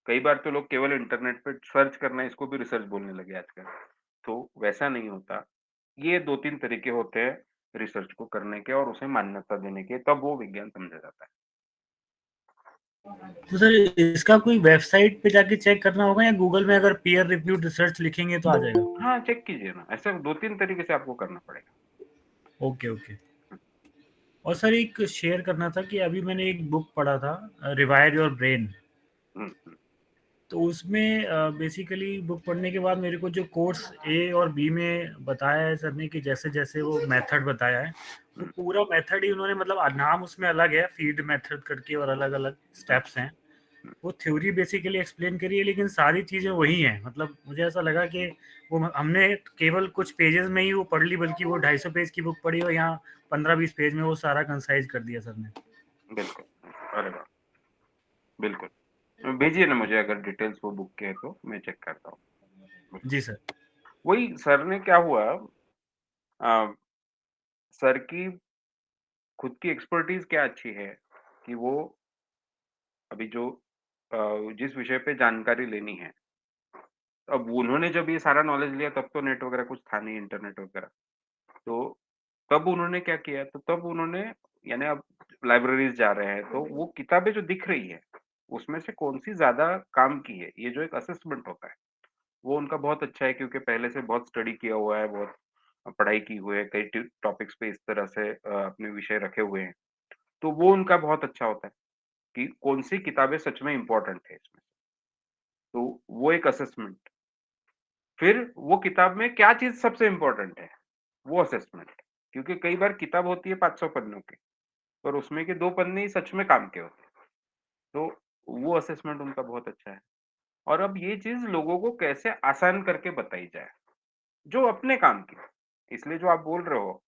कई बार तो लोग केवल इंटरनेट पे सर्च करना इसको भी रिसर्च बोलने लगे आजकल। तो वैसा नहीं होता। ये 2-3 तरीके होते हैं रिसर्च को करने के और उसे मान्यता देने के, तब वो विज्ञान समझा जाता है। तो सर इसका कोई वेबसाइट पे जाके चेक करना होगा या गूगल में अगर पीयर रिव्यूड रिसर्च लिखेंगे तो आ जाएगा? हाँ, चेक कीजिए ना। ऐसे 2-3 तरीके से आपको करना पड़ेगा। Okay, okay. और सर एक शेयर करना था कि अभी मैंने एक बुक पढ़ा था, रिवायर योर ब्रेन। हुँ, हुँ, तो उसमें बेसिकली बुक पढ़ने के बाद मेरे को जो कोर्स ए और बी में बताया है सर ने कि जैसे-जैसे वो मेथड बताया है, वो हुँ, पूरा मेथड ही उन्होंने मतलब नाम उसमें अलग है, फीड मेथड करके और अलग-अलग हुँ, स्टेप्स हैं। हुँ। वो थ्योरी बेसिकली एक्सप्लेन करी है लेकिन सारी चीज़ें वही हैं। मतलब मुझे ऐसा लगा कि वो हमने केवल कुछ पेजेज़ में ही वो पढ़ ली बल्कि वो 250 पेज की बुक पढ़ी और यहाँ 15-20 पेज में वो सारा कंसाइज़ कर दिया सर ने। बिल्कुल। अरे वाह! बिल्कुल। भेजिए ना मुझे अगर डिटेल्स वो बुक के है तो मैं चेक करता हूँ। बिल्कुल। जी सर। वही सर ने क्या हुआ सर की खुद की एक्सपर्टीज़ क्या अच्छी है कि वो अभी जो जिस विषय पे जानकारी लेनी है, अब उन्होंने जब ये सारा नॉलेज लिया तब तो नेट वगैरह कुछ था नहीं, इंटरनेट वगैरह। तो तब उन्होंने क्या किया, तो तब उन्होंने यानी अब लाइब्रेरीज़ जा रहे हैं, तो वो किताबें जो दिख रही है, उसमें से कौन-सी ज़्यादा काम की है, ये जो एक असेसमेंट होता है, वो उनका बहुत अच्छा है क्योंकि पहले से बहुत स्टडी किया हुआ है, बहुत पढ़ाई की हुई है, कई टॉपिक्स पे इस तरह से अपने विषय रखे हुए हैं। तो वो उनका बहुत अच्छा होता है कि कौन-सी किताबें सच में इम्पोर्टेंट है इसमें। तो वो एक असेसमेंट। फिर वो किताब में क्या चीज़ सबसे इम्पोर्टेंट है, वो असेसमेंट। क्योंकि कई बार किताब होती है 500 पन्नों की, पर उसमें के 2 पन्ने ही सच में काम के होते हैं। तो वो असेसमेंट उनका बहुत अच्छा है। और अब ये चीज़ लोगों को कैसे आसान करके बताई जाए, जो अपने काम की हो। इसलिए जो आप बोल रहे हो,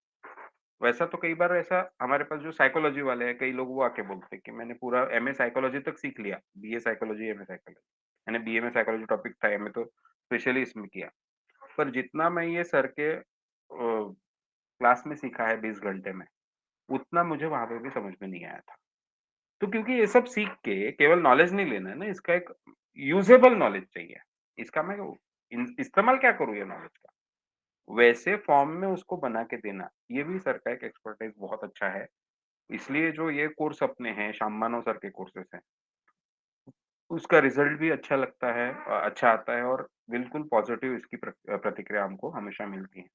वैसा तो कई बार ऐसा हमारे पास जो साइकोलॉजी वाले हैं, कई लोग वो आके बोलते हैं कि मैंने पूरा एमए साइकोलॉजी तक सीख लिया, बीए साइकोलॉजी, एमए साइकोलॉजी। मैंने बीए में साइकोलॉजी टॉपिक था, एमए तो स्पेशली इसमें किया। पर जितना मैं ये सर के क्लास में सीखा है 20 घंटे में, उतना मुझे वहाँ पे भी समझ में नहीं आया था। तो क्योंकि ये सब सीख के केवल नॉलेज नहीं लेना है ना, इसका एक यूजेबल नॉलेज चाहिए। इसका मैं इस्तेमाल क्या करूँ ये नॉलेज का? वैसे फॉर्म में उसको बना के देना, ये भी सर का एक एक्सपर्टाइज़ बहुत अच्छा है। इसलिए जो ये कोर्स अपने हैं, श्याम मानव सर के कोर्सेज़ हैं, उसका रिज़ल्ट भी अच्छा लगता है अच्छा आता है और बिल्कुल पॉज़िटिव इसकी प्रतिक्रिया हमको हमेशा मिलती है।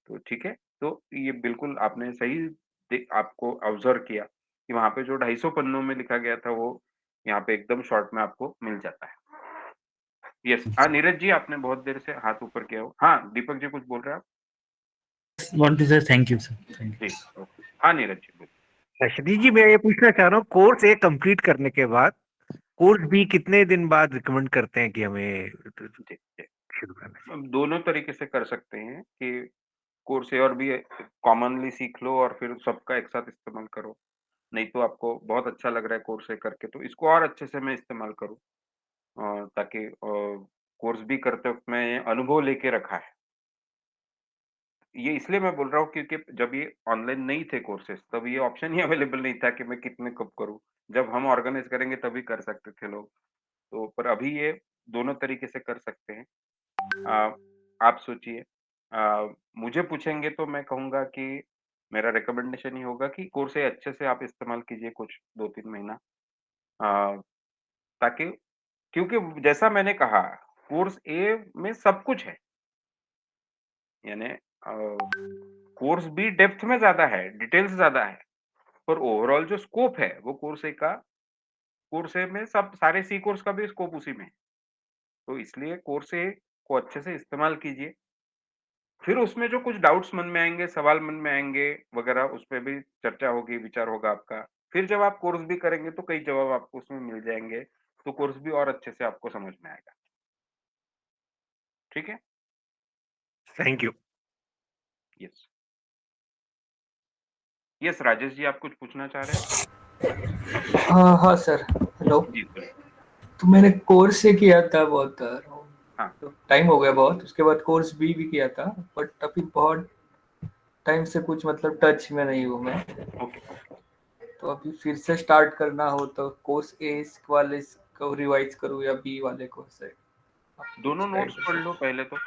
तो ठीक है, तो ये बिल्कुल आपने सही आपको ऑब्ज़र्व किया कि वहाँ पे जो 250 पन्नों में लिखा गया था, वो यहाँ पे एकदम शॉर्ट में आपको मिल जाता है। यस, हाँ, नीरज जी आपने बहुत देर से हाथ ऊपर किया हो। हाँ, दीपक जी कुछ बोल रहे हैं आप? Want to say thank you sir. Thank जी, ओके। हाँ, नीरज जी बोलिए। रशदी जी, मैं ये पूछना चाह रहा हूँ, कोर्स ए कंप्लीट करने के बाद कोर्स बी कितने दिन बाद रिकमेंड करते हैं कि हमें जी, जी। शुरू करना चाहिए? अब दोनों तरीके से कर सकते हैं कि कोर्स ए और बी कॉमनली सीख लो और फिर सबका एक साथ इस्तेमाल करो। नहीं तो आपको बहुत अच्छा लग रहा है कोर्स ए करके तो इसको और अच्छे से मैं इस्तेमाल करूँ ताकि कोर्स भी करते वक़्त मैं अनुभव लेके रखा है। ये इसलिए मैं बोल रहा हूँ क्योंकि जब ये ऑनलाइन नहीं थे कोर्सेज़ तब ये ऑप्शन ही अवेलेबल नहीं था कि मैं कितने कब करूँ। जब हम ऑर्गेनाइज़ करेंगे तभी कर सकते थे लोग। तो पर अभी ये दोनों तरीके से कर सकते हैं। आप सोचिए मुझे पूछेंगे तो मैं कहूँगा कि मेरा रिकमेंडेशन ये होगा कि कोर्स ए अच्छे से आप इस्तेमाल कीजिए कुछ 2-3 महीना अ, ताकि क्योंकि जैसा मैंने कहा कोर्स ए में सब कुछ है। यानी कोर्स बी डेप्थ में ज़्यादा है, डिटेल्स ज़्यादा है, पर ओवरऑल जो स्कोप है वो कोर्स ए में सब सारे सी कोर्स का भी स्कोप उसी में है। तो इसलिए कोर्स ए को अच्छे से इस्तेमाल कीजिए। फिर उसमें जो कुछ डाउट्स मन में आएँगे, सवाल मन में आएँगे वगैरह उस पे भी चर्चा होगी, विचार होगा आपका। फिर जब आप कोर्स भी करेंगे तो कई जवाब आपको उसमें मिल जाएँगे, तो कोर्स भी और अच्छे से आपको समझ में आएगा। ठीक है? Thank you. Yes. Yes, Rajesh ji आप कुछ पूछना चाह रहे हैं? हाँ हाँ सर, हेलो। जी, बोलिए। तो मैंने कोर्स से किया था बहुत हाँ। तो टाइम हो गया बहुत, उसके बाद कोर्स बी भी किया था, बट अभी बहुत टाइम से कुछ मतलब टच में नहीं हूँ मैं। Okay, okay. तो अभी फिर से स्टार्ट करना हो तो कोर्स ए वाले को रिवाइज करूँ या बी वाले को से आप कुछ दोनों गाइड नोट्स कर पढ़ सकते लो पहले तो।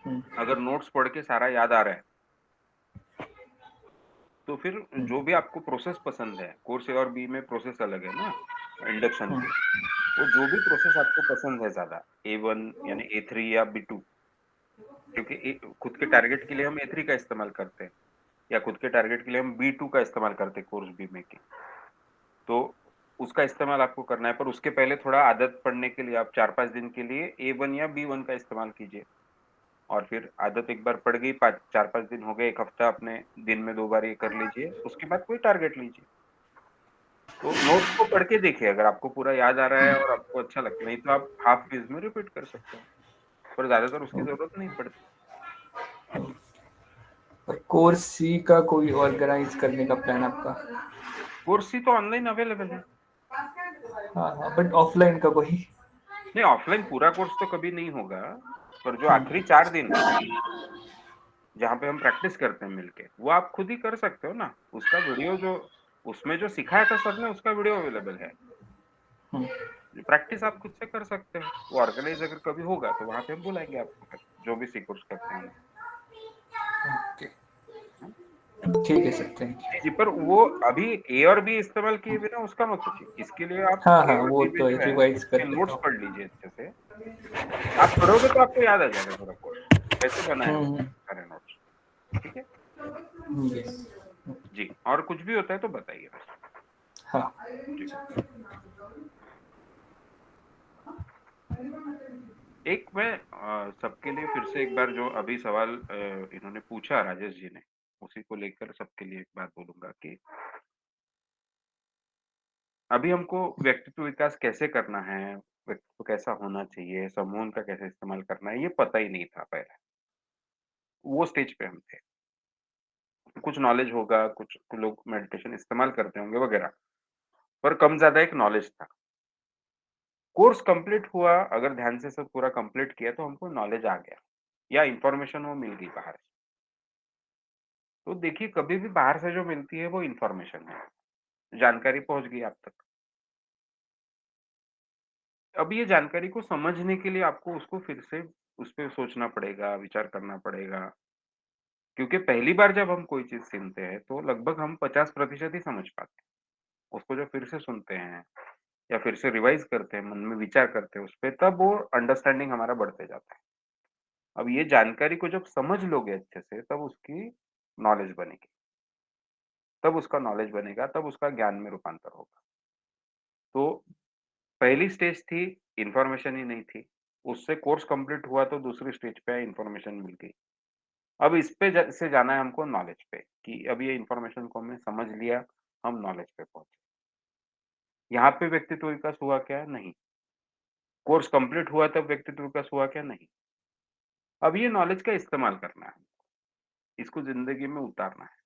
हैं। अगर नोट्स पढ़ के सारा याद आ रहा है, तो फिर हम्म, जो भी आपको प्रोसेस पसंद है, कोर्स ए और बी में प्रोसेस अलग है ना, इंडक्शन हम्म, की। वो जो भी प्रोसेस आपको पसंद है ज़्यादा, A1 यानी A3 या B2 क्योंकि खुद के टारगेट के लिए हम A3 का इस्तेमाल करते हैं या खुद के टारगेट के लिए हम B2 का इस्तेमाल करते हैं कोर्स बी में के। तो उसका इस्तेमाल आपको करना है, पर उसके पहले थोड़ा आदत पड़ने के लिए आप 4-5 दिन के लिए A1 या B1 का इस्तेमाल कीजिए। और फिर आदत एक बार पड़ गई, 5 4-5 दिन हो गए, 1 हफ्ता अपने दिन में 2 बार ये कर लीजिए, उसके बाद कोई टारगेट लीजिए। तो नोट्स को पढ़ के देखिए, अगर आपको पूरा याद आ रहा है और आपको अच्छा लगता है, नहीं तो आप हाफ फेज़ में रिपीट कर सकते हो, पर ज़्यादातर उसकी ओके। ज़रूरत नहीं पड़ती। और कोर्स सी का कोई ऑर्गेनाइज करने का प्लान आपका? कोर्स ही तो ऑनलाइन अवेलेबल है। हाँ हाँ, बट ऑफलाइन का कोई? नहीं, ऑफलाइन पूरा कोर्स तो कभी नहीं होगा, पर जो हम्म, आखिरी 4 दिन है, जहाँ पे हम प्रैक्टिस करते हैं मिलके, वो आप खुद ही कर सकते हो ना। उसका वीडियो जो उसमें जो सिखाया था सर ने, उसका वीडियो अवेलेबल है। हम्म, प्रैक्टिस आप खुद से कर सकते हो। वो ऑर्गेनाइज़ अगर कभी होगा, तो वहाँ पे हम बुलाएँगे आपको फिर, जो भी सी कोर्स करते हैं। ओके, हम। ठीक है सर, थैंक जी, यू। जी, पर वो अभी ए और बी इस्तेमाल किए बिना उसका मत सोचिए। इसके लिए आप हाँ ए हाँ, और वो बी में तो जो है, रिवाइज कर उसके लेता नोट्स हूँ। पढ़ लीजिए अच्छे से। आप पढ़ोगे तो आपको याद आ जाएगा पूरा कोर्स, कैसे बनाए हम्म, उसने सारे नोट्स। ठीक है? यस, जी, और कुछ भी होता है तो बताइए बस। हाँ। जी। एक मैं सबके लिए फिर से एक बार जो अभी सवाल इन्होंने पूछा राजेश जी ने, उसी को लेकर सबके लिए एक बात बोलूँगा कि अभी हमको व्यक्तित्व विकास कैसे करना है, व्यक्तित्व कैसा होना चाहिए, समूह का कैसे इस्तेमाल करना है, ये पता ही नहीं था पहले। वो स्टेज पे हम थे। कुछ नॉलेज होगा, कुछ लोग मेडिटेशन इस्तेमाल करते होंगे वगैरह, पर कम ज़्यादा एक नॉलेज था। कोर्स कंप्लीट हुआ, अगर ध्यान से सब पूरा कंप्लीट किया तो हमको नॉलेज आ गया या इन्फॉर्मेशन वो मिल गई बाहर से। तो देखिए कभी भी बाहर से जो मिलती है वो इन्फॉर्मेशन है, जानकारी पहुँच गई आप तक। अब ये जानकारी को समझने के लिए आपको उसको फिर से उस पे सोचना पड़ेगा, विचार करना पड़ेगा। क्योंकि पहली बार जब हम कोई चीज़ सुनते हैं तो लगभग हम 50% ही समझ पाते हैं। उसको जब फिर से सुनते हैं या फिर से रिवाइज़ करते हैं, मन में विचार करते हैं उसपे, तब वो अंडरस्टैंडिंग हमारा बढ़ते जाता है। अब ये जानकारी को जब समझ लोगे अच्छे से, तब उसकी नॉलेज बनेगी। तब उसका नॉलेज बनेगा, तब उसका ज्ञान में रूपांतर होगा। तो पहली स्टेज थी, इन्फॉर्मेशन ही नहीं थी। उससे कोर्स कंप्लीट हुआ तो दूसरी स्टेज पे इन्फॉर्मेशन मिल गई। अब इस पे से जाना है हमको नॉलेज पे कि अब ये इन्फॉर्मेशन को हमने समझ लिया, हम नॉलेज पे पहुंचे। यहाँ पे व्यक्तित्व विकास हुआ क्या? नहीं। कोर्स कंप्लीट हुआ तब व्यक्तित्व विकास हुआ क्या? नहीं। अब ये नॉलेज का इस्तेमाल करना है, इसको जिंदगी में उतारना है,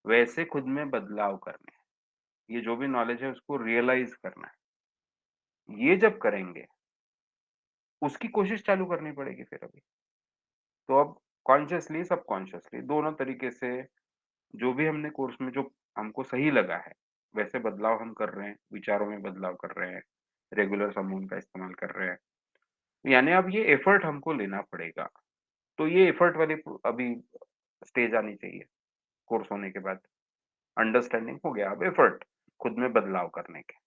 वैसे खुद में बदलाव करने हैं। ये जो भी नॉलेज है उसको रियलाइज करना है। ये जब करेंगे, उसकी कोशिश चालू करनी पड़ेगी फिर अभी। तो अब कॉन्शियसली, सबकॉन्शियसली दोनों तरीके से जो भी हमने कोर्स में जो हमको सही लगा है, वैसे बदलाव हम कर रहे हैं, विचारों में बदलाव कर रहे हैं, रेगुलर समूह का इस्तेमाल कर रहे हैं। यानी अब ये एफर्ट हमको लेना पड़ेगा। तो ये एफर्ट वाली अभी स्टेज आनी चाहिए। कोर्स होने के बाद। अंडरस्टैंडिंग हो गया, अब एफर्ट खुद में बदलाव करने के।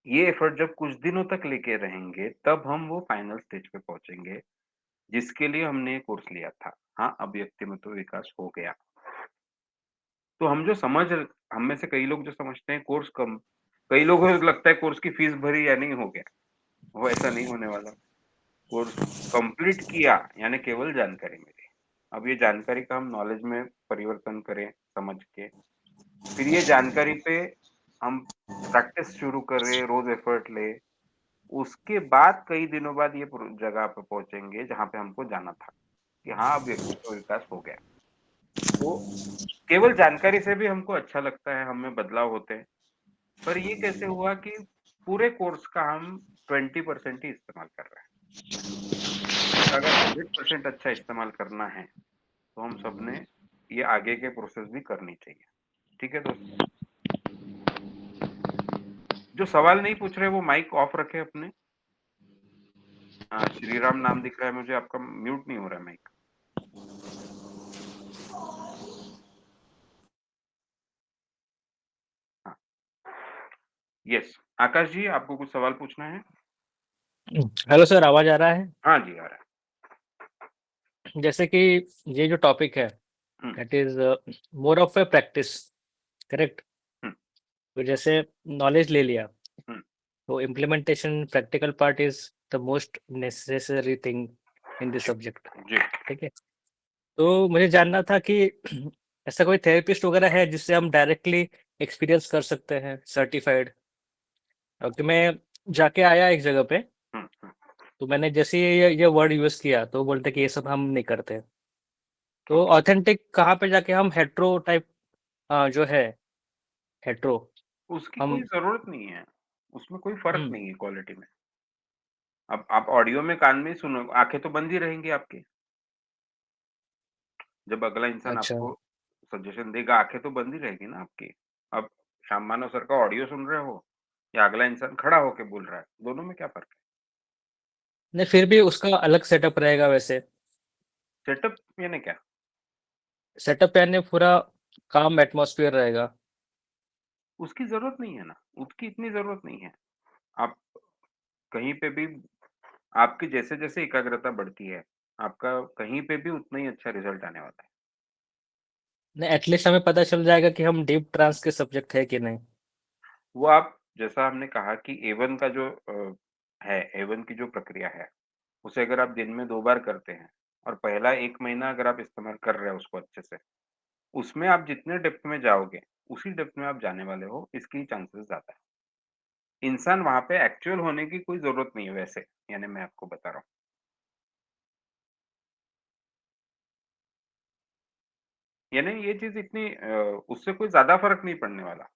ये एफर्ट जब कुछ दिनों तक लेके रहेंगे, तब हम वो फाइनल स्टेज पे पहुंचेंगे जिसके लिए हमने ये कोर्स लिया था। हाँ, अब व्यक्तिमत्व विकास हो गया। तो हम में से कई लोग जो समझते हैं कोर्स कम, कई लोगों को लगता है कोर्स की फीस भरी या नहीं, हो गया। वो ऐसा नहीं होने वाला। कोर्स कंप्लीट किया यानी केवल जानकारी मिली। अब ये जानकारी का हम नॉलेज में परिवर्तन करें समझ के, फिर ये जानकारी पे हम प्रैक्टिस शुरू करें, रोज एफर्ट ले। उसके बाद कई दिनों बाद ये जगह पे पहुंचेंगे जहां पे हमको जाना था कि हाँ, अब व्यक्तित्व विकास हो गया। तो केवल जानकारी से भी हमको अच्छा लगता है, हम में बदलाव होते हैं। पर ये कैसे हुआ कि पूरे कोर्स का हम 20% ही इस्तेमाल कर रहे हैं। इसका अगर 100% अच्छा इस्तेमाल करना है तो हम सबने ये आगे के प्रोसेस भी करनी चाहिए। ठीक है दोस्तों, जो सवाल नहीं पूछ रहे वो माइक ऑफ रखे अपने। श्रीराम नाम दिख रहा है मुझे, आपका म्यूट नहीं हो रहा है माइक। हाँ, यस, आकाश जी आपको कुछ सवाल पूछना है? हेलो सर, आवाज आ रहा है? हाँ जी, आ रहा है। जैसे कि ये जो टॉपिक है hmm, that is more of a practice, correct? Hmm, तो जैसे नॉलेज ले लिया, हम्म, तो implementation practical part is the most necessary thing in this subject, जी। ठीक है? तो मुझे जानना था कि ऐसा कोई थेरेपिस्ट वगैरह है जिससे हम डायरेक्टली एक्सपीरियंस कर सकते हैं, सर्टिफाइड? क्योंकि मैं जाके आया एक जगह पे, हम्म, हम्म, तो मैंने जैसे ये वर्ड यूज किया तो वो बोलते कि ये सब हम नहीं करते। तो ओके। ऑथेंटिक कहाँ पे जाके हम हेट्रो टाइप जो है हेट्रो उसकी हम कोई जरूरत नहीं है, उसमें कोई फर्क हम्म, नहीं है क्वालिटी में। अब आप ऑडियो में कान में ही सुनो, आंखें तो बंद ही रहेंगी आपकी। जब अगला इंसान अच्छा, आपको सजेशन देगा, आंखें तो बंद ही रहेगी ना आपकी। अब श्याम मानव सर का ऑडियो सुन रहे हो या अगला इंसान खड़ा होके बोल रहा है, दोनों में क्या फर्क है? नहीं फिर भी उसका अलग सेटअप रहेगा वैसे। सेटअप यानी क्या? सेटअप यानी पूरा काम एटमॉस्फेयर रहेगा। उसकी जरूरत नहीं है ना, उसकी इतनी जरूरत नहीं है। आप कहीं पे भी, आपकी जैसे जैसे एकाग्रता बढ़ती है, आपका कहीं पे भी उतना ही अच्छा रिजल्ट आने वाला है। नहीं एटलीस्ट हमें पता चल जाएगा कि हम डीप ट्रांस के सब्जेक्ट है कि नहीं। वो आप जैसा हमने कहा कि A1 का जो है, A1 की जो प्रक्रिया है, उसे अगर आप दिन में 2 बार करते हैं और पहला 1 महीना अगर आप इस्तेमाल कर रहे हो उसको अच्छे से, उसमें आप जितने डेप्थ में जाओगे, उसी डेप्थ में आप जाने वाले हो, इसकी चांसेस ज़्यादा है। इंसान वहाँ पे एक्चुअल होने की कोई ज़रूरत नहीं है वैसे, यानी मैं आपको बता रहा हूँ। यानी ये चीज़ इतनी उससे कोई ज़्यादा फ़र्क नहीं पड़ने वाला।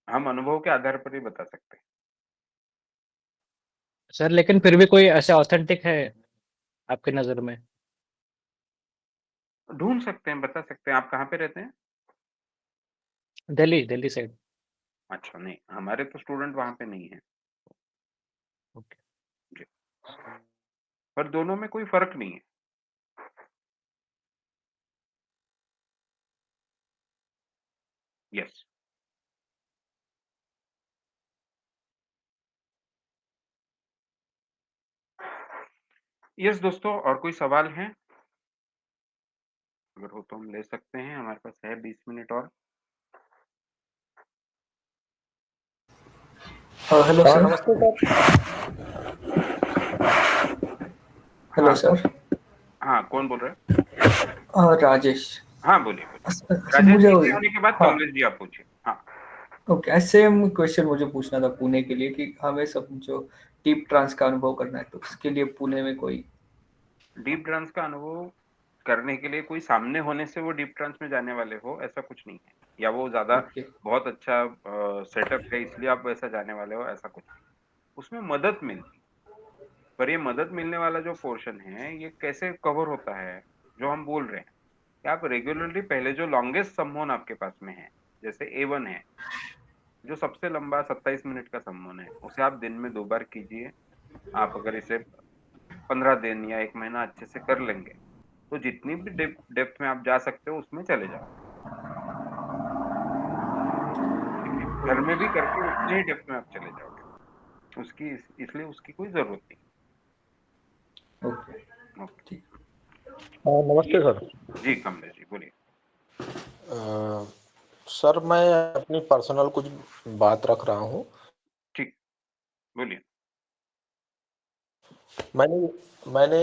हम अनुभव के आधार पर ही बता सकते हैं। सर लेकिन फिर भी कोई ऐसा ऑथेंटिक है आपकी नजर में? ढूँढ सकते हैं, बता सकते हैं। आप कहाँ पे रहते हैं? दिल्ली, दिल्ली साइड। अच्छा, नहीं, हमारे तो स्टूडेंट वहाँ पे नहीं हैं। ओके। जी, पर दोनों में कोई फ़र्क नहीं है। यस। यस दोस्तों, और कोई सवाल है? अगर हो तो हम ले सकते हैं, हमारे पास है 20 मिनट और। हेलो हाँ सर। नमस्ते सर। हेलो हाँ, सर। हाँ, कौन बोल रहे हैं? राजेश। हाँ, बोलिए, बोलिए। सर राजेश मुझे जी के होने के बाद हाँ कमलेश जी आप पूछिए। हाँ, ओके, सेम क्वेश्चन मुझे पूछना था पुणे के लिए कि हमें सब जो डीप ट्रांस का अनुभव करना है तो उसके लिए पुणे में कोई डीप ट्रांस का अनुभव करने के लिए कोई सामने होने से वो डीप ट्रांस में जाने वाले हो, ऐसा कुछ नहीं है। या वो ज़्यादा ओके बहुत अच्छा सेटअप है इसलिए आप वैसा जाने वाले हो, ऐसा कुछ नहीं। उसमें मदद मिलती, पर ये मदद मिलने वाला जो पोर्शन है, ये कैसे कवर होता है, जो हम बोल रहे हैं कि आप रेगुलरली पहले जो लॉन्गेस्ट सम्मोहन आपके पास में है, जैसे A1 है, जो सबसे लंबा 27 मिनट का सम्मोहन है, उसे आप दिन में 2 बार कीजिए। आप अगर इसे 15 दिन या 1 महीना अच्छे से कर लेंगे, तो जितनी भी डेप्थ में आप जा सकते हो उसमें चले जाओ। ठीक है? घर में भी करके उतने ही डेप्थ में आप चले जाओगे। इसलिए उसकी कोई ज़रूरत नहीं। Okay okay. ठीक। नमस्ते ये सर। जी, कमलेश जी बोलिए। अ, सर मैं अपनी पर्सनल कुछ बात रख रहा हूँ। ठीक, बोलिए। मैंने मैंने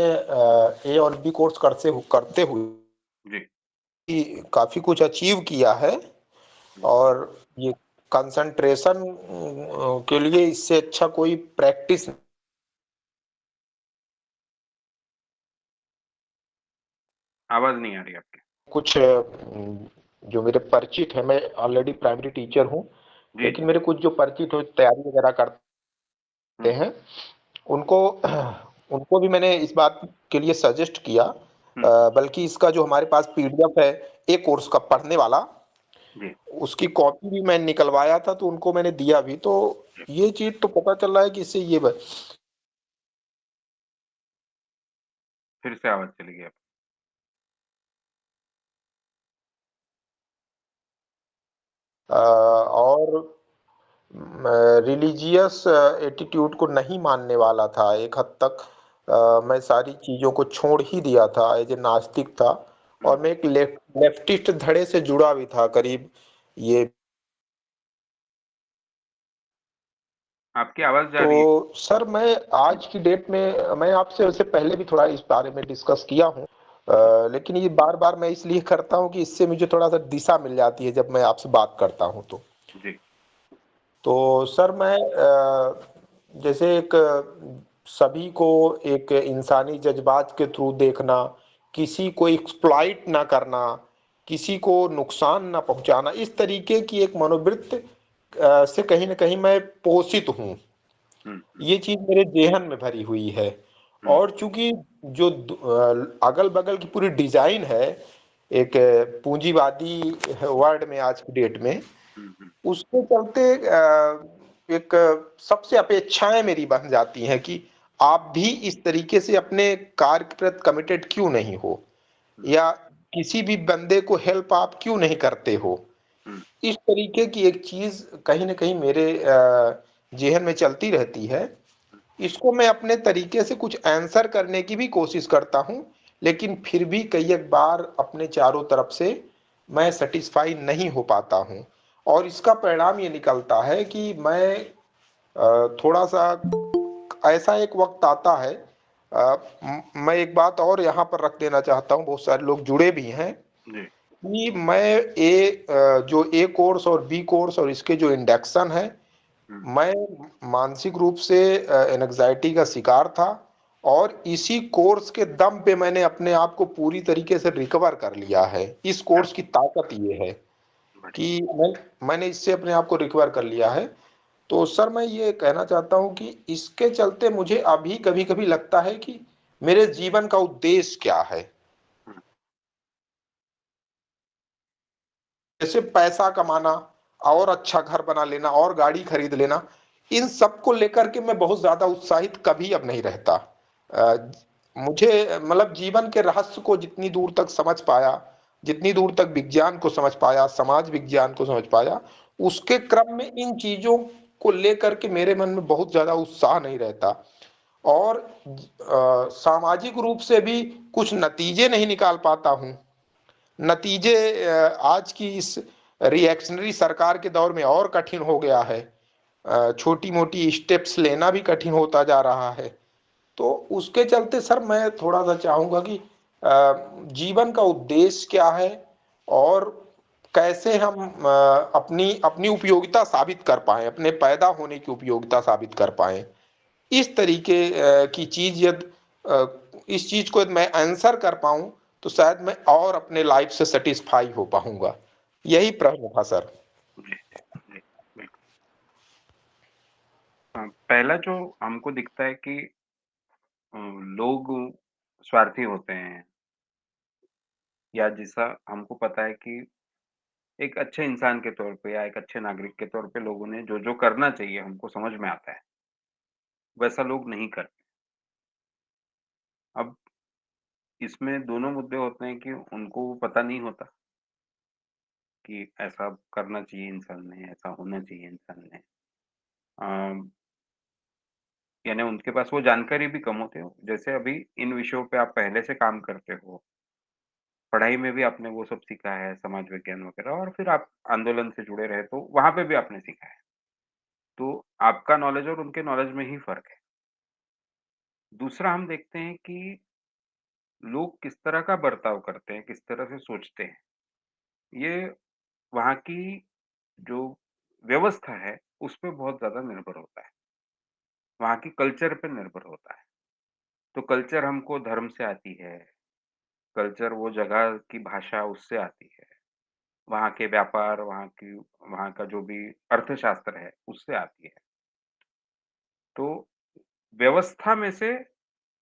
ए और बी कोर्स करते हुए जी। काफी कुछ अचीव किया है और ये कंसंट्रेशन के लिए इससे अच्छा कोई प्रैक्टिस आवाज़ नहीं आ रही आपकी। कुछ जो मेरे परिचित है, मैं ऑलरेडी प्राइमरी टीचर हूँ, जी, लेकिन मेरे कुछ जो परिचित हो तैयारी वगैरह करते हैं उनको उनको भी मैंने इस बात के लिए सजेस्ट किया, बल्कि इसका जो हमारे पास पीडीएफ है ए कोर्स का पढ़ने वाला, जी, उसकी कॉपी भी मैं निकलवाया था तो उनको मैंने दिया भी। तो ये चीज तो पता चल रहा है कि इससे ये फिर से आवाज़ चली गई आपकी। और रिलीजियस एटीट्यूड को नहीं मानने वाला था। एक हद तक मैं सारी चीजों को छोड़ ही दिया था, एज ए नास्तिक था, और मैं एक लेफ्टिस्ट धड़े से जुड़ा भी था करीब ये। आपकी आवाज़ जा रही है। तो सर मैं आज की डेट में, मैं आपसे उससे पहले भी थोड़ा इस बारे में डिस्कस किया हूँ, लेकिन ये बार बार मैं इसलिए करता हूँ कि इससे मुझे थोड़ा सा दिशा मिल जाती है जब मैं आपसे बात करता हूँ तो। जी, तो सर मैं जैसे एक सभी को एक इंसानी जज्बात के थ्रू देखना, किसी को एक्सप्लॉइट ना करना, किसी को नुकसान ना पहुंचाना, इस तरीके की एक मनोवृत्ति से कहीं ना कहीं मैं पोषित हूँ। ये चीज मेरे जेहन में भरी हुई है। और चूंकि जो अगल बगल की पूरी डिजाइन है एक पूंजीवादी वर्ल्ड में आज की डेट में, उसके चलते एक सबसे अपेक्षाएं मेरी बन जाती हैं कि आप भी इस तरीके से अपने कार्य के प्रति कमिटेड क्यों नहीं हो, या किसी भी बंदे को हेल्प आप क्यों नहीं करते हो। इस तरीके की एक चीज कहीं ना कहीं मेरे जेहन में चलती रहती है। इसको मैं अपने तरीके से कुछ आंसर करने की भी कोशिश करता हूं, लेकिन फिर भी कई एक बार अपने चारों तरफ से मैं सेटिस्फाई नहीं हो पाता हूं, और इसका परिणाम ये निकलता है कि मैं थोड़ा सा, ऐसा एक वक्त आता है, मैं एक बात और यहाँ पर रख देना चाहता हूँ, बहुत सारे लोग जुड़े भी हैं, जी, कि मैं जो ए कोर्स और बी कोर्स और इसके जो इंडेक्शन है, मैं मानसिक रूप से एंजाइटी का शिकार था, और इसी कोर्स के दम पे मैंने अपने आप को पूरी तरीके से रिकवर कर लिया है। इस कोर्स की ताकत ये है कि मैंने इससे अपने आप को रिकवर कर लिया है। तो सर मैं ये कहना चाहता हूँ कि इसके चलते मुझे अभी कभी कभी लगता है कि मेरे जीवन का उद्देश्य क्या है। जैसे पैसा कमाना और अच्छा घर बना लेना और गाड़ी खरीद लेना, इन सब को लेकर के मैं बहुत ज्यादा उत्साहित कभी अब नहीं रहता। मुझे मतलब जीवन के रहस्य को जितनी दूर तक समझ पाया, जितनी दूर तक विज्ञान को समझ पाया, समाज विज्ञान को समझ पाया, उसके क्रम में इन चीजों को लेकर के मेरे मन में बहुत ज्यादा उत्साह नहीं रहता, और सामाजिक रूप से भी कुछ नतीजे नहीं निकाल पाता हूं। नतीजे आज की इस रिएक्शनरी सरकार के दौर में और कठिन हो गया है। छोटी मोटी स्टेप्स लेना भी कठिन होता जा रहा है। तो उसके चलते सर मैं थोड़ा सा चाहूंगा कि जीवन का उद्देश्य क्या है, और कैसे हम अपनी अपनी उपयोगिता साबित कर पाए, अपने पैदा होने की उपयोगिता साबित कर पाए। इस तरीके की चीज यदि इस चीज को यदि मैं आंसर कर पाऊं तो शायद मैं और अपने लाइफ से सेटिस्फाई हो पाऊंगा। यही प्रश्न था सर। जी, जी, बिल्कुल। पहला जो हमको दिखता है कि लोग स्वार्थी होते हैं, या जैसा हमको पता है कि एक अच्छे इंसान के तौर पे या एक अच्छे नागरिक के तौर पे लोगों ने जो-जो करना चाहिए हमको समझ में आता है, वैसा लोग नहीं करते। अब इसमें दोनों मुद्दे होते हैं कि उनको पता नहीं होता कि ऐसा करना चाहिए इंसान ने, ऐसा होना चाहिए इंसान ने। अ, यानी उनके पास वो जानकारी भी कम होती है। जैसे अभी इन विषयों पे आप पहले से काम करते हो, पढ़ाई में भी आपने वो सब सीखा है, समाज विज्ञान वगैरह, और फिर आप आंदोलन से जुड़े रहे तो वहाँ पे भी आपने सीखा है। तो आपका नॉलेज और उनके नॉलेज में ही फ़र्क है। दूसरा हम देखते हैं कि लोग किस तरह का बर्ताव करते हैं, किस तरह से सोचते हैं। ये वहाँ की जो व्यवस्था है, उस पे बहुत ज़्यादा निर्भर होता है। वहाँ की कल्चर पे निर्भर होता है। तो कल्चर हमको धर्म से आती है, कल्चर वो जगह की भाषा उससे आती है। वहाँ के व्यापार, वहाँ का जो भी अर्थशास्त्र है, उससे आती है। तो व्यवस्था में से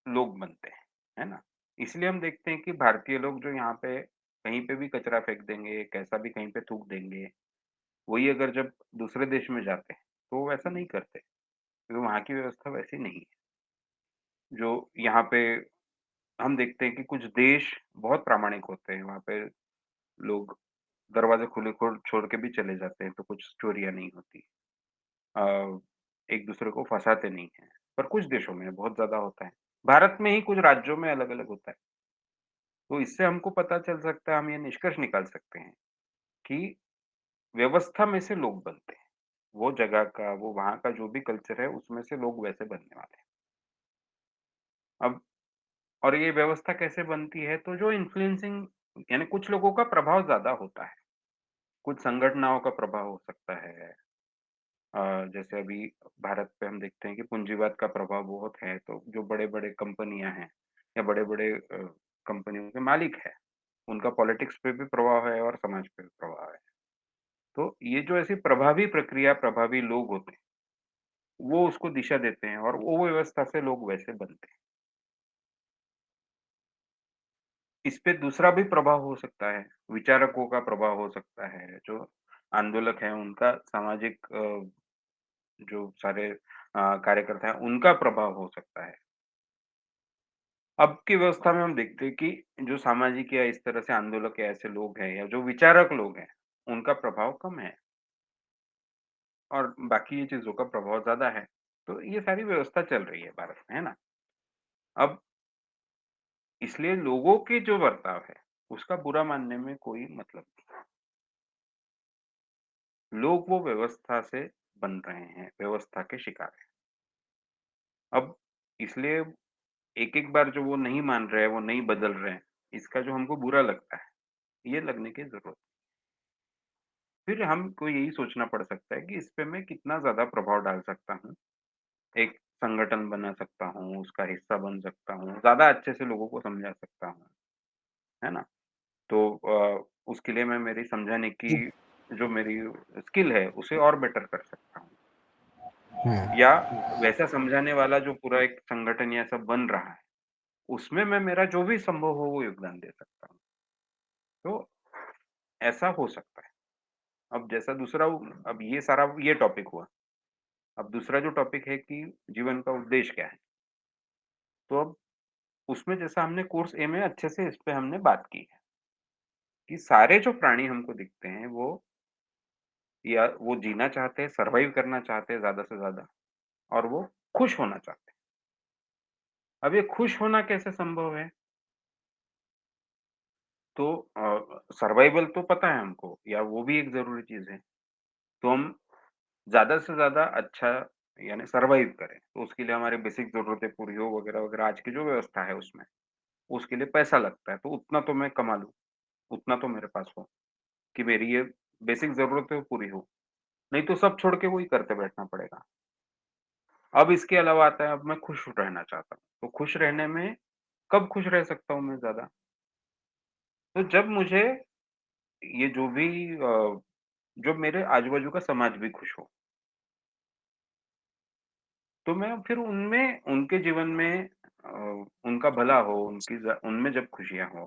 लोग बनते हैं, है ना? इसलिए हम देखते हैं कि भारतीय लोग जो यहाँ पे कहीं पे भी कचरा फेंक देंगे, कैसा भी कहीं पे थूक देंगे, वही अगर जब दूसरे देश में जाते हैं, तो वो वैसा नहीं करते, क्योंकि वहाँ की व्यवस्था वैसी नहीं है। जो यहाँ पे हम देखते हैं कि कुछ देश बहुत प्रामाणिक होते हैं, वहाँ पे लोग दरवाज़े खुले छोड़ के भी चले जाते हैं, तो कुछ चोरियाँ नहीं होती। अ, एक-दूसरे को फँसाते नहीं हैं, पर कुछ देशों में बहुत ज़्यादा होता है। भारत में ही कुछ राज्यों में अलग-अलग होता है। तो इससे हमको पता चल सकता है, हम ये निष्कर्ष निकाल सकते हैं कि व्यवस्था में से लोग बनते हैं। वो जगह का, वो वहाँ का जो भी कल्चर है, उसमें से लोग वैसे बनने वाले हैं। अब और ये व्यवस्था कैसे बनती है, तो जो इन्फ्लुएंसिंग यानी कुछ लोगों का प्रभाव ज़्यादा होता है। कुछ संगठनाओं का प्रभाव हो सकता है। जैसे अभी भारत पे हम देखते हैं कि पूंजीवाद का प्रभाव बहुत है, तो जो बड़े-बड़े कंपनियाँ हैं या बड़े-बड़े कंपनियों के मालिक हैं, उनका पॉलिटिक्स पे भी प्रभाव है और समाज पे भी प्रभाव है। तो ये जो ऐसी प्रभावी प्रक्रिया, प्रभावी लोग होते हैं, वो उसको दिशा देते हैं और वो व्यवस्था से लोग वैसे बनते हैं। इस पे दूसरा भी प्रभाव हो सकता है, विचारकों का प्रभाव हो सकता है, जो आंदोलक हैं उनका सामाजिक जो सारे कार्यकर्ता हैं, उनका प्रभाव हो सकता है। अब की व्यवस्था में हम देखते हैं कि जो सामाजिक या इस तरह से आंदोलक या ऐसे लोग हैं या जो विचारक लोग हैं, उनका प्रभाव कम है और बाकी ये चीज़ों का प्रभाव ज़्यादा है। तो ये सारी व्यवस्था चल रही है भारत में, है ना? अब इसलिए लोगों के जो बर्ताव है, उसका बुरा मानने में कोई मतलब नहीं। लोग वो व्यवस्था से बन रहे हैं, व्यवस्था के शिकार हैं। अब इसलिए एक-एक बार जो वो नहीं मान रहे हैं, वो नहीं बदल रहे हैं, इसका जो हमको बुरा लगता है, ये लगने की ज़रूरत। फिर हमको यही सोचना पड़ सकता है कि इस पे मैं कितना ज़्यादा प्रभाव डाल सकता हूँ। एक संगठन बना सकता हूँ, उसका हिस्सा बन सकता हूँ, ज़्यादा अच्छे से लोगों को समझा सकता हूँ, है ना? तो उसके लिए मैं मेरी समझाने की जो मेरी स्किल है, उसे और बेटर कर सकता हूँ। या वैसा समझाने वाला जो पूरा एक संगठन या सब बन रहा है, उसमें मैं मेरा जो भी संभव हो वो योगदान दे सकता हूँ। तो ऐसा हो सकता है। अब जैसा दूसरा अब ये सारा ये टॉपिक हुआ। अब दूसरा जो टॉपिक है कि जीवन का उद्देश्य क्या है? तो अब उसमें जैसा हमने कोर्स ए में अच्छे से इस पे हमने बात की है, कि सारे जो प्राणी हमको दिखते हैं वो या वो जीना चाहते हैं, सर्वाइव करना चाहते हैं ज़्यादा से ज़्यादा और वो खुश होना चाहते हैं। अब ये खुश होना कैसे संभव है? तो सर्वाइवल तो पता है हमको या वो भी एक ज़रूरी चीज़ है। तो हम ज़्यादा से ज़्यादा अच्छा यानी सर्वाइव करें, तो उसके लिए हमारी बेसिक ज़रूरतें पूरी हो वगैरह-वगैरह आज की जो व्यवस्था है उसमें, उसके लिए पैसा लगता है, तो उतना तो मैं कमा लूँ, उतना तो मेरे पास हो, कि मेरी ये बेसिक ज़रूरतें पूरी हो। नहीं तो सब छोड़ के वही करते बैठना पड़ेगा। अब इसके अलावा आता है अब मैं खुश रहना चाहता हूँ, तो खुश रहने में कब खुश रह सकता हूँ मैं ज़्यादा? तो जब मुझे ये जो भी जो मेरे आजू-बाजू का समाज भी खुश हो। तो मैं फिर उनमें उनके जीवन में उनका भला हो, उनमें जब खुशियाँ हों।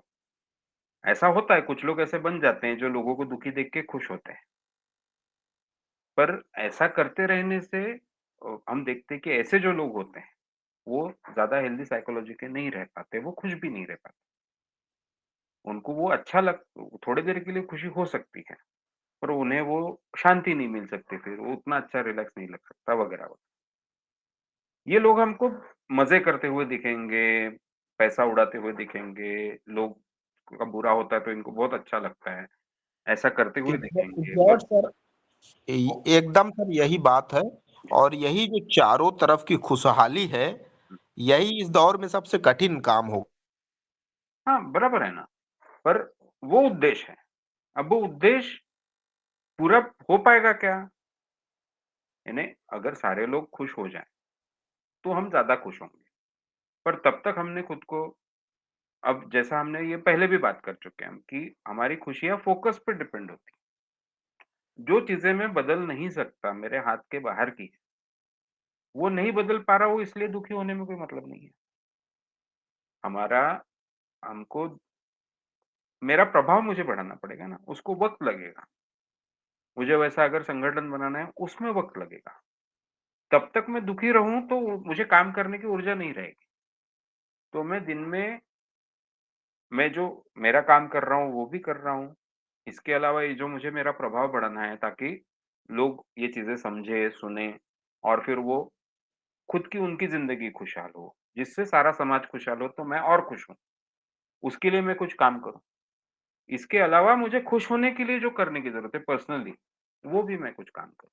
ऐसा होता है कुछ लोग ऐसे बन जाते हैं जो लोगों को दुखी देख के खुश होते हैं। पर ऐसा करते रहने से हम देखते हैं कि ऐसे जो लोग होते हैं, वो ज़्यादा हेल्दी साइकोलॉजी के नहीं रह पाते, वो खुश भी नहीं रह पाते। उनको वो अच्छा लग थोड़ी देर के लिए खुशी हो सकती है, पर उन्हें वो शांति नहीं मिल सकती फिर, वो उतना अच्छा रिलैक्स नहीं लग सकता वगैरह। ये लोग हमको मज़े करते हुए दिखेंगे, पैसा उड़ाते हुए दिखेंगे, लोग का बुरा होता है तो इनको बहुत अच्छा लगता है, ऐसा करते हुए दिखेंगे, पर एग्जैक्ट सर, एकदम सर यही बात है। और यही जो चारों तरफ की खुशहाली है, यही इस दौर में सबसे कठिन काम हो। हाँ, बराबर है ना, पर वो उद्देश्य है। अब वो उद्देश्य पूरा हो पाएगा क्या? यानी अगर सारे लोग खुश हो जाएँ, तो हम ज़्यादा खुश होंगे, पर तब तक हमने खुद को अब जैसा हमने ये पहले भी बात कर चुके हैं हम कि हमारी खुशियाँ फ़ोकस पे डिपेंड होती हैं। जो चीज़ें मैं बदल नहीं सकता, मेरे हाथ के बाहर की है, वो नहीं बदल पा रहा हूँ इसलिए दुखी होने में कोई मतलब नहीं है। हमारा हमको मेरा प्रभाव मुझे बढ़ाना पड़ेगा ना, उसको वक़्त लगेगा। मुझे वैसा अगर संगठन बनाना है, उसमें वक़्त लगेगा। तब तक मैं दुखी रहूँ तो मुझे काम करने की ऊर्जा नहीं रहेगी। तो मैं दिन में मैं जो मेरा काम कर रहा हूँ, वो भी कर रहा हूँ। इसके अलावा ये जो मुझे मेरा प्रभाव बढ़ाना है ताकि लोग ये चीज़ें समझें, सुनें और फिर वो खुद की उनकी ज़िंदगी खुशहाल हो। जिससे सारा समाज खुशहाल हो तो मैं और खुश हूँ। उसके लिए मैं कुछ काम करूँ। इसके अलावा मुझे खुश होने के लिए जो करने की ज़रूरत है पर्सनली, वो भी मैं कुछ काम करूँ।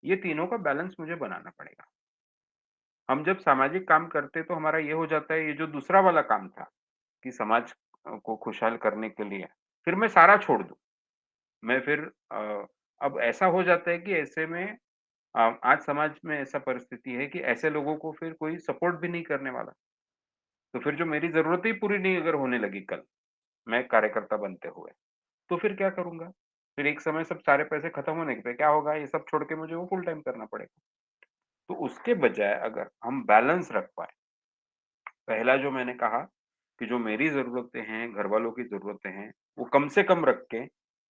ये तीनों का बैलेंस मुझे बनाना पड़ेगा। हम जब सामाजिक काम करते तो हमारा ये हो जाता है ये जो दूसरा वाला काम था कि समाज को खुशहाल करने के लिए, फिर मैं सारा छोड़ दूँ। मैं फिर अब ऐसा हो जाता है कि ऐसे में आज समाज में ऐसा परिस्थिति है कि ऐसे लोगों को फिर कोई सपोर्ट भी नहीं करने वाला। तो फिर जो मेरी ज़रूरतें ही पूरी नहीं अगर होने लगी कल, मैं कार्यकर्ता बनते हुए, तो फिर क्या करूँगा? फिर एक समय सब सारे पैसे खत्म होने पे क्या होगा? ये सब छोड़ के मुझे वो फुल टाइम करना पड़ेगा। तो उसके बजाय अगर हम बैलेंस रख पाएँ, पहला जो मैंने कहा कि जो मेरी ज़रूरतें हैं, घरवालों की ज़रूरतें हैं, वो कम से कम रख के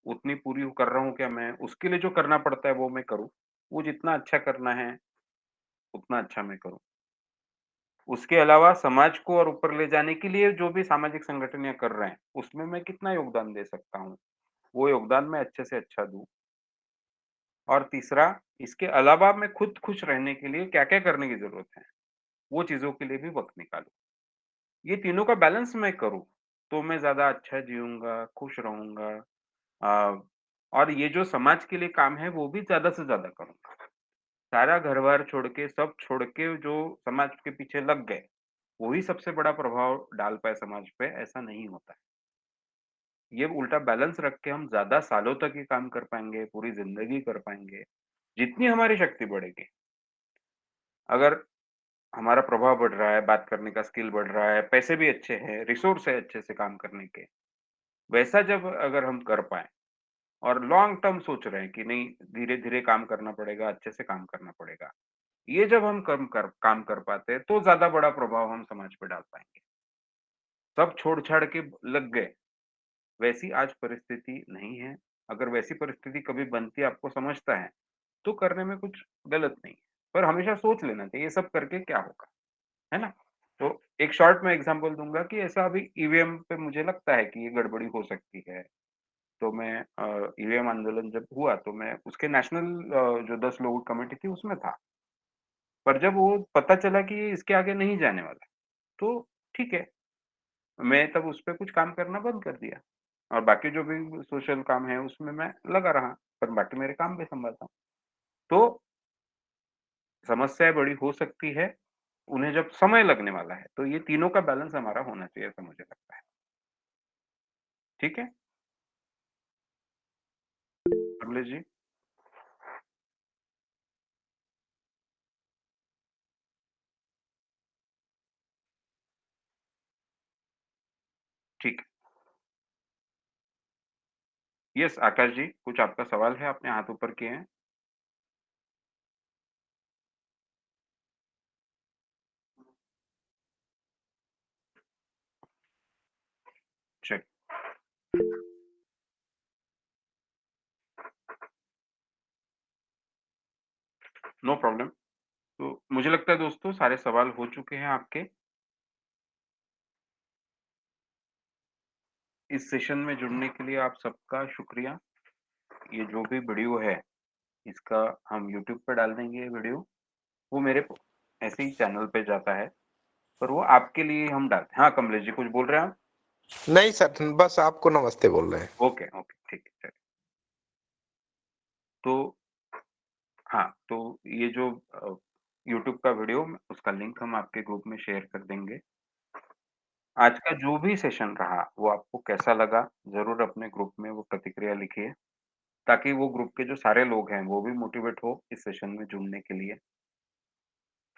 उतनी पूरी कर रहा हूँ क्या मैं? उसके लिए जो करना पड़ता है वो मैं करूँ। वो जितना अच्छा करना है, उतना अच्छा मैं करूँ। उसके अलावा समाज को और ऊपर ले जाने के लिए जो भी सामाजिक संगठन या कर रहे हैं, उसमें मैं कितना योगदान दे सकता हूँ, वो योगदान मैं अच्छे से अच्छा दूँ। और तीसरा, इसके अलावा मैं खुद खुश रहने के लिए क्या-क्या करने की ज़रूरत है, वो चीज़ों के लिए भी वक़्त निकालूँ। ये तीनों का बैलेंस मैं करूँ, तो मैं ज़्यादा अच्छा जीऊँगा, खुश रहूँगा अ, और ये जो समाज के लिए काम है, वो भी ज़्यादा से ज़्यादा करूँगा। सारा घर-बार छोड़ के, सब छोड़ के जो समाज के पीछे लग गए, वही सबसे बड़ा प्रभाव डाल पाए समाज पे, ऐसा नहीं होता है। ये उल्टा बैलेंस रख के हम ज़्यादा सालों तक ये काम कर पाएँगे, पूरी ज़िंदगी कर पाएँगे, जितनी हमारी शक्ति बढ़ेगी। अगर हमारा प्रभाव बढ़ रहा है, बात करने का स्किल बढ़ रहा है, पैसे भी अच्छे हैं, रिसोर्स है अच्छे से काम करने के, वैसा जब अगर हम कर पाएँ और लॉन्ग टर्म सोच रहे हैं कि नहीं धीरे-धीरे काम करना पड़ेगा, अच्छे से काम करना पड़ेगा। ये जब हम काम कर पाते हैं, तो ज़्यादा बड़ा प्रभाव हम समाज पे डाल पाएँगे। सब छोड़-छाड़ के लग गए, वैसी आज परिस्थिति नहीं है। अगर वैसी परिस्थिति कभी बनती है, आपको समझता है, तो करने में कुछ गलत नहीं है। पर हमेशा सोच लेना चाहिए, ये सब करके क्या होगा, है ना? तो एक शॉर्ट में एग्ज़ाम्पल दूँगा कि ऐसा अभी ईवीएम पे मुझे लगता है कि ये गड़बड़ी हो सकती है। तो मैं ईवीएम आंदोलन जब हुआ, तो मैं उसके नेशनल जो 10 लोगों की कमिटी थी, उसमें था। पर जब वो पता चला कि ये इसके आगे नहीं जाने वाला, तो ठीक है, मैं तब उस पे कुछ काम करना बंद कर दिया और बाकी जो भी सोशल काम है उसमें मैं लगा रहा, पर बाकी मेरे काम भी सँभालता हूँ। तो समस्याएँ बड़ी हो सकती है, उन्हें जब समय लगने वाला है, तो ये तीनों का बैलेंस हमारा होना चाहिए ऐसा मुझे लगता है। ठीक है? कमलेश जी, ठीक है। यस आकाश जी, कुछ आपका सवाल है, आपने हाथ ऊपर किए हैं? Check, no problem. तो मुझे लगता है दोस्तों सारे सवाल हो चुके हैं आपके। इस सेशन में जुड़ने के लिए आप सबका शुक्रिया। ये जो भी वीडियो है, इसका हम यूट्यूब पे डाल देंगे ये वीडियो। वो मेरे ऐसे ही चैनल पे जाता है, पर वो आपके लिए हम डालते हैं। हाँ, कमलेश जी कुछ बोल रहे हैं आप? नहीं सर, बस आपको नमस्ते बोल रहे हैं। ओके, ओके, ठीक है, चलिए। तो हाँ, तो ये जो यूट्यूब का वीडियो उसका लिंक हम आपके ग्रुप में शेयर कर देंगे। आज का जो भी सेशन रहा, वो आपको कैसा लगा, ज़रूर अपने ग्रुप में वो प्रतिक्रिया लिखिए, ताकि वो ग्रुप के जो सारे लोग हैं, वो भी मोटिवेट हो इस सेशन में जुड़ने के लिए।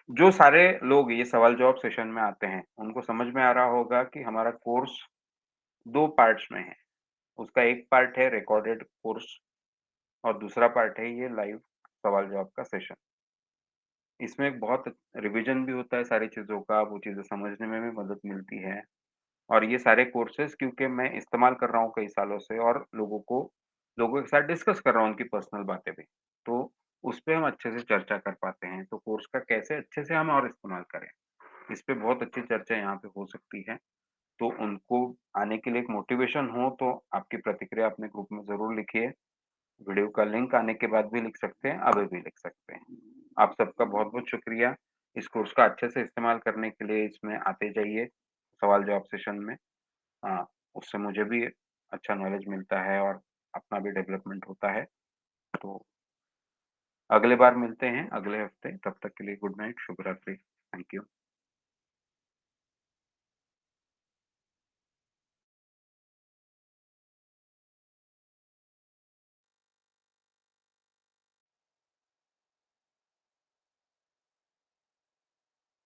जो सारे लोग ये सवाल-जवाब सेशन में आते हैं, उनको समझ में आ रहा होगा कि हमारा कोर्स 2 पार्ट्स में है। उसका एक पार्ट है रिकॉर्डेड कोर्स और दूसरा पार्ट है ये लाइव सवाल-जवाब का सेशन। इसमें एक बहुत रिवीजन भी होता है सारी चीज़ों का, वो चीज़ें समझने में भी मदद मिलती है। और ये सारे कोर्सेज़ क्योंकि मैं इस्तेमाल कर रहा हूँ कई सालों से और लोगों के साथ डिस्कस कर रहा हूँ उनकी पर्सनल बातें भी। तो उसपे हम अच्छे से चर्चा कर पाते हैं, तो कोर्स का कैसे अच्छे से हम और इस्तेमाल करें, इस पे बहुत अच्छी चर्चा यहाँ पे हो सकती है। तो उनको आने के लिए एक मोटिवेशन हो तो आपकी प्रतिक्रिया अपने ग्रुप में ज़रूर लिखिए। वीडियो का लिंक आने के बाद भी लिख सकते हैं, अभी भी लिख सकते हैं। आप सबका बहुत-बहुत शुक्रिया। इस कोर्स का अच्छे से इस्तेमाल करने के लिए इसमें आते जाइए, सवाल-जवाब सेशन में। हाँ, उससे मुझे भी अच्छा नॉलेज मिलता है और अपना भी डेवलपमेंट होता है। तो अगले बार मिलते हैं, अगले हफ्ते, तब तक के लिए गुड नाइट, शुभ रात्रि। Thank you.